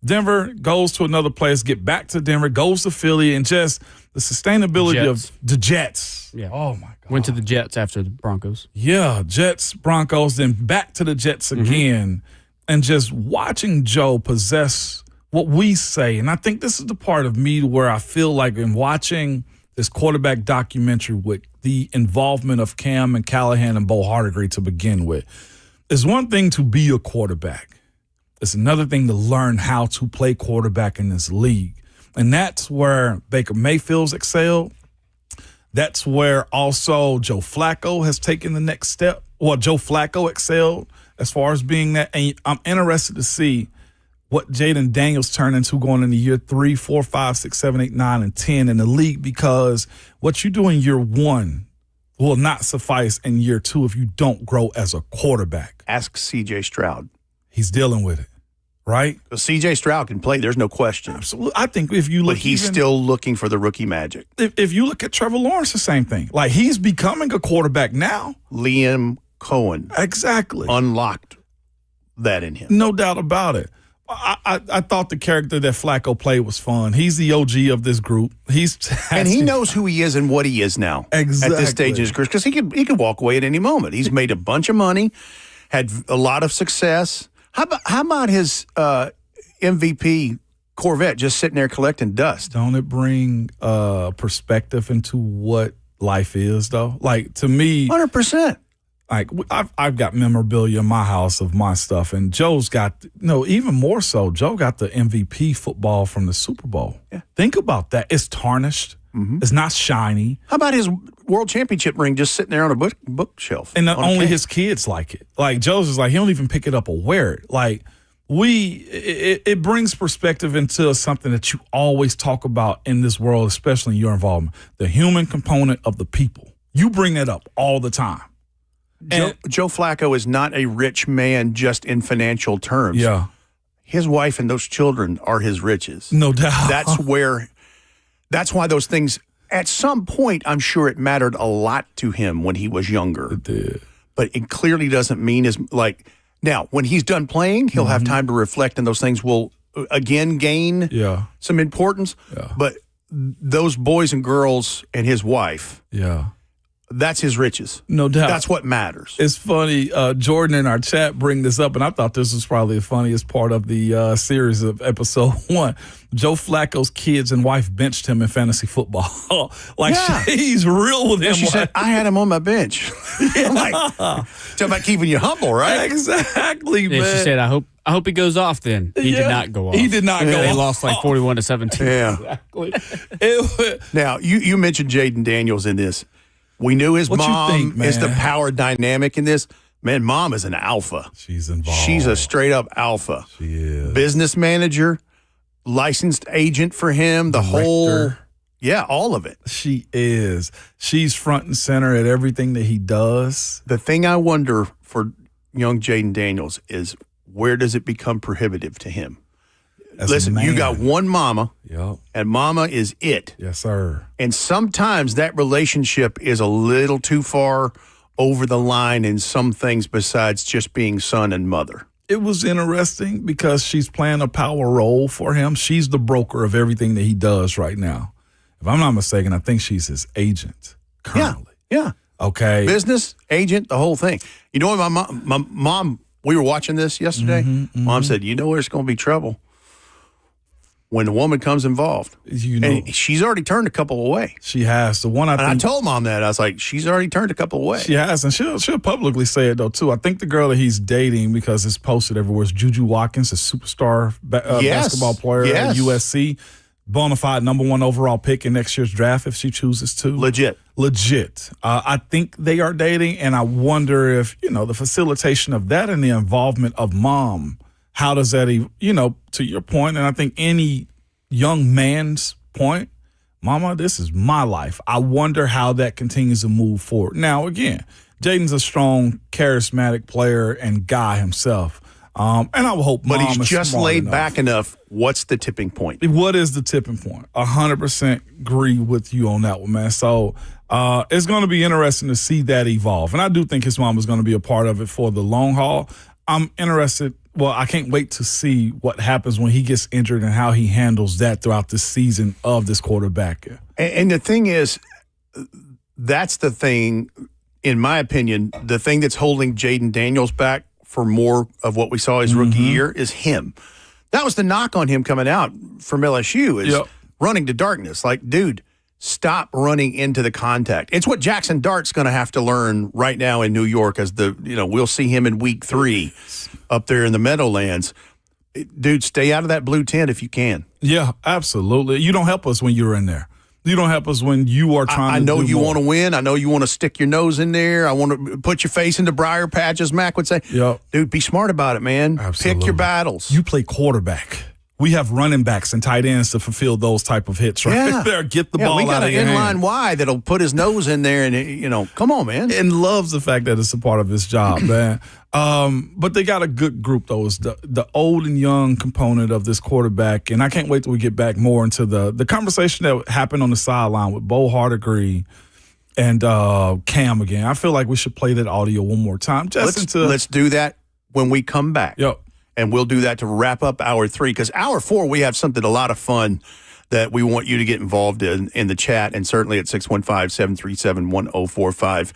Denver, goes to another place, get back to Denver, goes to Philly, and just the sustainability of the Jets. Yeah. Oh, my God. Went to the Jets after the Broncos. Yeah, Jets, Broncos, then back to the Jets again. And just watching Joe possess what we say, and I think this is the part of me where I feel like in watching this quarterback documentary with the involvement of Cam and Callahan and Bo Hardigree to begin with, it's one thing to be a quarterback. It's another thing to learn how to play quarterback in this league. And that's where Baker Mayfield's excelled. That's where also Joe Flacco has taken the next step. Well, Joe Flacco excelled as far as being that. And I'm interested to see what Jaden Daniels turned into going into year 3, 4, 5, 6, 7, 8, 9, and 10 in the league, because what you do in year 1 will not suffice in year 2 if you don't grow as a quarterback. Ask C.J. Stroud. He's dealing with it, right? Because C.J. Stroud can play. There's no question. Absolutely. I think if you look, But he's still looking for the rookie magic. If you look at Trevor Lawrence, the same thing. Like, he's becoming a quarterback now. Liam Cohen Exactly. unlocked that in him. No doubt about it. I thought the character that Flacco played was fun. He's the OG of this group. And he knows who he is and what he is now. Exactly. At this stage in his career, because he could walk away at any moment. He's made a bunch of money, had a lot of success. How about his MVP Corvette just sitting there collecting dust? Don't it bring perspective into what life is, though? Like, to me, 100%. like, I've got memorabilia in my house of my stuff, and Joe's got, even more so, Joe got the MVP football from the Super Bowl. Yeah. Think about that. It's tarnished. It's not shiny. How about his world championship ring just sitting there on a bookshelf? And on a only case? his kids like it. Like, Joe's is like, he don't even pick it up or wear it. Like, it brings perspective into something that you always talk about in this world, especially in your involvement, the human component of the people. You bring that up all the time. Joe Flacco is not a rich man just in financial terms. Yeah. His wife and those children are his riches. No doubt. That's why those things, at some point, I'm sure it mattered a lot to him when he was younger. It did. But it clearly doesn't mean as like now when he's done playing, he'll have time to reflect, and those things will again gain some importance. Yeah. But those boys and girls and his wife, that's his riches. No doubt. That's what matters. It's funny. Jordan in our chat bring this up, and I thought this was probably the funniest part of the series of episode 1. Joe Flacco's kids and wife benched him in fantasy football. She's real with him. She said, I had him on my bench. I'm like, talking about keeping you humble, right? Exactly, man. She said, I hope he goes off then. He did not go off. He did not go off. They lost like 41-17. Yeah. Exactly. Now, you mentioned Jaden Daniels in this. We knew his mom is the power dynamic in this. Man, mom is an alpha. She's involved. She's a straight up alpha. She is. Business manager, licensed agent for him, the whole, all of it. She is. She's front and center at everything that he does. The thing I wonder for young Jaden Daniels is where does it become prohibitive to him? Listen, you got one mama, and mama is it. Yes, sir. And sometimes that relationship is a little too far over the line in some things besides just being son and mother. It was interesting because she's playing a power role for him. She's the broker of everything that he does right now. If I'm not mistaken, I think she's his agent currently. Yeah. Okay. Business, agent, the whole thing. You know what, my mom, we were watching this yesterday. Mom said, you know there's going to be trouble when the woman comes involved. And she's already turned a couple away. She has. The one I told Mom that. I was like, she's already turned a couple away. She has, and she'll publicly say it, though, too. I think the girl that he's dating, because it's posted everywhere, is Juju Watkins, a superstar basketball player at USC. Bona fide #1 overall pick in next year's draft if she chooses to. Legit. I think they are dating, and I wonder if, the facilitation of that and the involvement of mom, how does that, to your point, and I think any young man's point, mama, this is my life. I wonder how that continues to move forward. Now, again, Jaden's a strong, charismatic player and guy himself. And I would hope But mom he's is just smart laid enough. back enough. What's the tipping point? What is the tipping point? 100% agree with you on that one, man. So it's going to be interesting to see that evolve. And I do think his mom is going to be a part of it for the long haul. I'm interested. Well, I can't wait to see what happens when he gets injured and how he handles that throughout the season of this quarterback. And the thing is, that's the thing, in my opinion, the thing that's holding Jaden Daniels back for more of what we saw his rookie year is him. That was the knock on him coming out from LSU is running to darkness. Like, dude, stop running into the contact. It's what Jackson Dart's going to have to learn right now in New York as we'll see him in week 3 up there in the Meadowlands. Dude, stay out of that blue tent if you can. Yeah, absolutely. You don't help us when you're in there. You don't help us when you are trying to do I know you more. want to win. I know you want to stick your nose in there. I want to put your face into briar patches, Mac would say. Yep. Dude, be smart about it, man. Absolutely. Pick your battles. You play quarterback. We have running backs and tight ends to fulfill those type of hits right there. Get the ball we got out of an your inline hand. Y that'll put his nose in there and, come on, man. And loves the fact that it's a part of his job, man. But they got a good group, though. It's the old and young component of this quarterback. And I can't wait till we get back more into the conversation that happened on the sideline with Bo Hardegree and Cam again. I feel like we should play that audio one more time. Let's do that when we come back. Yep. And we'll do that to wrap up hour 3, because hour 4, we have something a lot of fun that we want you to get involved in the chat, and certainly at 615-737-1045.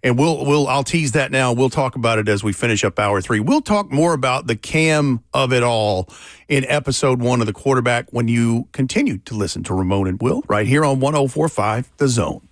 And I'll tease that now. We'll talk about it as we finish up hour 3. We'll talk more about the Cam of it all in episode 1 of The Quarterback when you continue to listen to Ramon and Will right here on 1045 The Zone.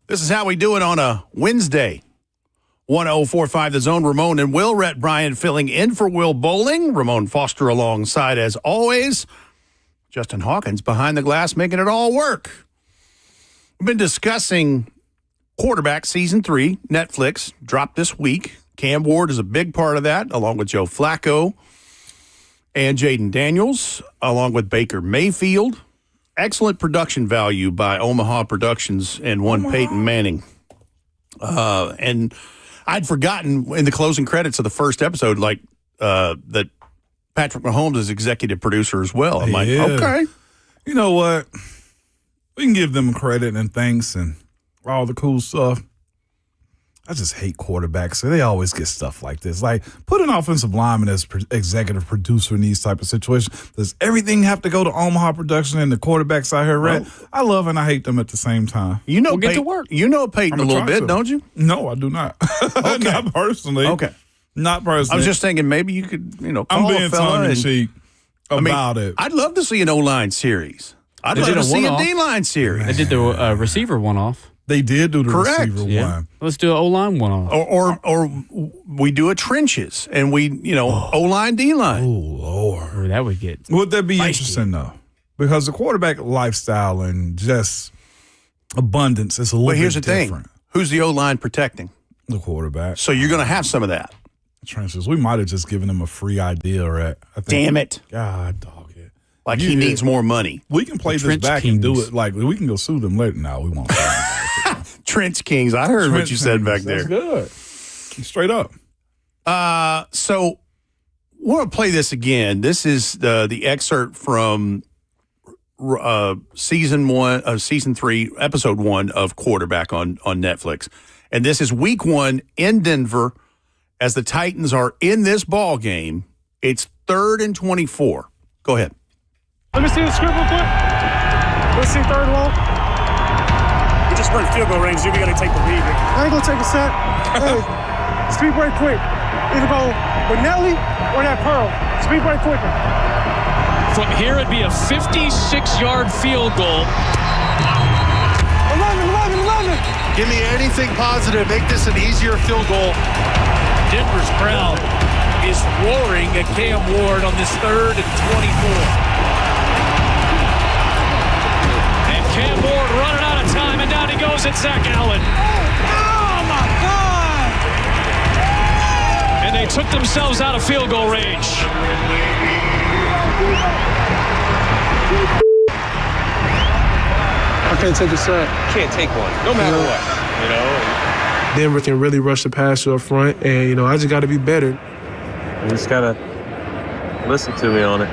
This is how we do it on a Wednesday. 1045 The Zone. Ramon and Will. Rhett Bryan filling in for Will Bowling. Ramon Foster alongside as always. Justin Hawkins behind the glass making it all work. We've been discussing Quarterback Season 3. Netflix dropped this week. Cam Ward is a big part of that, along with Joe Flacco and Jaden Daniels, along with Baker Mayfield. Excellent production value by Omaha Productions and one Peyton Manning. And I'd forgotten in the closing credits of the first episode, that Patrick Mahomes is executive producer as well. I'm like, okay. You know what? We can give them credit and thanks and all the cool stuff. I just hate quarterbacks. So they always get stuff like this. Like, put an offensive lineman as executive producer in these type of situations. Does everything have to go to Omaha Production and the quarterbacks out here, right? I love and I hate them at the same time. You know, get to work. You know Peyton a little bit, don't you? No, I do not. Okay. Not personally. Okay. Not personally. I was just thinking maybe you could, call I'm being a fella tongue-in-cheek about it. I'd love to see an O-line series. I'd love to see a D-line series. They did the receiver one-off. They did do the Correct. receiver Yeah. one. Let's do an O-line one-off. Or we do a trenches and we, O-line, D-line. Oh, Lord. Or that would get Would that be feisty. interesting, though? Because the quarterback lifestyle and just abundance is a little But here's bit the different. thing. Who's the O-line protecting? The quarterback. So you're going to have some of that. Trenches. We might have just given him a free idea, right? I think, Damn it. God, dog it. Like he needs more money. We can play The this Trench back Kings. and do it. Like, we can go sue them later. No, we won't. Trench Kings. I heard what Trench you said Kings. back there. That's good. Straight up. So we're going to play this again. This is the excerpt from season 3, episode 1 of Quarterback on Netflix. And this is week 1 in Denver as the Titans are in this ball game. It's 3rd and 24. Go ahead. Let me see the script real quick. Let's see 3rd and long. We just run field goal range. We got to take the lead. I ain't going to take a set. Hey, speed break quick. Either go with Nelly or that Pearl. Speed break quicker. From here, it'd be a 56-yard field goal. 11. Give me anything positive. Make this an easier field goal. Denver's crowd is roaring at Cam Ward on this 3rd and 24. And Cam Ward running out of time, and down he goes at Zach Allen. Oh, my God. And they took themselves out of field goal range. I can't take a set. Can't take one, no matter what, Denver can really rush the passer up front, and, I just got to be better. You just gotta listen to me on it.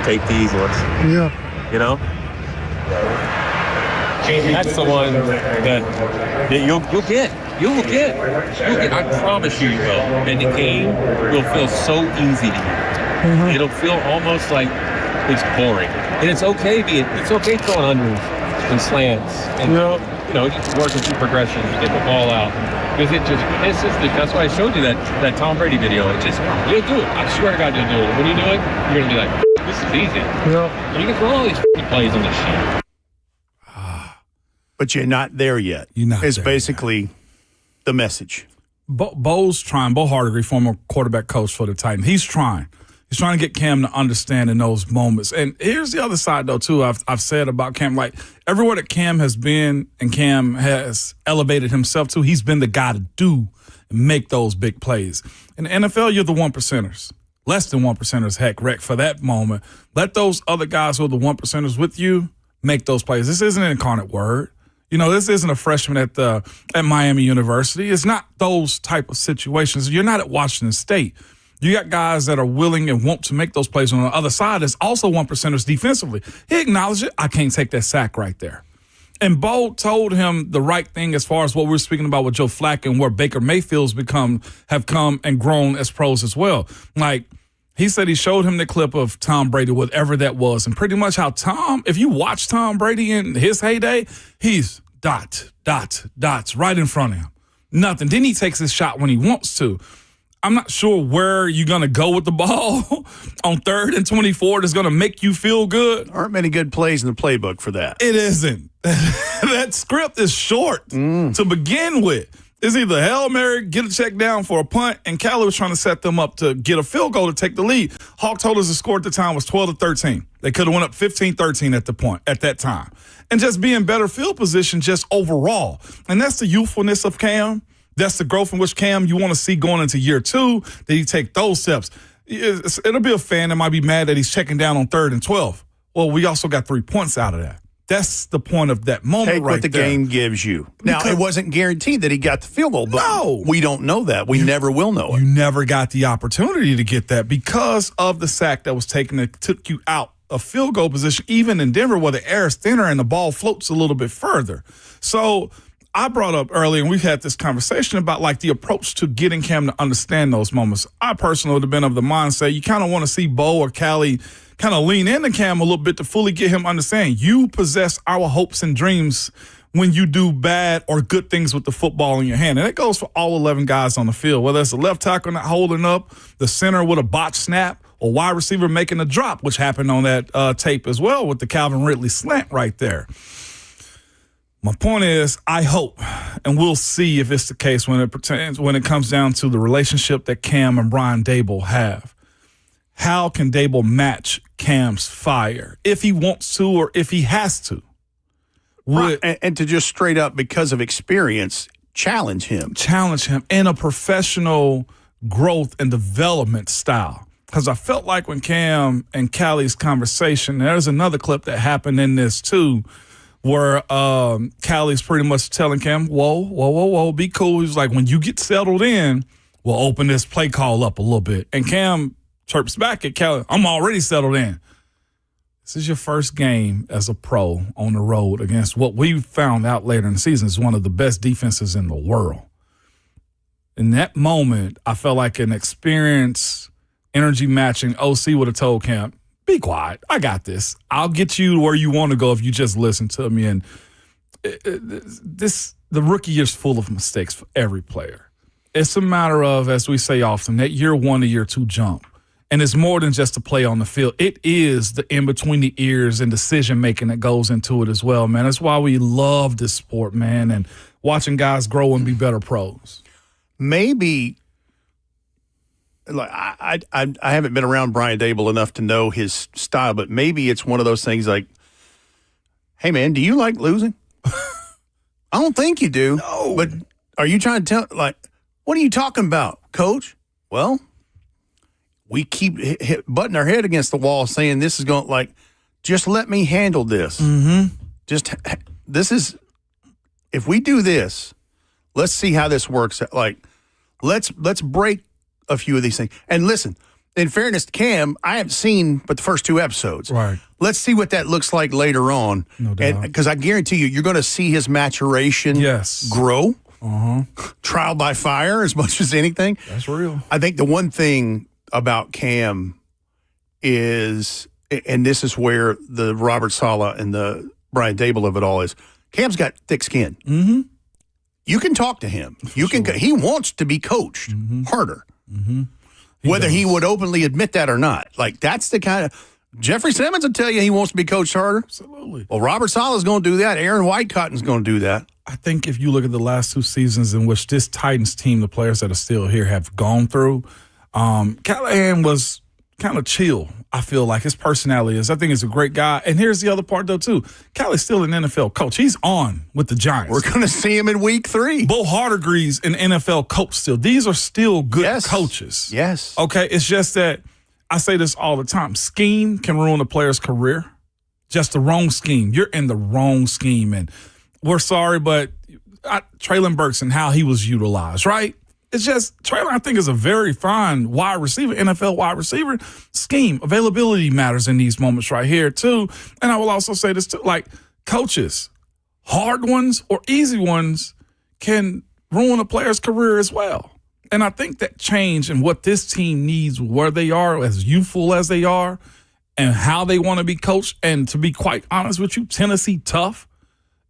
Take the easy ones, Yeah. That's the one that you'll get. You will get. I promise you will. And the game will feel so easy to you. It'll feel almost like it's boring. And it's okay throwing unders and slants and just working through progressions to get the ball out. Because that's why I showed you that Tom Brady video. You'll do it. I swear to God you'll do it. When you do it, you're gonna be like, this is easy. Yeah. You can throw all these plays on this sheet. But you're not there yet. You're not It's there basically the message. Bo's trying. Bo Hardigree, former quarterback coach for the Titans. He's trying. He's trying to get Cam to understand in those moments. And here's the other side, though, too, I've said about Cam. Like, everywhere that Cam has been and Cam has elevated himself to, he's been the guy to do and make those big plays. In the NFL, you're the 1%ers. Less than 1%ers, heck, Rick, for that moment. Let those other guys who are the 1%ers with you make those plays. This isn't an incarnate word. This isn't a freshman at Miami University. It's not those type of situations. You're not at Washington State. You got guys that are willing and want to make those plays on the other side. There's also 1%ers defensively. He acknowledged it. I can't take that sack right there. And Bo told him the right thing as far as what we're speaking about with Joe Flacco and where Baker Mayfield's have come and grown as pros as well. Like, he said he showed him the clip of Tom Brady, whatever that was, and pretty much how if you watch Tom Brady in his heyday, he's dots right in front of him. Nothing. Then he takes his shot when he wants to. I'm not sure where you're going to go with the ball on 3rd and 24 that's going to make you feel good. Aren't many good plays in the playbook for that. It isn't. That script is short to begin with. It's either Hail Mary, get a check down for a punt, and Cali was trying to set them up to get a field goal to take the lead. Hawk told us the score at the time was 12-13. They could have went up 15-13 at that time. And just be in better field position just overall. And that's the youthfulness of Cam. That's the growth in which Cam you want to see going into year 2, that he take those steps. It'll be a fan that might be mad that he's checking down on 3rd and 12. Well, we also got 3 points out of that. That's the point of that moment Take right what the there. game gives you. Now, it wasn't guaranteed that he got the field goal, but No. we don't know that. We never will know it. You never got the opportunity to get that because of the sack that was taken that took you out of field goal position, even in Denver where the air is thinner and the ball floats a little bit further. So I brought up earlier, and we've had this conversation about like the approach to getting Cam to understand those moments. I personally would have been of the mindset you kind of want to see Bo or Callie kind of lean into Cam a little bit to fully get him understand you possess our hopes and dreams when you do bad or good things with the football in your hand. And it goes for all 11 guys on the field, whether it's the left tackle not holding up, the center with a botched snap, or wide receiver making a drop, which happened on that tape as well with the Calvin Ridley slant right there. My point is, I hope, and we'll see if it's the case when it comes down to the relationship that Cam and Brian Daboll have. How can Daboll match Cam's fire if he wants to or if he has to? Right. And to just straight up, because of experience, challenge him. Challenge him in a professional growth and development style. Because I felt like when Cam and Callie's conversation, there's another clip that happened in this too, where Callie's pretty much telling Cam, whoa, be cool. He's like, when you get settled in, we'll open this play call up a little bit. And Cam chirps back at Callie, I'm already settled in. This is your first game as a pro on the road against what we found out later in the season is one of the best defenses in the world. In that moment, I felt like an experienced, energy matching OC would have told Cam, be quiet. I got this. I'll get you to where you want to go if you just listen to me. And the rookie year's full of mistakes for every player. It's a matter of, as we say often, that year 1 to year 2 jump. And it's more than just a play on the field. It is the in between the ears and decision-making that goes into it as well, man. That's why we love this sport, man, and watching guys grow and be better pros. Maybe, like I haven't been around Brian Daboll enough to know his style, but maybe it's one of those things like, hey, man, do you like losing? I don't think you do. No. But are you trying to tell, like, what are you talking about, Coach? Well, we keep butting our head against the wall saying this is going, like, just let me handle this. Mm-hmm. If we do this, let's see how this works. Like, let's break a few of these things. And listen, in fairness to Cam, I haven't seen but the first 2 episodes. Right. Let's see what that looks like later on. No doubt. Because I guarantee you're going to see his maturation grow. Uh-huh. Trial by fire as much as anything. That's real. I think the one thing about Cam is, and this is where the Robert Saleh and the Brian Daboll of it all is, Cam's got thick skin. Mm-hmm. You can talk to him. He wants to be coached harder. Mm-hmm. Whether he would openly admit that or not. Like, that's the kind of Jeffrey Simmons will tell you he wants to be coached harder. Absolutely. Well, Robert Saleh's going to do that. Aaron Whitecotton's going to do that. I think if you look at the last 2 seasons in which this Titans team, the players that are still here, have gone through, Callahan was kind of chill, I feel like. His personality is. I think he's a great guy. And here's the other part, though, too. Callie's still an NFL coach. He's on with the Giants. We're going to see him in week 3. Bo Hardigree's an NFL coach still. These are still good coaches. Yes. Okay, it's just that I say this all the time. Scheme can ruin a player's career. Just the wrong scheme. You're in the wrong scheme. And we're sorry, but Traylon Burks and how he was utilized, right? It's just Traylon, I think, is a very fine wide receiver, NFL wide receiver. Scheme, availability matters in these moments right here, too. And I will also say this, too, like coaches, hard ones or easy ones can ruin a player's career as well. And I think that change in what this team needs, where they are, as youthful as they are, and how they want to be coached, and to be quite honest with you, Tennessee tough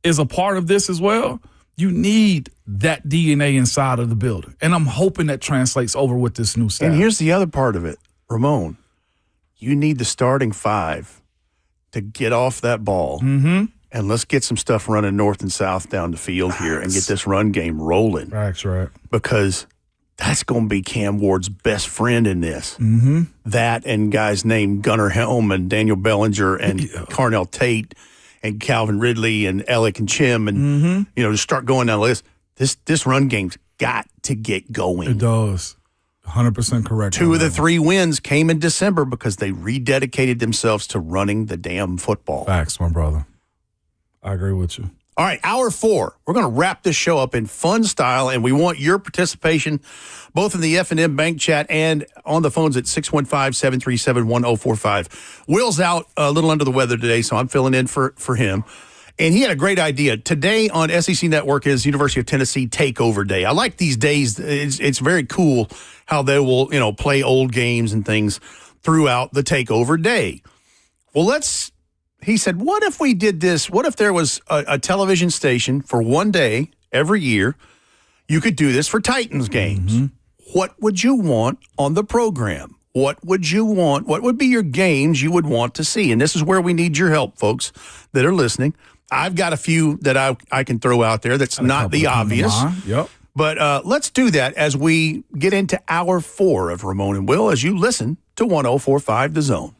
is a part of this as well. You need that DNA inside of the building. And I'm hoping that translates over with this new staff. And here's the other part of it, Ramon. You need the starting five to get off that ball. Mm-hmm. And let's get some stuff running north and south down the field here and get this run game rolling. That's right. Because that's going to be Cam Ward's best friend in this. Mm-hmm. That and guys named Gunnar Helm and Daniel Bellinger and Carnell Tate and Calvin Ridley and Alec and Chim and, to start going down the list. This run game's got to get going. It does. 100% correct. 2 of the 3 wins came in December because they rededicated themselves to running the damn football. Facts, my brother. I agree with you. All right, hour 4. We're going to wrap this show up in fun style, and we want your participation both in the F&M Bank chat and on the phones at 615-737-1045. Will's out a little under the weather today, so I'm filling in for him. And he had a great idea. Today on SEC Network is University of Tennessee Takeover Day. I like these days. It's very cool how they will, play old games and things throughout the Takeover Day. Well, he said, what if we did this? What if there was a television station for one day every year? You could do this for Titans games. Mm-hmm. What would you want on the program? What would you want? What would be your games you would want to see? And this is where we need your help, folks that are listening. I've got a few that I can throw out there that's not the obvious. Yep. But let's do that as we get into hour 4 of Ramon and Will as you listen to 104.5 The Zone.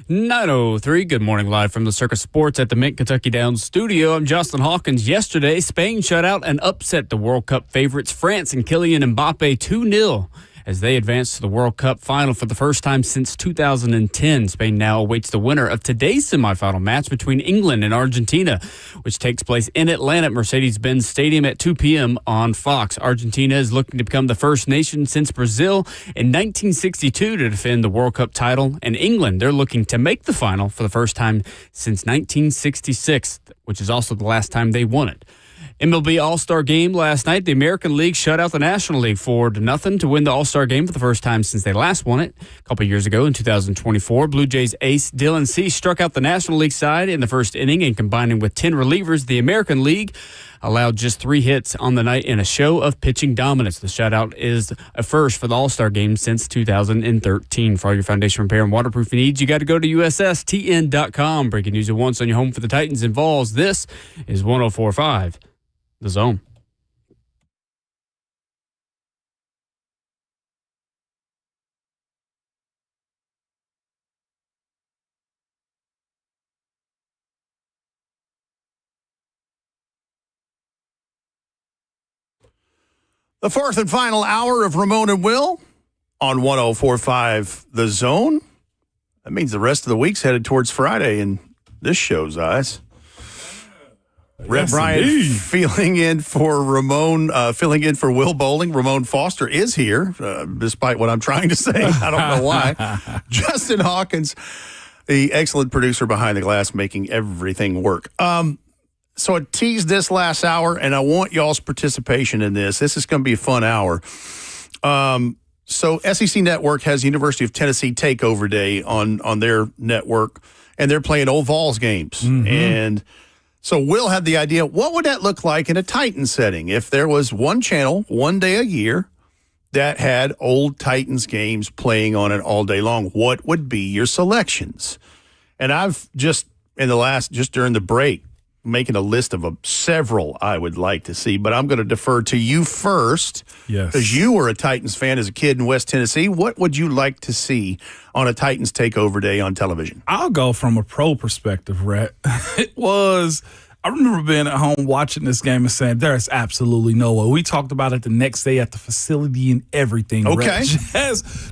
9:03. Good morning, live from the Circus Sports at the Mint Kentucky Downs studio. I'm Justin Hawkins. Yesterday, Spain shut out and upset the World Cup favorites France and Kylian Mbappe 2-0 as they advance to the World Cup final for the first time since 2010. Spain now awaits the winner of today's semifinal match between England and Argentina, which takes place in Atlanta at Mercedes-Benz Stadium at 2 p.m. on Fox. Argentina is looking to become the first nation since Brazil in 1962 to defend the World Cup title, and England, they're looking to make the final for the first time since 1966, which is also the last time they won it. MLB All-Star Game last night. The American League shut out the National League 4-0 to win the All-Star Game for the first time since they last won it a couple years ago in 2024. Blue Jays ace Dylan Cease struck out the National League side in the first inning, and combining with 10 relievers, the American League allowed just 3 hits on the night in a show of pitching dominance. The shutout is a first for the All-Star Game since 2013. For all your foundation repair and waterproofing needs, you got to go to USSTN.com. Breaking news at once on your home for the Titans and Vols. This is 104.5. The Zone. The fourth and final hour of Ramon and Will on 104.5 The Zone. That means the rest of the week's headed towards Friday in this show's eyes. Rep Bryant filling in for Ramon, filling in for Will Bowling. Ramon Foster is here, despite what I'm trying to say. I don't know why. Justin Hawkins, the excellent producer behind the glass, making everything work. So I teased this last hour, and I want y'all's participation in this. This is going to be a fun hour. So SEC Network has University of Tennessee Takeover Day on their network, and they're playing old Vols games. Mm-hmm. And so Will had the idea, what would that look like in a Titans setting if there was one channel, one day a year, that had old Titans games playing on it all day long? What would be your selections? And I've just during the break, making a list of several I would like to see, but I'm going to defer to you first. Yes. Because you were a Titans fan as a kid in West Tennessee. What would you like to see on a Titans Takeover Day on television? I'll go from a pro perspective, Rhett. I remember being at home watching this game and saying, there's absolutely no way. We talked about it the next day at the facility and everything. Okay.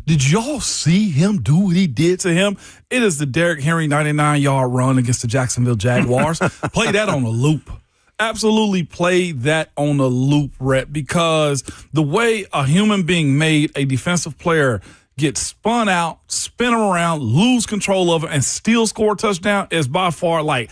Did y'all see him do what he did to him? It is the Derrick Henry 99-yard run against the Jacksonville Jaguars. Play that on a loop. Absolutely play that on a loop, Rhett, because the way a human being made a defensive player get spun out, spin him around, lose control of it, and still score a touchdown is by far like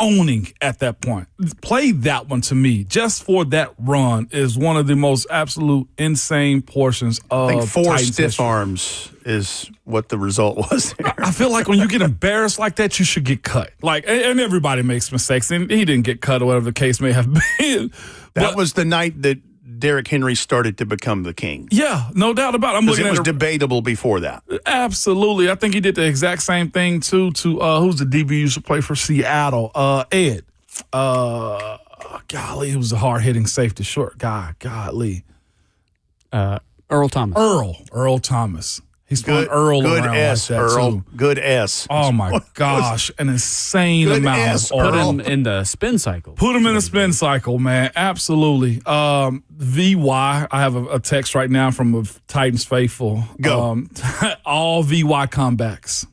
owning at that point. Play that one to me. Just for that run is one of the most absolute insane portions of I think 4 Titans stiff history. Arms is what the result was there. I feel like when you get embarrassed like that, you should get cut. And everybody makes mistakes, and he didn't get cut or whatever the case may have been. That was the night that Derrick Henry started to become the king. Yeah, no doubt about it. I'm looking it at was debatable before that. Absolutely. I think he did the exact same thing, too, to who's the DB who used to play for Seattle? Ed. Golly, he was a hard-hitting safety short guy. Golly. Earl Thomas. Earl Thomas. He's spun Earl good around S, like that, Earl. too. Good S. Oh, my gosh. An insane good amount S, of Put Earl. him in the spin cycle. Put him in the spin cycle, man. Absolutely. VY, I have a text right now from a Titans faithful. Go. All VY comebacks.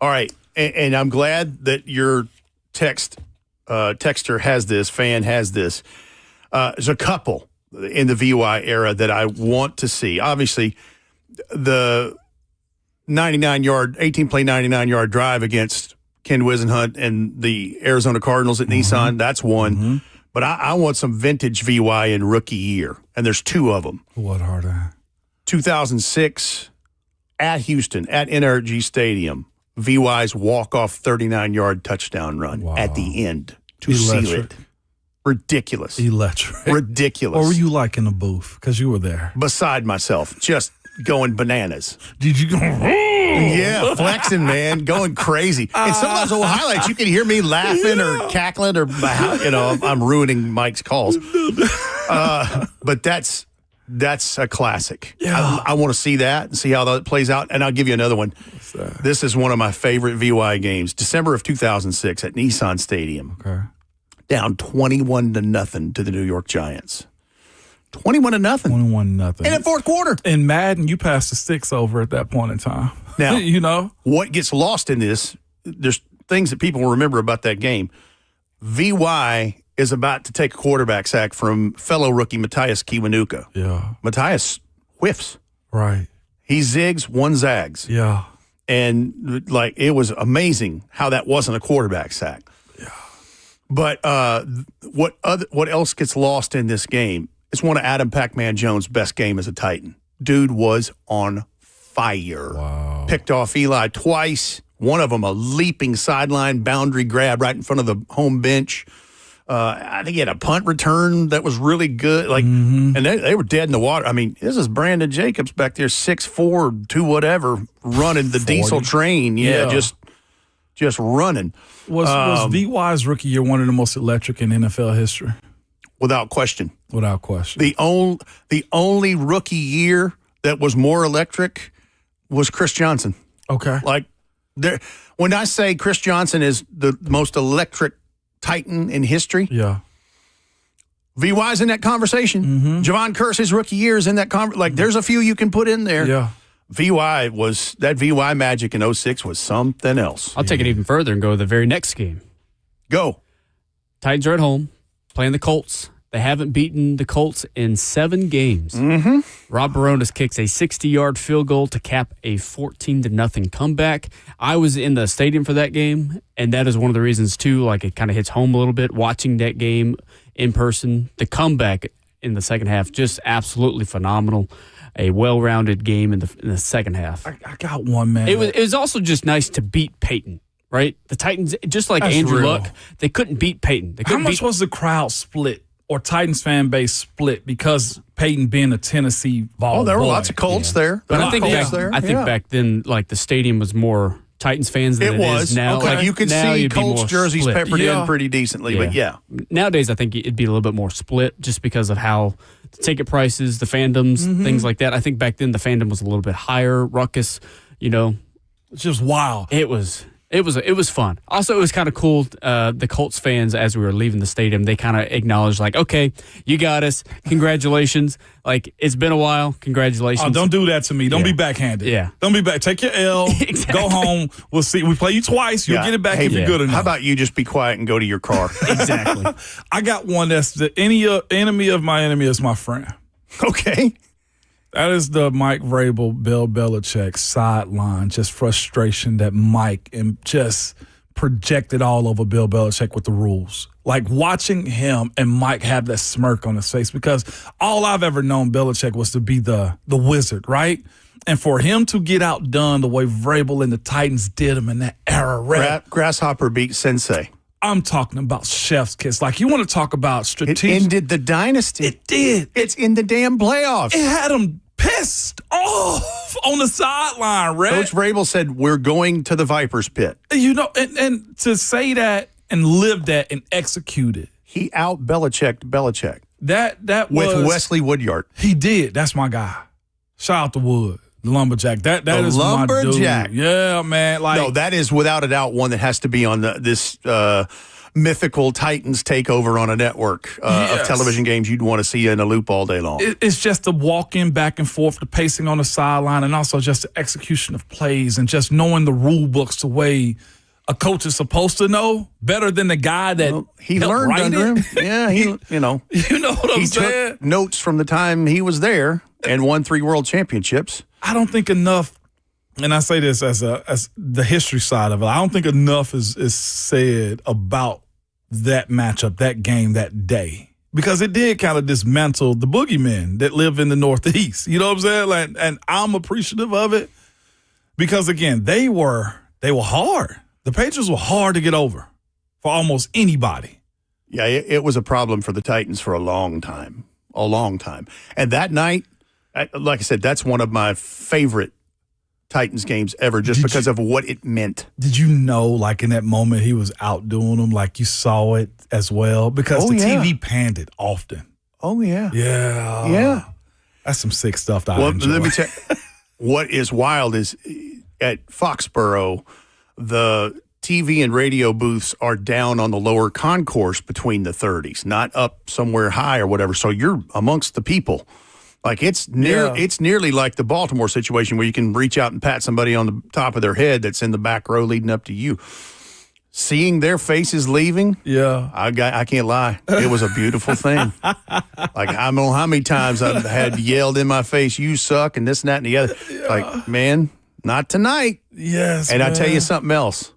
All right. And I'm glad that your texter has this, fan has this. There's a couple in the VY era that I want to see. Obviously, the 18-play 99-yard drive against Ken Wisenhunt and the Arizona Cardinals at Nissan, that's one. Mm-hmm. But I want some vintage VY in rookie year, and there's 2 of them. What are they? 2006 at Houston, at NRG Stadium, VY's walk-off 39-yard touchdown run at the end to seal it. Ridiculous. Electric. Ridiculous. What were you like in the booth? Because you were there. Beside myself, just going bananas. Did you go? Yeah, flexing, man, going crazy. And some of those old highlights, you can hear me laughing or cackling or, I'm ruining Mike's calls. But that's That's a classic. Yeah. I want to see that and see how that plays out. And I'll give you another one. This is one of my favorite VY games. December of 2006 at Nissan Stadium. Okay. Down 21-0 to the New York Giants. 21-0. 21-0. In the fourth quarter. In Madden, you passed the sticks over at that point in time. Now, you know what gets lost in this, there's things that people will remember about that game. VY is about to take a quarterback sack from fellow rookie Matthias Kiwanuka. Yeah. Matthias whiffs. Right. He zigs, one zags. Yeah. And, like, it was amazing how that wasn't a quarterback sack. Yeah. But what else gets lost in this game? It's one of Adam Pac-Man Jones' best game as a Titan. Dude was on fire. Wow. Picked off Eli twice. One of them a leaping sideline boundary grab right in front of the home bench. I think he had a punt return that was really good. Like, and they were dead in the water. I mean, this is Brandon Jacobs back there, 6'4", 2 whatever, running the 40. diesel train. Yeah. just running. Was VY's rookie year one of the most electric in NFL history? Without question. Without question. The only rookie year that was more electric was Chris Johnson. Okay. Like, when I say Chris Johnson is the most electric Titan in history, yeah, VY's in that conversation. Javon Kearse's rookie year is in that conversation. Like, there's a few you can put in there. Yeah. VY magic in 06 was something else. I'll take it even further and go to the very next game. Go. Titans are at home playing the Colts. They haven't beaten the Colts in 7 games. Rob Baronis kicks a 60-yard field goal to cap a 14-0 comeback. I was in the stadium for that game, and that is one of the reasons, too, like it kind of hits home a little bit, watching that game in person. The comeback in the second half, just absolutely phenomenal. A well-rounded game in the second half. I got one, man. It was also just nice to beat Peyton, right? The Titans, just like That's Andrew real. Luck, they couldn't beat Peyton. How much was the crowd split or Titans fan base split because Peyton being a Tennessee ball Oh, there were boy? lots of Colts there. But I think there. back then, like the stadium was more Titans fans than It was. is now. Okay. Like, You could now see you'd be Colts more jerseys split. peppered in pretty decently, but yeah. Nowadays, I think it'd be a little bit more split just because of how the ticket prices, the fandoms, things like that. I think back then the fandom was a little bit higher. Ruckus, It's just wild. It was fun. Also, it was kind of cool. The Colts fans, as we were leaving the stadium, they kind of acknowledged, like, okay, you got us. Congratulations. Like, it's been a while. Congratulations. Oh, don't do that to me. Don't be backhanded. Yeah. Don't be back. Take your L. Exactly. Go home. We'll see. We play you twice. You'll get it back if you're good enough. How about you just be quiet and go to your car? Exactly. I got one that's the enemy of my enemy is my friend. Okay. That is the Mike Vrabel, Bill Belichick sideline, just frustration that Mike and just projected all over Bill Belichick with the rules. Like watching him and Mike have that smirk on his face, because all I've ever known Belichick was to be the wizard, right? And for him to get outdone the way Vrabel and the Titans did him in that era, Grasshopper beat Sensei. I'm talking about chef's kiss. Like, you want to talk about It strategic. ended the dynasty. It did. It's in the damn playoffs. It had him pissed off on the sideline, Red. Coach Vrabel said, we're going to the Viper's pit. And to say that and live that and execute it. He out Belichicked Belichick. That was with Wesley Woodyard. He did. That's my guy. Shout out to Wood, the lumberjack. That The is lumberjack. my dude. Yeah, man. Like, No, that is without a doubt one that has to be on this mythical Titans takeover on a network of television games you'd want to see in a loop all day long. It's just the walking back and forth, the pacing on the sideline, and also just the execution of plays and just knowing the rule books the way a coach is supposed to know better than the guy that he helped learned write under it. him. Yeah, you know what I'm he saying? took notes from the time he was there and won 3 world championships. I don't think enough, and I say this as the history side of it, I don't think enough is said about that matchup, that game, that day. Because it did kind of dismantle the boogeymen that live in the Northeast. You know what I'm saying? Like, and I'm appreciative of it because, again, they were hard. The Patriots were hard to get over for almost anybody. Yeah, it was a problem for the Titans for a long time. And that night, like I said, that's one of my favorite Titans games ever just because of what it meant. Did you know, like, in that moment he was outdoing them, like you saw it as well? Because TV panned it often. Oh, yeah. Yeah. Yeah. That's some sick stuff that I Well, enjoy. let me tell you, what is wild is at Foxborough, the TV and radio booths are down on the lower concourse between the 30s, not up somewhere high or whatever. So you're amongst the people. Like it's nearly like the Baltimore situation where you can reach out and pat somebody on the top of their head that's in the back row leading up to you. Seeing their faces leaving, I can't lie. It was a beautiful thing. Like, I don't know how many times I've had yelled in my face, "You suck," and this and that and the other. Like, man, not tonight. Yes, and man. I tell you something else.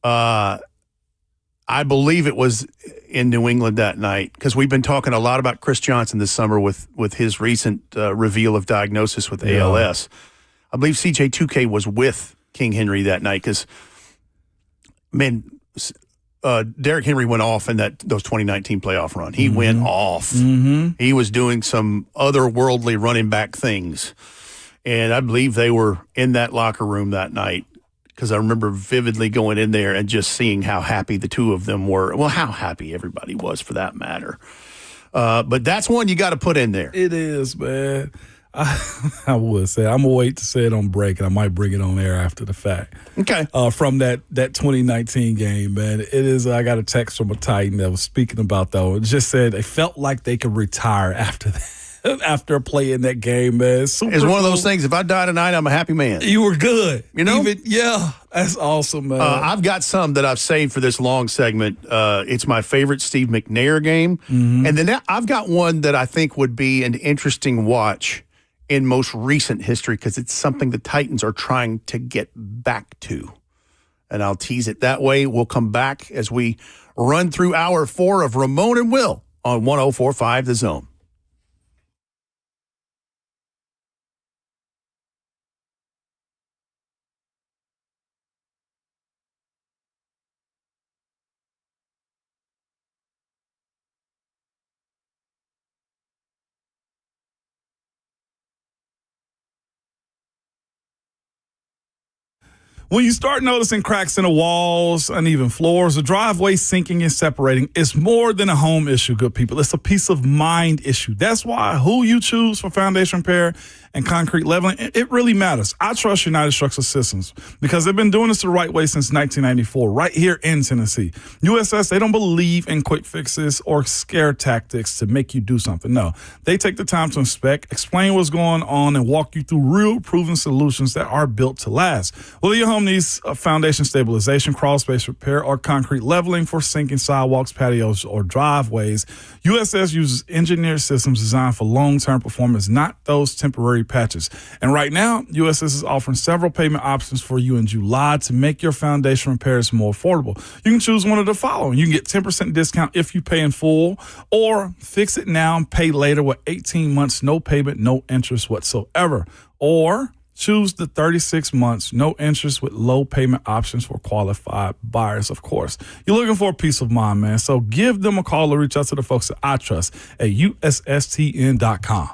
I believe it was in New England that night because we've been talking a lot about Chris Johnson this summer with his recent reveal of diagnosis with ALS. I believe CJ2K was with King Henry that night because, man, Derrick Henry went off in those 2019 playoff run. He went off. He was doing some otherworldly running back things. And I believe they were in that locker room that night because I remember vividly going in there and just seeing how happy the two of them were. Well, how happy everybody was for that matter. But that's one you got to put in there. It is, man. I would say I'm gonna wait to say it on break, and I might bring it on air after the fact. Okay. From that 2019 game, man, it is. I got a text from a Titan that was speaking about though. It just said they felt like they could retire after that, after playing that game, man. It's one of those things. If I die tonight, I'm a happy man. You were good, you know. That's awesome, man. I've got some that I've saved for this long segment. It's my favorite Steve McNair game, and then I've got one that I think would be an interesting watch in most recent history because it's something the Titans are trying to get back to. And I'll tease it that way. We'll come back as we run through hour 4 of Ramon and Will on 104.5 The Zone. When you start noticing cracks in the walls, uneven floors, the driveway sinking and separating, it's more than a home issue, good people. It's a peace of mind issue. That's why who you choose for foundation repair and concrete leveling, it really matters. I trust United Structural Systems because they've been doing this the right way since 1994, right here in Tennessee. USS, they don't believe in quick fixes or scare tactics to make you do something. No, they take the time to inspect, explain what's going on, and walk you through real proven solutions that are built to last. Whether your home needs foundation stabilization, crawl space repair, or concrete leveling for sinking sidewalks, patios, or driveways, USS uses engineered systems designed for long-term performance, not those temporary patches. And right now, USS is offering several payment options for you in July to make your foundation repairs more affordable. You can choose one of the following. You can get 10% discount if you pay in full, or fix it now and pay later with 18 months, no payment, no interest whatsoever. Or choose the 36 months, no interest with low payment options for qualified buyers, of course. You're looking for a peace of mind, man. So give them a call or reach out to the folks at I Trust at USSTN.com.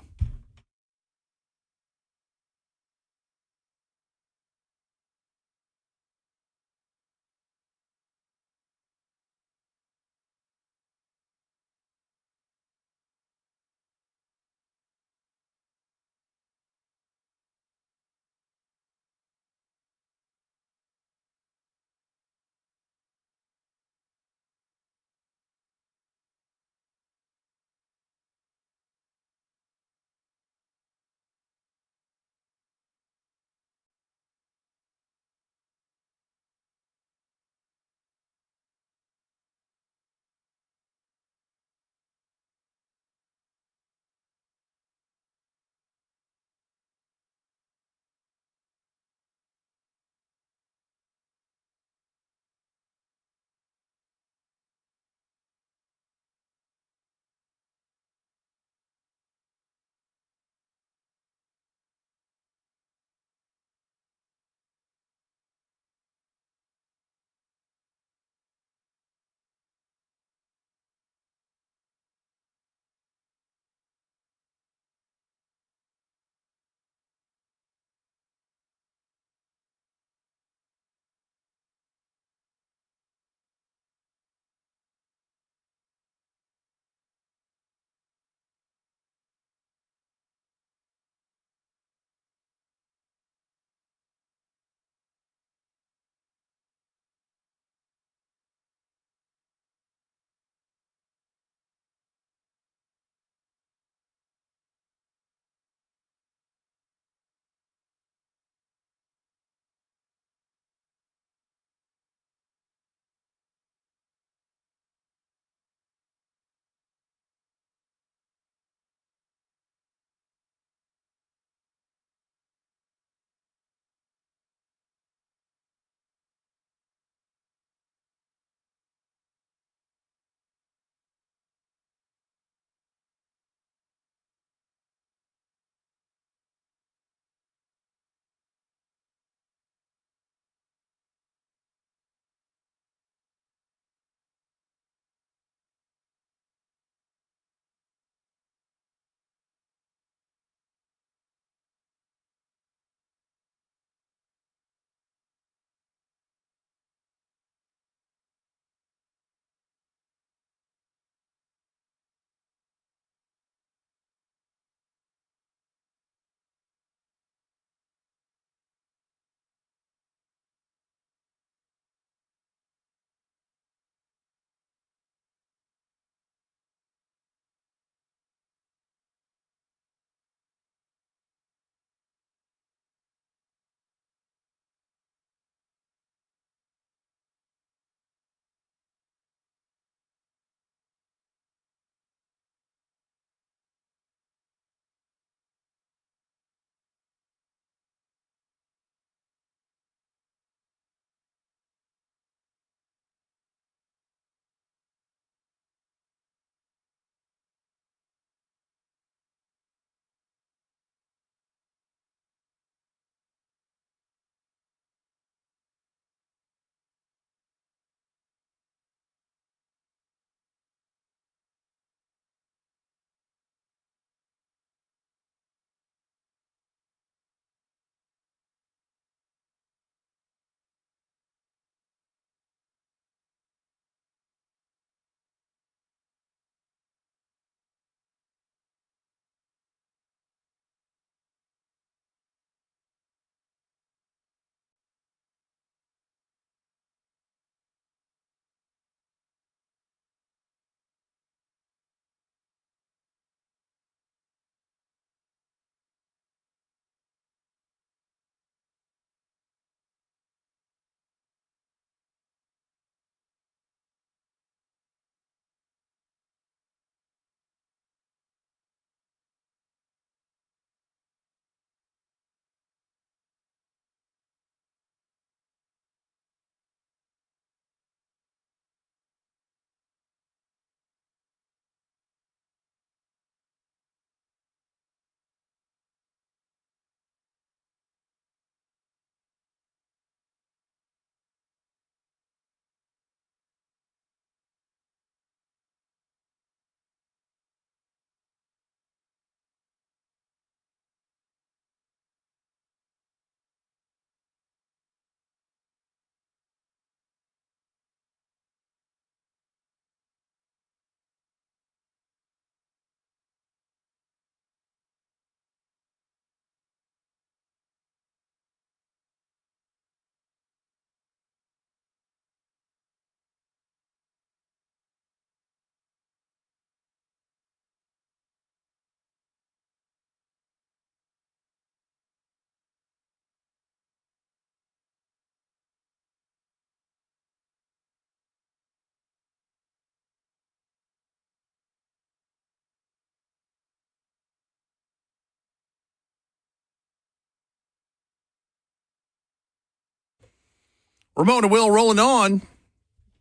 Ramon Will rolling on.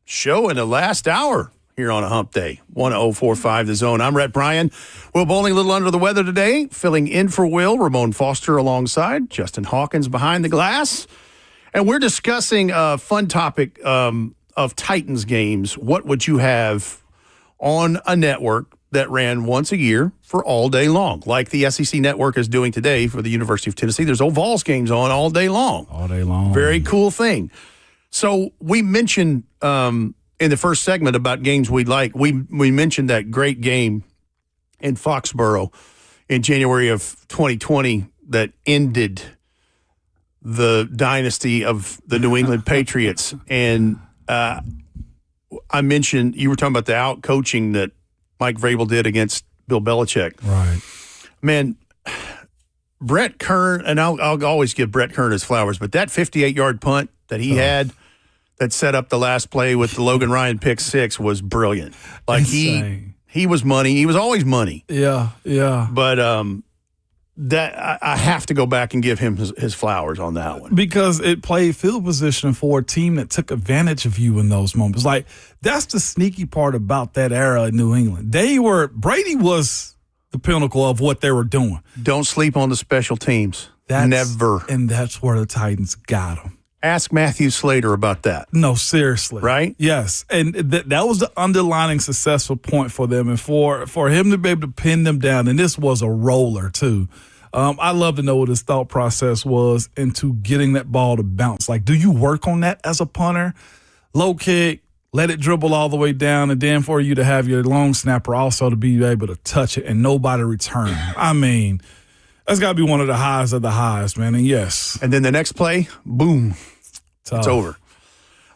Show in the last hour here on a hump day. 1:045 The Zone. I'm Rhett Bryan. Will Bowling a little under the weather today. Filling in for Will. Ramon Foster alongside. Justin Hawkins behind the glass. And we're discussing a fun topic of Titans games. What would you have on a network that ran once a year for all day long, like the SEC network is doing today for the University of Tennessee? There's old Vols games on all day long. All day long. Very cool thing. So we mentioned in the first segment about games we'd like. We mentioned that great game in Foxborough in January of 2020 that ended the dynasty of the New England Patriots. And I mentioned, you were talking about the out-coaching that Mike Vrabel did against Bill Belichick. Right. Man, Brett Kern, and I'll always give Brett Kern his flowers, but that 58-yard punt that he had that set up the last play with the Logan Ryan pick six was brilliant. Like he was money. He was always money. Yeah, yeah. But that I have to go back and give him his flowers on that one. Because it played field position for a team that took advantage of you in those moments. Like, that's the sneaky part about that era in New England. Brady was the pinnacle of what they were doing. Don't sleep on the special teams. Never. And that's where the Titans got them. Ask Matthew Slater about that. No, seriously. Right? Yes. And that was the underlining successful point for them. And for him to be able to pin them down, and this was a roller too. I love to know what his thought process was into getting that ball to bounce. Like, do you work on that as a punter? Low kick, let it dribble all the way down, and then for you to have your long snapper also to be able to touch it and nobody return. I mean, that's got to be one of the highs of the highs, man. And yes. And then the next play, boom, tough. It's over.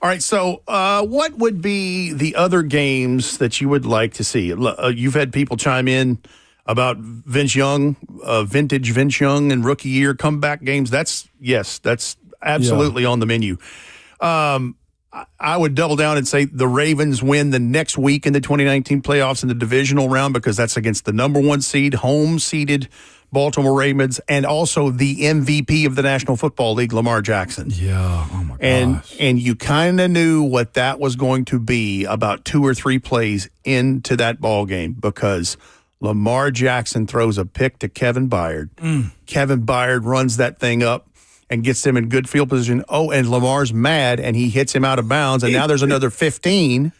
All right, so what would be the other games that you would like to see? You've had people chime in about Vince Young, vintage Vince Young and rookie year comeback games. That's absolutely on the menu. I would double down and say the Ravens win the next week in the 2019 playoffs in the divisional round because that's against the number one seed, home-seeded Baltimore Ravens, and also the MVP of the National Football League, Lamar Jackson. Yeah, oh my gosh. And you kind of knew what that was going to be about 2 or 3 plays into that ball game because Lamar Jackson throws a pick to Kevin Byard. Kevin Byard runs that thing up and gets them in good field position. Oh, and Lamar's mad, and he hits him out of bounds, and now there's another 15.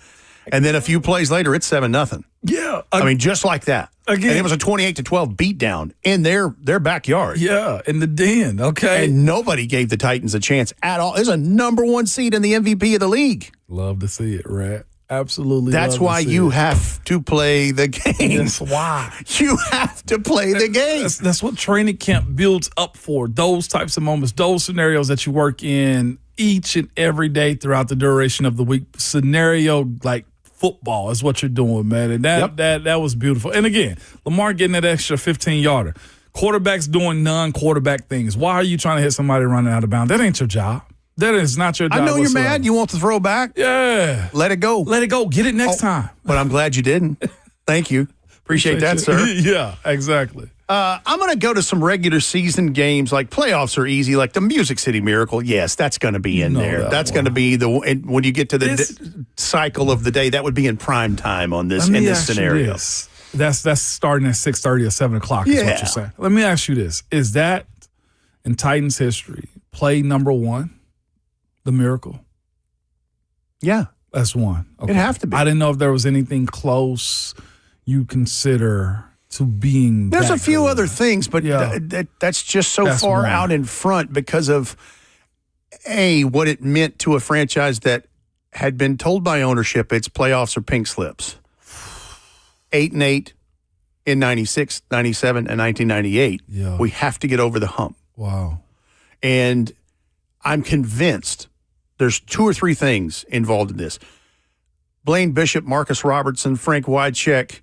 And then a few plays later, it's 7-0. Yeah. I mean, just like that. Again. And it was a 28-12 beatdown in their backyard. Yeah, in the den, okay. And nobody gave the Titans a chance at all. It's a number one seed in the MVP of the league. Love to see it, Rat. Absolutely. That's why you have to play the game. That's why. You have to play the game. That's what training camp builds up for. Those types of moments, those scenarios that you work in each and every day throughout the duration of the week. Scenario like football is what you're doing, man. And that was beautiful. And again, Lamar getting that extra 15-yarder. Quarterbacks doing non-quarterback things. Why are you trying to hit somebody running out of bounds? That ain't your job. That is not your job. I know you're mad. You want the throwback. Yeah. Let it go. Let it go. Get it next time. But I'm glad you didn't. Thank you. Appreciate that, sir. Yeah, exactly. I'm going to go to some regular season games. Like playoffs are easy. Like the Music City Miracle. Yes, that's going to be in there. That's going to be when you get to the cycle of the day. That would be in prime time on this in this scenario. That's starting at 6:30 or 7 o'clock. Is what you're saying. Let me ask you this: is that in Titans history play number one? The Miracle? Yeah. That's one. Okay. It'd have to be. I didn't know if there was anything close you consider to being There's a few other things, but that's just so far out in front because of, what it meant to a franchise that had been told by ownership its playoffs are pink slips. 8-8 in 96, 97, and 1998. Yeah. We have to get over the hump. Wow. And I'm convinced there's 2 or 3 things involved in this. Blaine Bishop, Marcus Robertson, Frank Wycheck,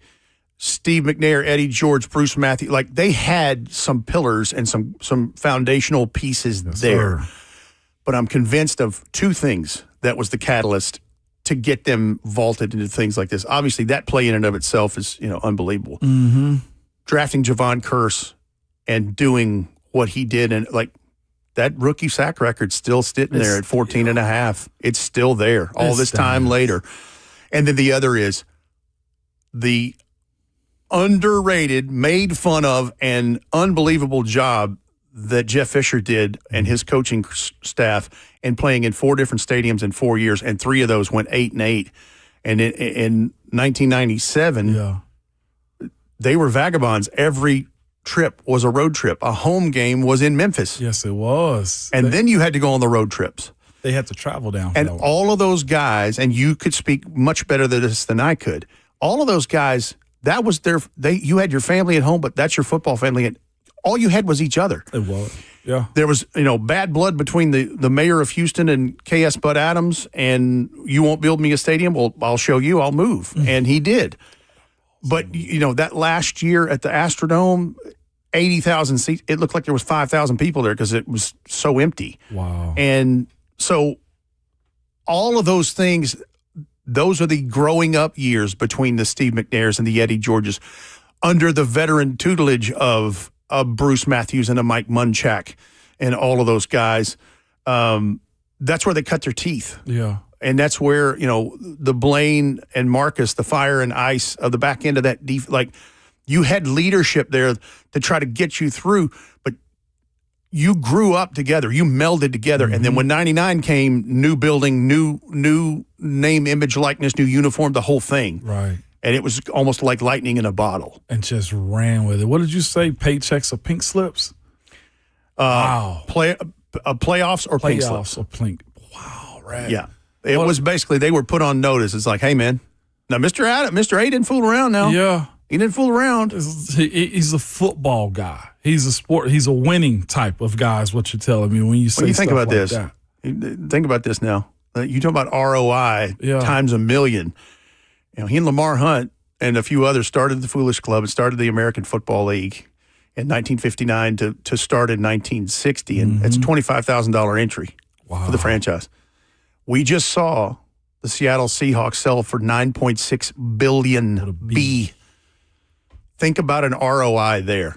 Steve McNair, Eddie George, Bruce Matthews, like they had some pillars and some foundational pieces there. Sir. But I'm convinced of 2 things that was the catalyst to get them vaulted into things like this. Obviously, that play in and of itself is, unbelievable. Mm-hmm. Drafting Javon Curse and doing what he did, and like that rookie sack record's still sitting there at 14 and a half. It's still there all this time later. And then the other is the underrated, made fun of, and unbelievable job that Jeff Fisher did and his coaching staff in playing in 4 different stadiums in 4 years, and 3 of those went 8-8. And in 1997, they were vagabonds. Every trip was a road trip. A home game was in Memphis. Yes, it was. And then you had to go on the road trips. They had to travel down. And all of those guys, and you could speak much better than I could, all of those guys, that was you had your family at home, but that's your football family. And all you had was each other. It was. Yeah. There was, bad blood between the mayor of Houston and K.S. Bud Adams, and you won't build me a stadium? Well, I'll show you. I'll move. And he did. But, that last year at the Astrodome, 80,000 seats, it looked like there was 5,000 people there because it was so empty. Wow. And so all of those things, those are the growing up years between the Steve McNairs and the Eddie Georges under the veteran tutelage of Bruce Matthews and a Mike Munchak and all of those guys. That's where they cut their teeth. Yeah. And that's where, the Blaine and Marcus, the fire and ice of the back end of that, you had leadership there to try to get you through, but you grew up together. You melded together. Mm-hmm. And then when 99 came, new building, new name, image, likeness, new uniform, the whole thing. Right. And it was almost like lightning in a bottle. And just ran with it. What did you say? Paychecks or pink slips? Wow. Playoffs or pink slips? Or pink. Wow, right. Yeah. It was basically, they were put on notice. It's like, hey, man, now Mr. A didn't fool around now. Yeah. He didn't fool around. He's a football guy. He's a winning type of guy is what you're telling me when you say think about this. That. Think about this now. You talk about ROI times a million. He and Lamar Hunt and a few others started the Foolish Club and started the American Football League in 1959 to start in 1960. And it's a $25,000 entry for the franchise. We just saw the Seattle Seahawks sell for $9.6 billion. Think about an ROI there.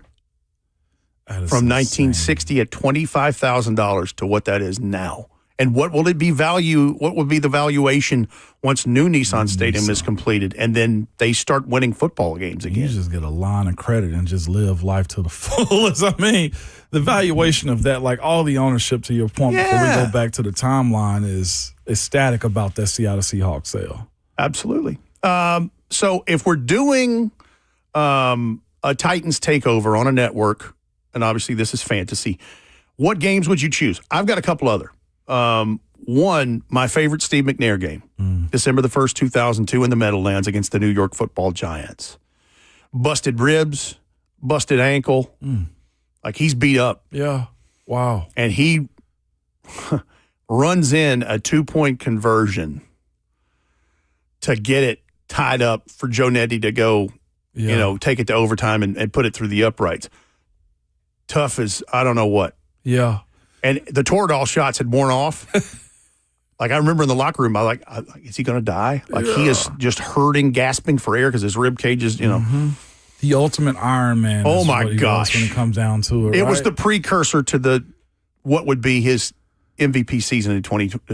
From 1960 at $25,000 to what that is now. And what will it be what will be the valuation once new Nissan Stadium is completed and then they start winning football games again? You just get a line of credit and just live life to the fullest. I mean, the valuation of that, like all the ownership to your point before we go back to the timeline is ecstatic about that Seattle Seahawks sale. Absolutely. So if we're doing a Titans takeover on a network, and obviously this is fantasy, what games would you choose? I've got a couple other. One, my favorite Steve McNair game, December the 1st, 2002 in the Meadowlands against the New York Football Giants. Busted ribs, busted ankle, like he's beat up. Yeah, wow. And he runs in a 2-point conversion to get it tied up for Joe Nettie to go, take it to overtime and put it through the uprights. Tough as I don't know what. Yeah. And the Toradol shots had worn off. Like I remember in the locker room, I was like, is he going to die? Like he is just hurting, gasping for air because his rib cage is, The ultimate Iron Man. Oh my gosh. When it comes down to it. It was the precursor to what would be his MVP season in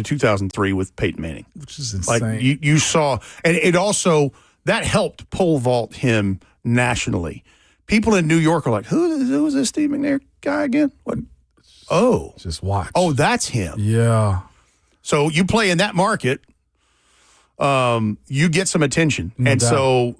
2003 with Peyton Manning. Which is insane. Like you saw, and it also, that helped pole vault him nationally. People in New York are like, who is this Steve McNair guy again? What? Oh. Just watch. Oh, that's him. Yeah. So you play in that market, you get some attention. So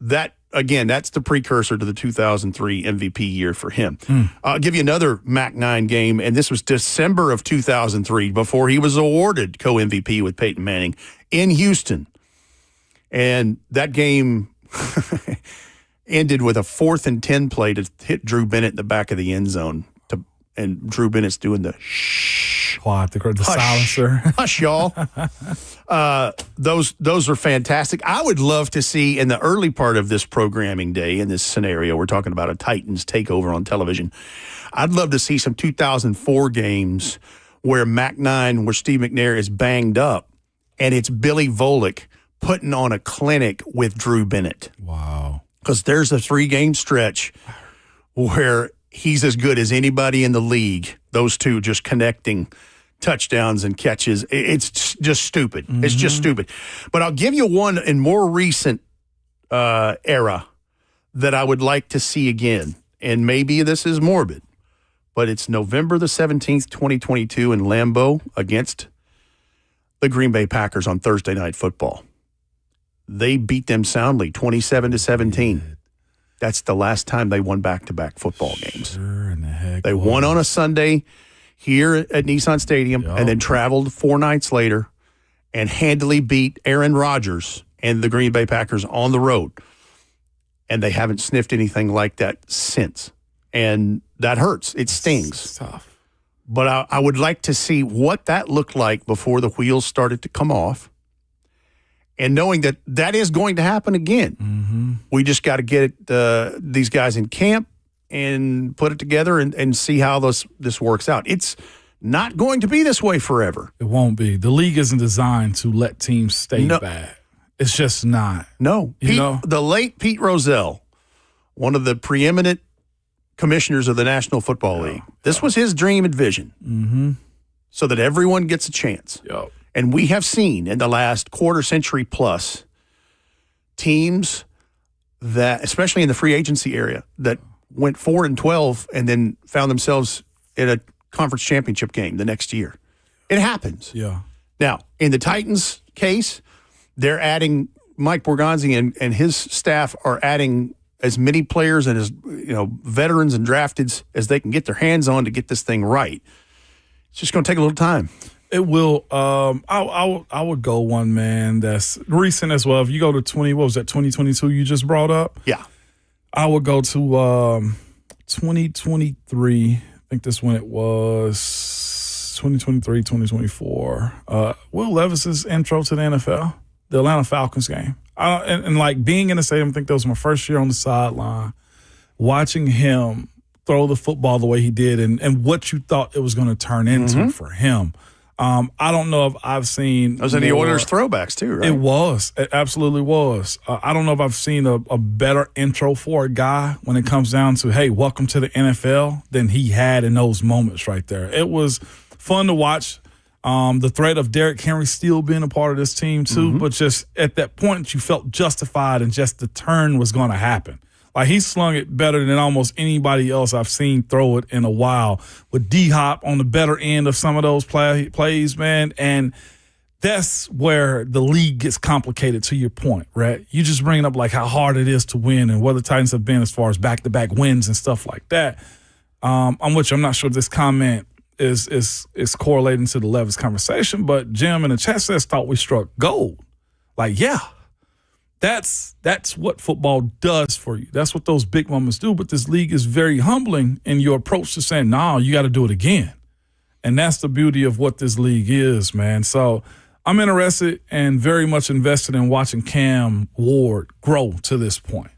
that, again, that's the precursor to the 2003 MVP year for him. I'll give you another MAC-9 game, and this was December of 2003 before he was awarded co-MVP with Peyton Manning in Houston. And that game ended with a 4th and 10 play to hit Drew Bennett in the back of the end zone. And Drew Bennett's doing the shh. Quiet, the silencer. Hush, y'all. Those are fantastic. I would love to see in the early part of this programming day, in this scenario, we're talking about a Titans takeover on television. I'd love to see some 2004 games where MAC-9, where Steve McNair is banged up, and it's Billy Volek putting on a clinic with Drew Bennett. Wow. Because there's a 3-game stretch where he's as good as anybody in the league. Those two just connecting touchdowns and catches. It's just stupid. It's just stupid. But I'll give you one in more recent era that I would like to see again. And maybe this is morbid, but it's November the 17th, 2022 in Lambeau against the Green Bay Packers on Thursday Night Football. They beat them soundly, 27-17. That's the last time they won back-to-back football games. Sure in the heck they won on a Sunday here at Nissan Stadium and then traveled 4 nights later and handily beat Aaron Rodgers and the Green Bay Packers on the road. And they haven't sniffed anything like that since. And that hurts. It stings. It's tough. But I would like to see what that looked like before the wheels started to come off. And knowing that that is going to happen again. We just got to get these guys in camp and put it together and see how this works out. It's not going to be this way forever. It won't be. The league isn't designed to let teams stay bad. It's just not. No. The late Pete Rozelle, one of the preeminent commissioners of the National Football League, this was his dream and vision. So that everyone gets a chance. And we have seen in the last quarter century plus teams that, especially in the free agency area, that went 4-12 and then found themselves in a conference championship game the next year. It happens. Now, in the Titans case, they're adding Mike Borgonzi and his staff are adding as many players and as veterans and drafteds as they can get their hands on to get this thing right. It's just going to take a little time. It will. I would go one, man, that's recent as well. If you go to 2022 you just brought up? Yeah. I would go to 2023. I think this one it was 2023, 2024. Will Levis's intro to the NFL, the Atlanta Falcons game. And like being in the stadium, I think that was my first year on the sideline, watching him throw the football the way he did and what you thought it was going to turn into for him. I don't know if I've seen. That was in the Oilers throwbacks too, right? It was. It absolutely was. I don't know if I've seen a better intro for a guy when it comes down to, hey, welcome to the NFL, than he had in those moments right there. It was fun to watch. The threat of Derrick Henry still being a part of this team too, but just at that point you felt justified and just the turn was going to happen. Like he slung it better than almost anybody else I've seen throw it in a while, with D-Hop on the better end of some of those plays, man. And that's where the league gets complicated, to your point, right? You just bringing up like how hard it is to win and what the Titans have been as far as back-to-back wins and stuff like that. I'm not sure this comment is correlating to the Levis conversation, but Jim in the chat says thought we struck gold. Like, yeah. That's what football does for you. That's what those big moments do. But this league is very humbling in your approach to saying, no, you got to do it again. And that's the beauty of what this league is, man. So I'm interested and very much invested in watching Cam Ward grow to this point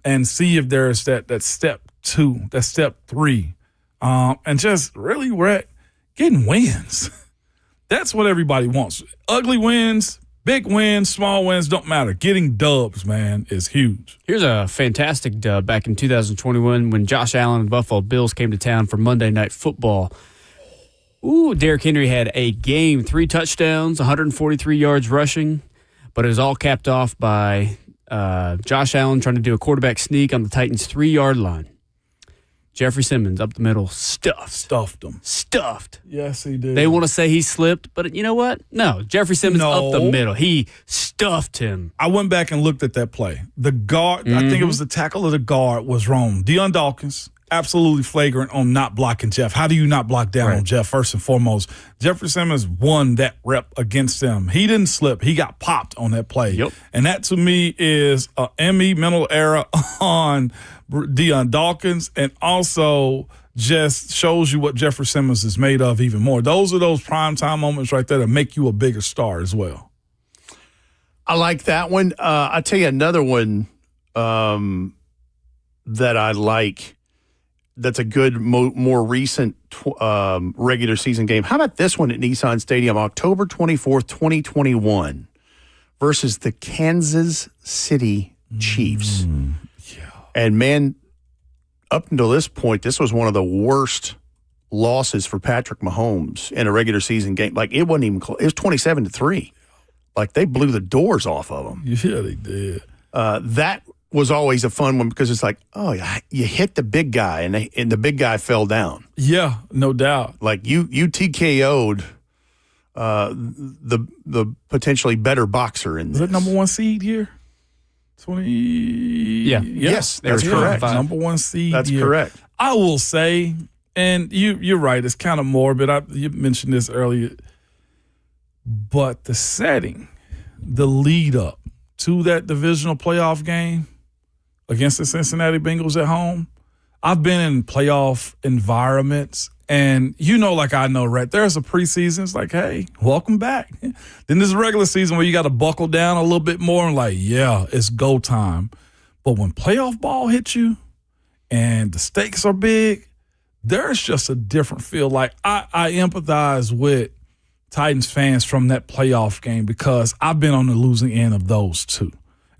and see if there's that step 2, that step 3. And just really we're at getting wins. That's what everybody wants. Ugly wins, big wins, small wins, don't matter. Getting dubs, man, is huge. Here's a fantastic dub back in 2021 when Josh Allen and the Buffalo Bills came to town for Monday Night Football. Derrick Henry had a game, 3 touchdowns, 143 yards rushing, but it was all capped off by Josh Allen trying to do a quarterback sneak on the Titans' 3-yard line. Jeffrey Simmons up the middle, stuffed him. Yes, he did. They want to say he slipped, but you know what? No, Jeffrey Simmons up the middle. He stuffed him. I went back and looked at that play. The guard, I think it was the tackle of the guard, was wrong. Deion Dawkins, absolutely flagrant on not blocking Jeff. How do you not block down on Jeff, first and foremost? Jeffrey Simmons won that rep against them. He didn't slip. He got popped on that play. Yep. And that, to me, is an ME mental error on Deion Dawkins, and also just shows you what Jeffrey Simmons is made of even more. Those are those primetime moments right there that make you a bigger star as well. I like that one. I'll tell you another one that I like that's a good, more recent regular season game. How about this one at Nissan Stadium, October 24th, 2021 versus the Kansas City Chiefs? And, man, up until this point, this was one of the worst losses for Patrick Mahomes in a regular season game. Like, it wasn't even close. It was 27-3. Like, they blew the doors off of them. Yeah, they did. That was always a fun one because it's like, oh, you hit the big guy, and the big guy fell down. Yeah, no doubt. Like, you TKO'd the potentially better boxer in this. Was that number 1 seed here? 20. Yeah. Yes, that's correct. Number 1 seed. That's here. correct. I will say, and you're right, it's kind of morbid. You mentioned this earlier, but the setting, the lead up to that divisional playoff game against the Cincinnati Bengals at home, I've been in playoff environments. And like I know, right, there's a preseason. It's like, hey, welcome back. Then there's a regular season where you got to buckle down a little bit more and like, yeah, it's go time. But when playoff ball hits you and the stakes are big, there's just a different feel. Like I empathize with Titans fans from that playoff game because I've been on the losing end of those too.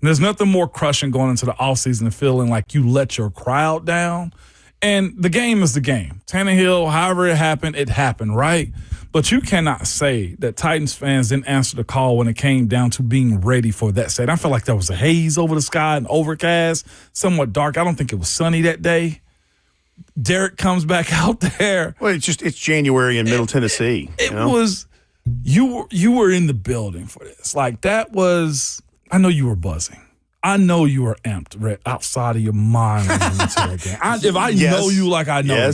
And there's nothing more crushing going into the offseason and feeling like you let your crowd down. And the game is the game. Tannehill, however it happened, right? But you cannot say that Titans fans didn't answer the call when it came down to being ready for that set. I felt like there was a haze over the sky and overcast, somewhat dark. I don't think it was sunny that day. Derek comes back out there. Well, it's January in Middle Tennessee. It was you were in the building for this. Like that was. I know you were buzzing. I know you were amped outside of your mind when you went to that game. If I know you like I know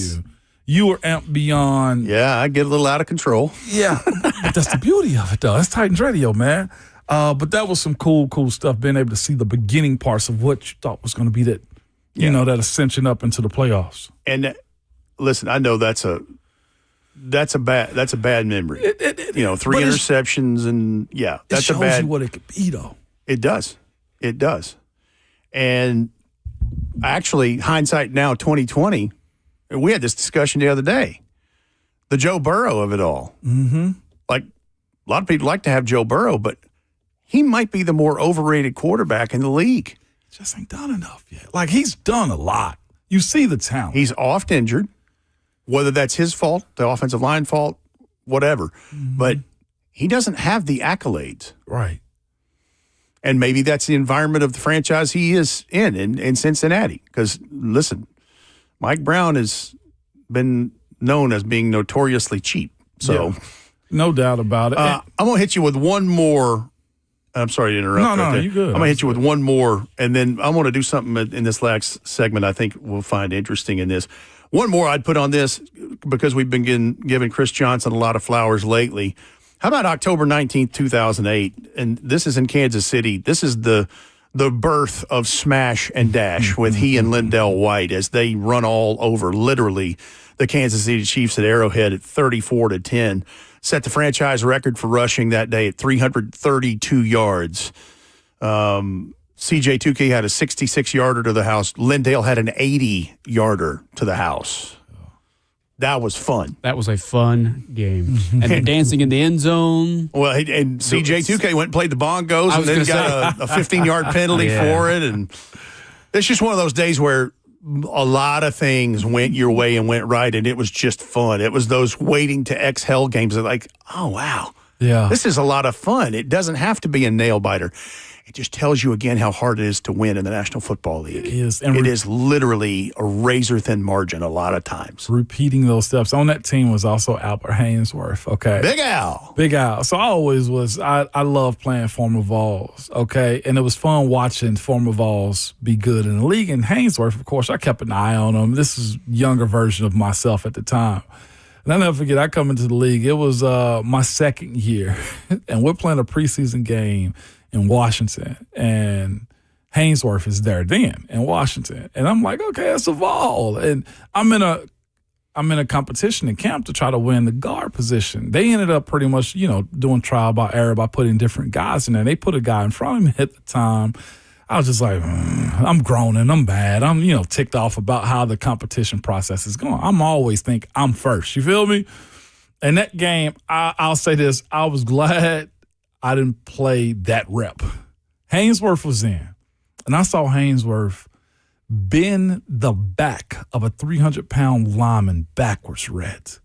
you were amped beyond. Yeah, I get a little out of control. Yeah, but that's the beauty of it, though. That's Titans Radio, man. But that was some cool stuff, being able to see the beginning parts of what you thought was going to be that, that ascension up into the playoffs. And listen, I know that's a bad memory. 3 interceptions and that's it shows you what it could be, though. It does. It does. And actually, hindsight now, 2020, we had this discussion the other day. The Joe Burrow of it all. Mm-hmm. Like, a lot of people like to have Joe Burrow, but he might be the more overrated quarterback in the league. Just ain't done enough yet. Like, he's done a lot. You see the talent. He's oft injured, whether that's his fault, the offensive line fault, whatever. Mm-hmm. But he doesn't have the accolades. Right. And maybe that's the environment of the franchise he is in Cincinnati. Because, listen, Mike Brown has been known as being notoriously cheap. So, no doubt about it. I'm going to hit you with one more. I'm sorry to interrupt. No, you good. I'm going to hit you with one more, and then I want to do something in this last segment I think we'll find interesting in this. One more I'd put on this because we've been giving Chris Johnson a lot of flowers lately. How about October 19th, 2008? And this is in Kansas City. This is the birth of Smash and Dash with he and Lindell White as they run all over, literally, the Kansas City Chiefs at Arrowhead at 34-10. Set the franchise record for rushing that day at 332 yards. C.J. Tukey had a 66-yarder to the house. Lindell had an 80-yarder to the house. That was fun. That was a fun game. And the dancing in the end zone. Well, and C.J. Tukey went and played the bongos and then got a 15-yard penalty for it. And it's just one of those days where a lot of things went your way and went right, and it was just fun. It was those waiting to exhale games that like, oh, wow. Yeah. This is a lot of fun. It doesn't have to be a nail-biter. It just tells you again how hard it is to win in the National Football League. It is. And it is literally a razor-thin margin a lot of times. Repeating those steps. On that team was also Albert Haynesworth, okay? Big Al. Big Al. So I love playing former Vols, okay? And it was fun watching former Vols be good in the league. And Haynesworth, of course, I kept an eye on him. This is a younger version of myself at the time. And I'll never forget, I come into the league. It was my second year, and we're playing a preseason game in Washington, and Haynesworth is there then in Washington, and I'm like, okay, that's a Vol, and I'm in a competition in camp to try to win the guard position. They ended up pretty much, doing trial by error by putting different guys in there. They put a guy in front of me at the time. I was just like, I'm groaning, I'm bad. I'm, ticked off about how the competition process is going. I'm always think I'm first. You feel me? And that game, I'll say this, I was glad I didn't play that rep. Haynesworth was in, and I saw Haynesworth bend the back of a 300-pound lineman backwards, Reds,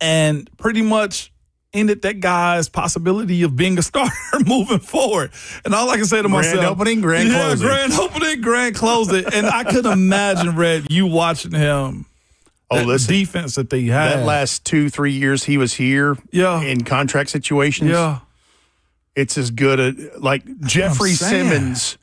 and pretty much ended that guy's possibility of being a starter moving forward. And all I can say to myself, grand opening, grand closing. Grand opening, grand closing. And I could imagine, Red, you watching him. Listen, defense that they had. That last 2-3 years he was here in contract situations. Yeah. It's as good like Jeffrey Simmons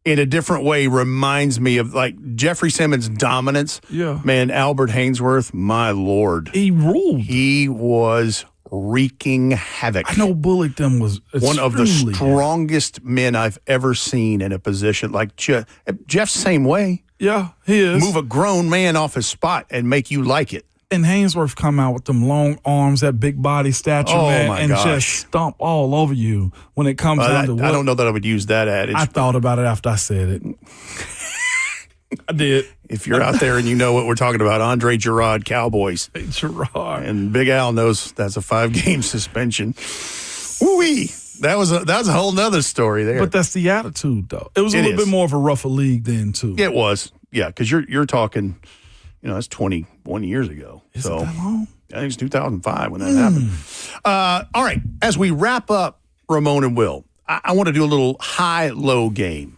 in a different way reminds me of like Jeffrey Simmons' dominance. Yeah. Man, Albert Hainsworth, my Lord. He ruled. He was wreaking havoc. I know Bullock them was one of the strongest men I've ever seen in a position. Like Jeff's same way. Yeah, he is. Move a grown man off his spot and make you like it. And Hainsworth come out with them long arms, that big body stature, man, and just stomp all over you when it comes down to what. I don't know that I would use that adage. I thought about it after I said it. I did. If you're out there and you know what we're talking about, Andre Gerard, Cowboys. Gerard. And Big Al knows that's a 5-game suspension. Woo-wee. That was a whole nother story there. But that's the attitude, though. It was a little bit more of a rougher league then, too. It was. Yeah, because you're talking, that's 21 years ago. Is it that long? I think it's 2005 when that happened. All right. As we wrap up Ramon and Will, I want to do a little high-low game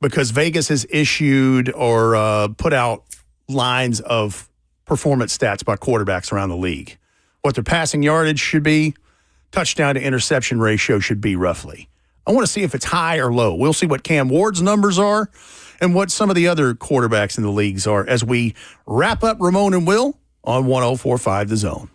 because Vegas has issued or put out lines of performance stats by quarterbacks around the league. What their passing yardage should be, touchdown to interception ratio should be roughly. I want to see if it's high or low. We'll see what Cam Ward's numbers are and what some of the other quarterbacks in the leagues are as we wrap up Ramon and Will on 104.5 The Zone.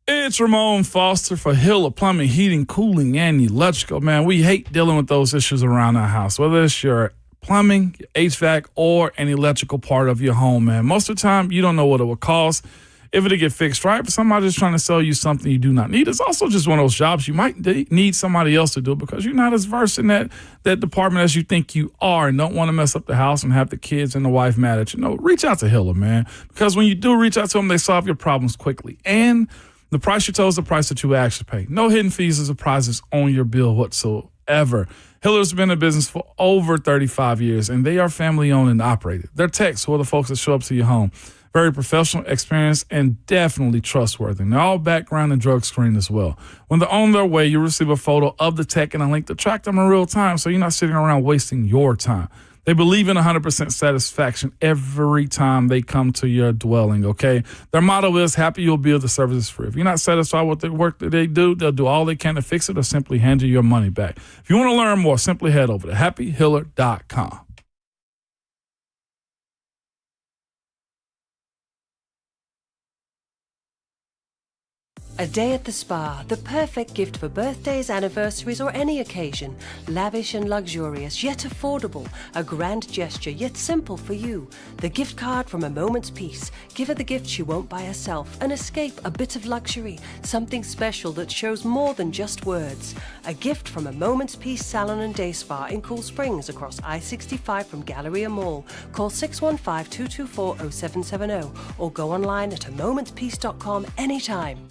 It's Ramon Foster for Hiller Plumbing, Heating, Cooling, and Electrical. Man, we hate dealing with those issues around our house, whether it's your plumbing, HVAC, or an electrical part of your home, man. Most of the time, you don't know what it will cost if it'll get fixed right. But somebody's trying to sell you something you do not need. It's also just one of those jobs you might need somebody else to do because you're not as versed in that department as you think you are and don't want to mess up the house and have the kids and the wife mad at you. No, reach out to Hiller, man, because when you do reach out to them, they solve your problems quickly. And the price you tell is the price that you actually pay. No hidden fees or surprises on your bill whatsoever. Hiller's been in business for over 35 years, and they are family-owned and operated. Their techs, who are the folks that show up to your home, very professional, experienced, and definitely trustworthy. And they're all background and drug screened as well. When they're on their way, you'll receive a photo of the tech and a link to track them in real time, so you're not sitting around wasting your time. They believe in 100% satisfaction every time they come to your dwelling, okay? Their motto is, happy you'll build, the service is free. If you're not satisfied with the work that they do, they'll do all they can to fix it or simply hand you your money back. If you want to learn more, simply head over to happyhiller.com. A day at the spa, the perfect gift for birthdays, anniversaries, or any occasion. Lavish and luxurious, yet affordable. A grand gesture, yet simple for you. The gift card from A Moment's Peace. Give her the gift she won't buy herself. An escape, a bit of luxury. Something special that shows more than just words. A gift from A Moment's Peace Salon and Day Spa in Cool Springs across I-65 from Galleria Mall. Call 615-224-0770 or go online at amomentspeace.com anytime.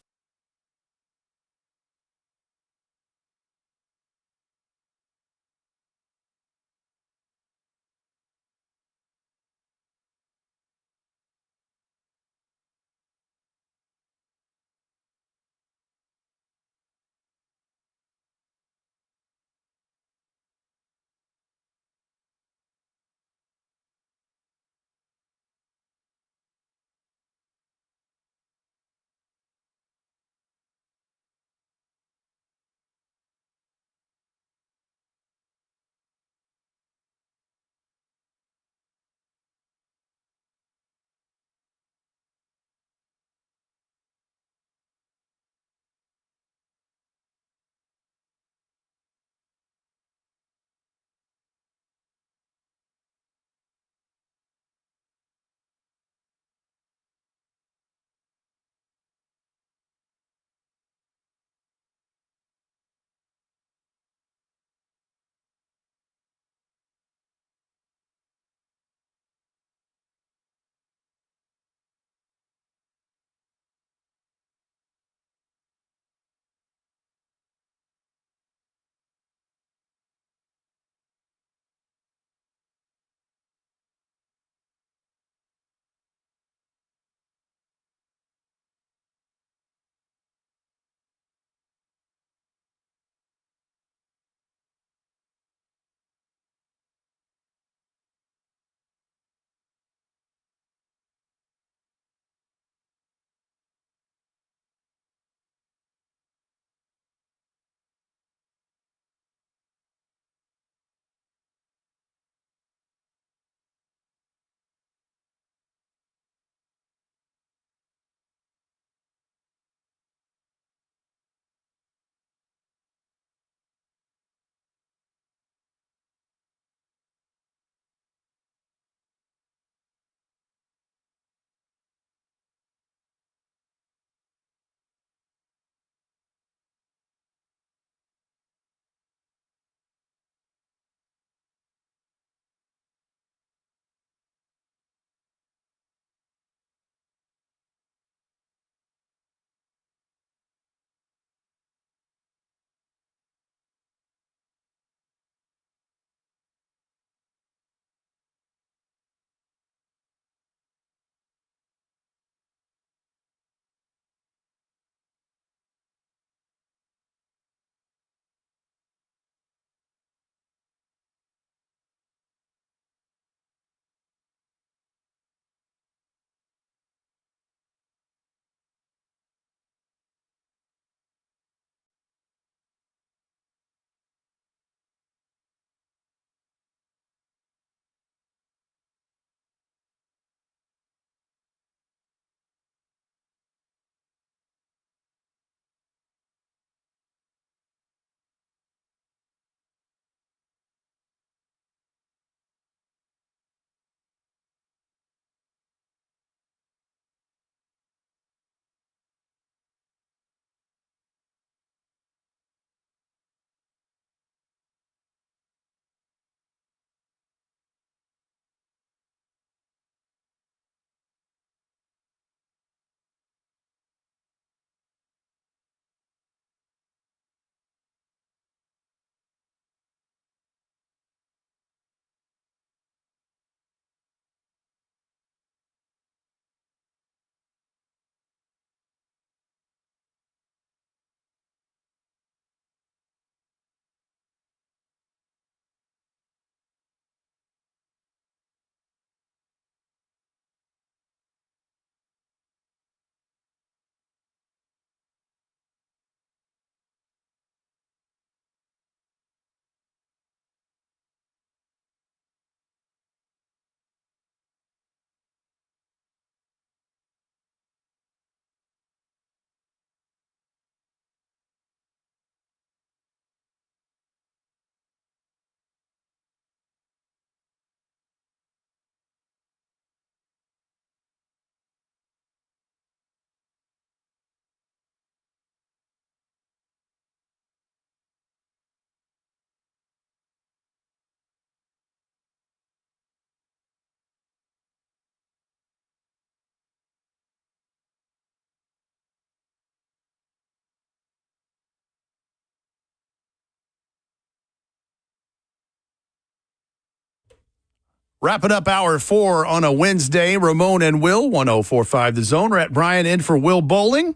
Wrapping up hour 4 on a Wednesday. Ramon and Will, 104.5 The Zone. We're at Brian in for Will Bowling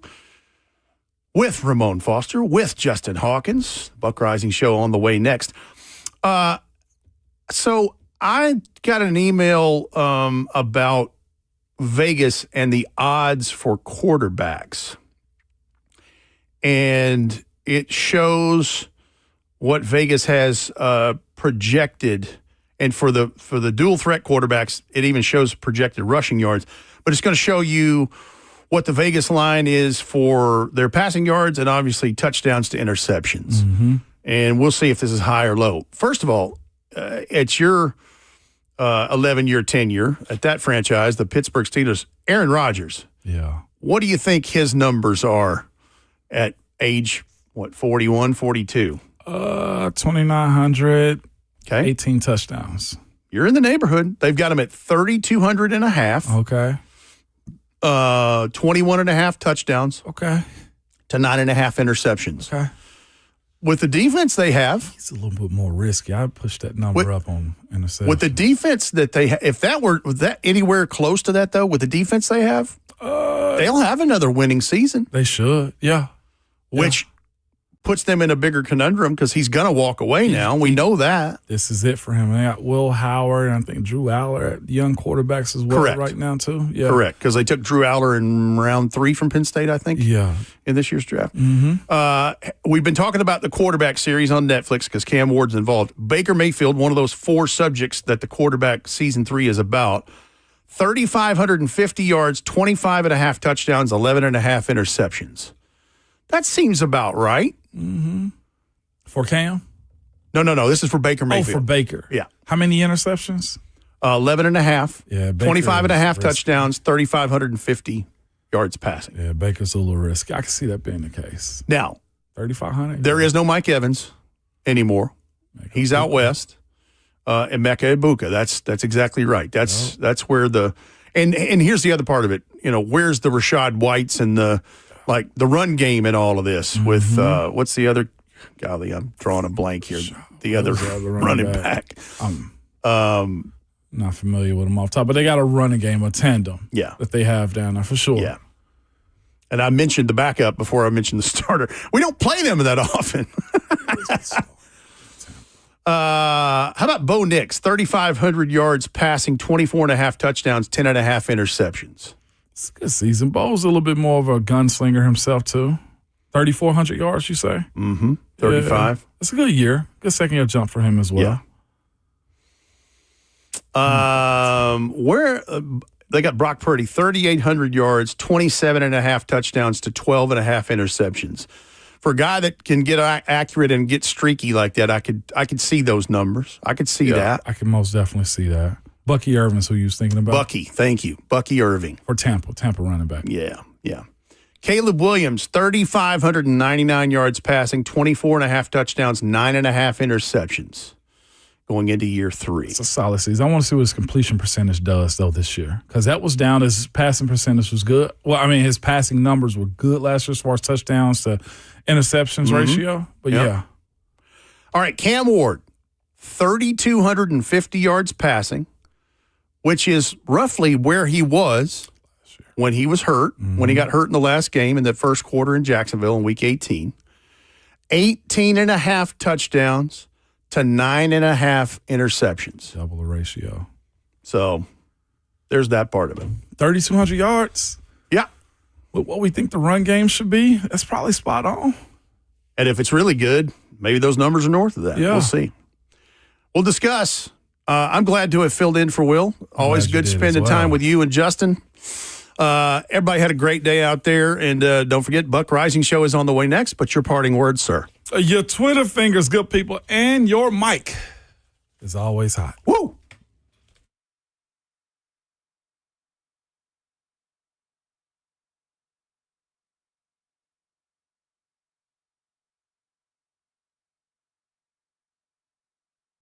with Ramon Foster, with Justin Hawkins. Buck Rising Show on the way next. So I got an email about Vegas and the odds for quarterbacks. And it shows what Vegas has projected. And for the dual threat quarterbacks, it even shows projected rushing yards. But it's going to show you what the Vegas line is for their passing yards and obviously touchdowns to interceptions. Mm-hmm. And we'll see if this is high or low. First of all, it's your 11-year tenure at that franchise, the Pittsburgh Steelers. Aaron Rodgers. Yeah. What do you think his numbers are at age, 41, 42? 2,900. Okay. 18 touchdowns. You're in the neighborhood. They've got him at 3,200 and a half. Okay. 21 and a half touchdowns. Okay. To 9.5 interceptions. Okay. With the defense they have. It's a little bit more risky. I'd push that number up on interceptions. With the defense that they have, if that were anywhere close to that, though, with the defense they have, they'll have another winning season. They should. Yeah. Which puts them in a bigger conundrum because he's going to walk away now. We know that. This is it for him. They got Will Howard and I think Drew Aller at young quarterbacks as well right now, too. Yeah. Correct, because they took Drew Aller in round 3 from Penn State, I think, in this year's draft. Mm-hmm. We've been talking about the quarterback series on Netflix because Cam Ward's involved. Baker Mayfield, one of those 4 subjects that the quarterback season 3 is about, 3,550 yards, 25.5 touchdowns, 11.5 interceptions. That seems about right. Mm-hmm. For Cam? No. This is for Baker Mayfield. Oh, for Baker. Yeah. How many interceptions? 11.5. Yeah. 25.5 touchdowns, 3,550 yards passing. Yeah, Baker's a little risky. I can see that being the case. Now, 3,500. There is no Mike Evans anymore. He's out west. And Mecca Ibuka. That's exactly right. That's where the and here's the other part of it. Where's the Rashad Whites and the run game in all of this with what's the other? Golly, I'm drawing a blank here. The other running back. Not familiar with them off top, but they got a running game, a tandem. Yeah, that they have down there for sure. Yeah. And I mentioned the backup before I mentioned the starter. We don't play them that often. How about Bo Nix? 3,500 yards passing, 24.5 touchdowns, 10.5 interceptions. It's a good season. Bo's a little bit more of a gunslinger himself, too. 3,400 yards, you say? Mm-hmm. 35. It's a good year. Good second-year jump for him as well. Yeah. They got Brock Purdy, 3,800 yards, 27.5 touchdowns to 12.5 interceptions. For a guy that can get accurate and get streaky like that, I could see those numbers. I could see that. I can most definitely see that. Bucky Irvin's who you was thinking about? Bucky, thank you. Bucky Irving. Or Tampa running back. Yeah. Caleb Williams, 3,599 yards passing, 24.5 touchdowns, 9.5 interceptions going into year 3. It's a solid season. I want to see what his completion percentage does, though, this year. Because that was down. His passing percentage was good. Well, I mean, his passing numbers were good last year as far as touchdowns to interceptions ratio. But, yeah. All right, Cam Ward, 3,250 yards passing, which is roughly where he was when he was hurt, when he got hurt in the last game in the first quarter in Jacksonville in Week 18. 18.5 touchdowns to 9.5 interceptions. Double the ratio. So there's that part of it. 3,200 yards. Yeah. With what we think the run game should be, that's probably spot on. And if it's really good, maybe those numbers are north of that. Yeah. We'll see. We'll discuss. I'm glad to have filled in for Will. Always good spending time with you and Justin. Everybody had a great day out there. And don't forget, Buck Rising Show is on the way next. But your parting words, sir. Your Twitter fingers, good people, and your mic is always hot. Woo!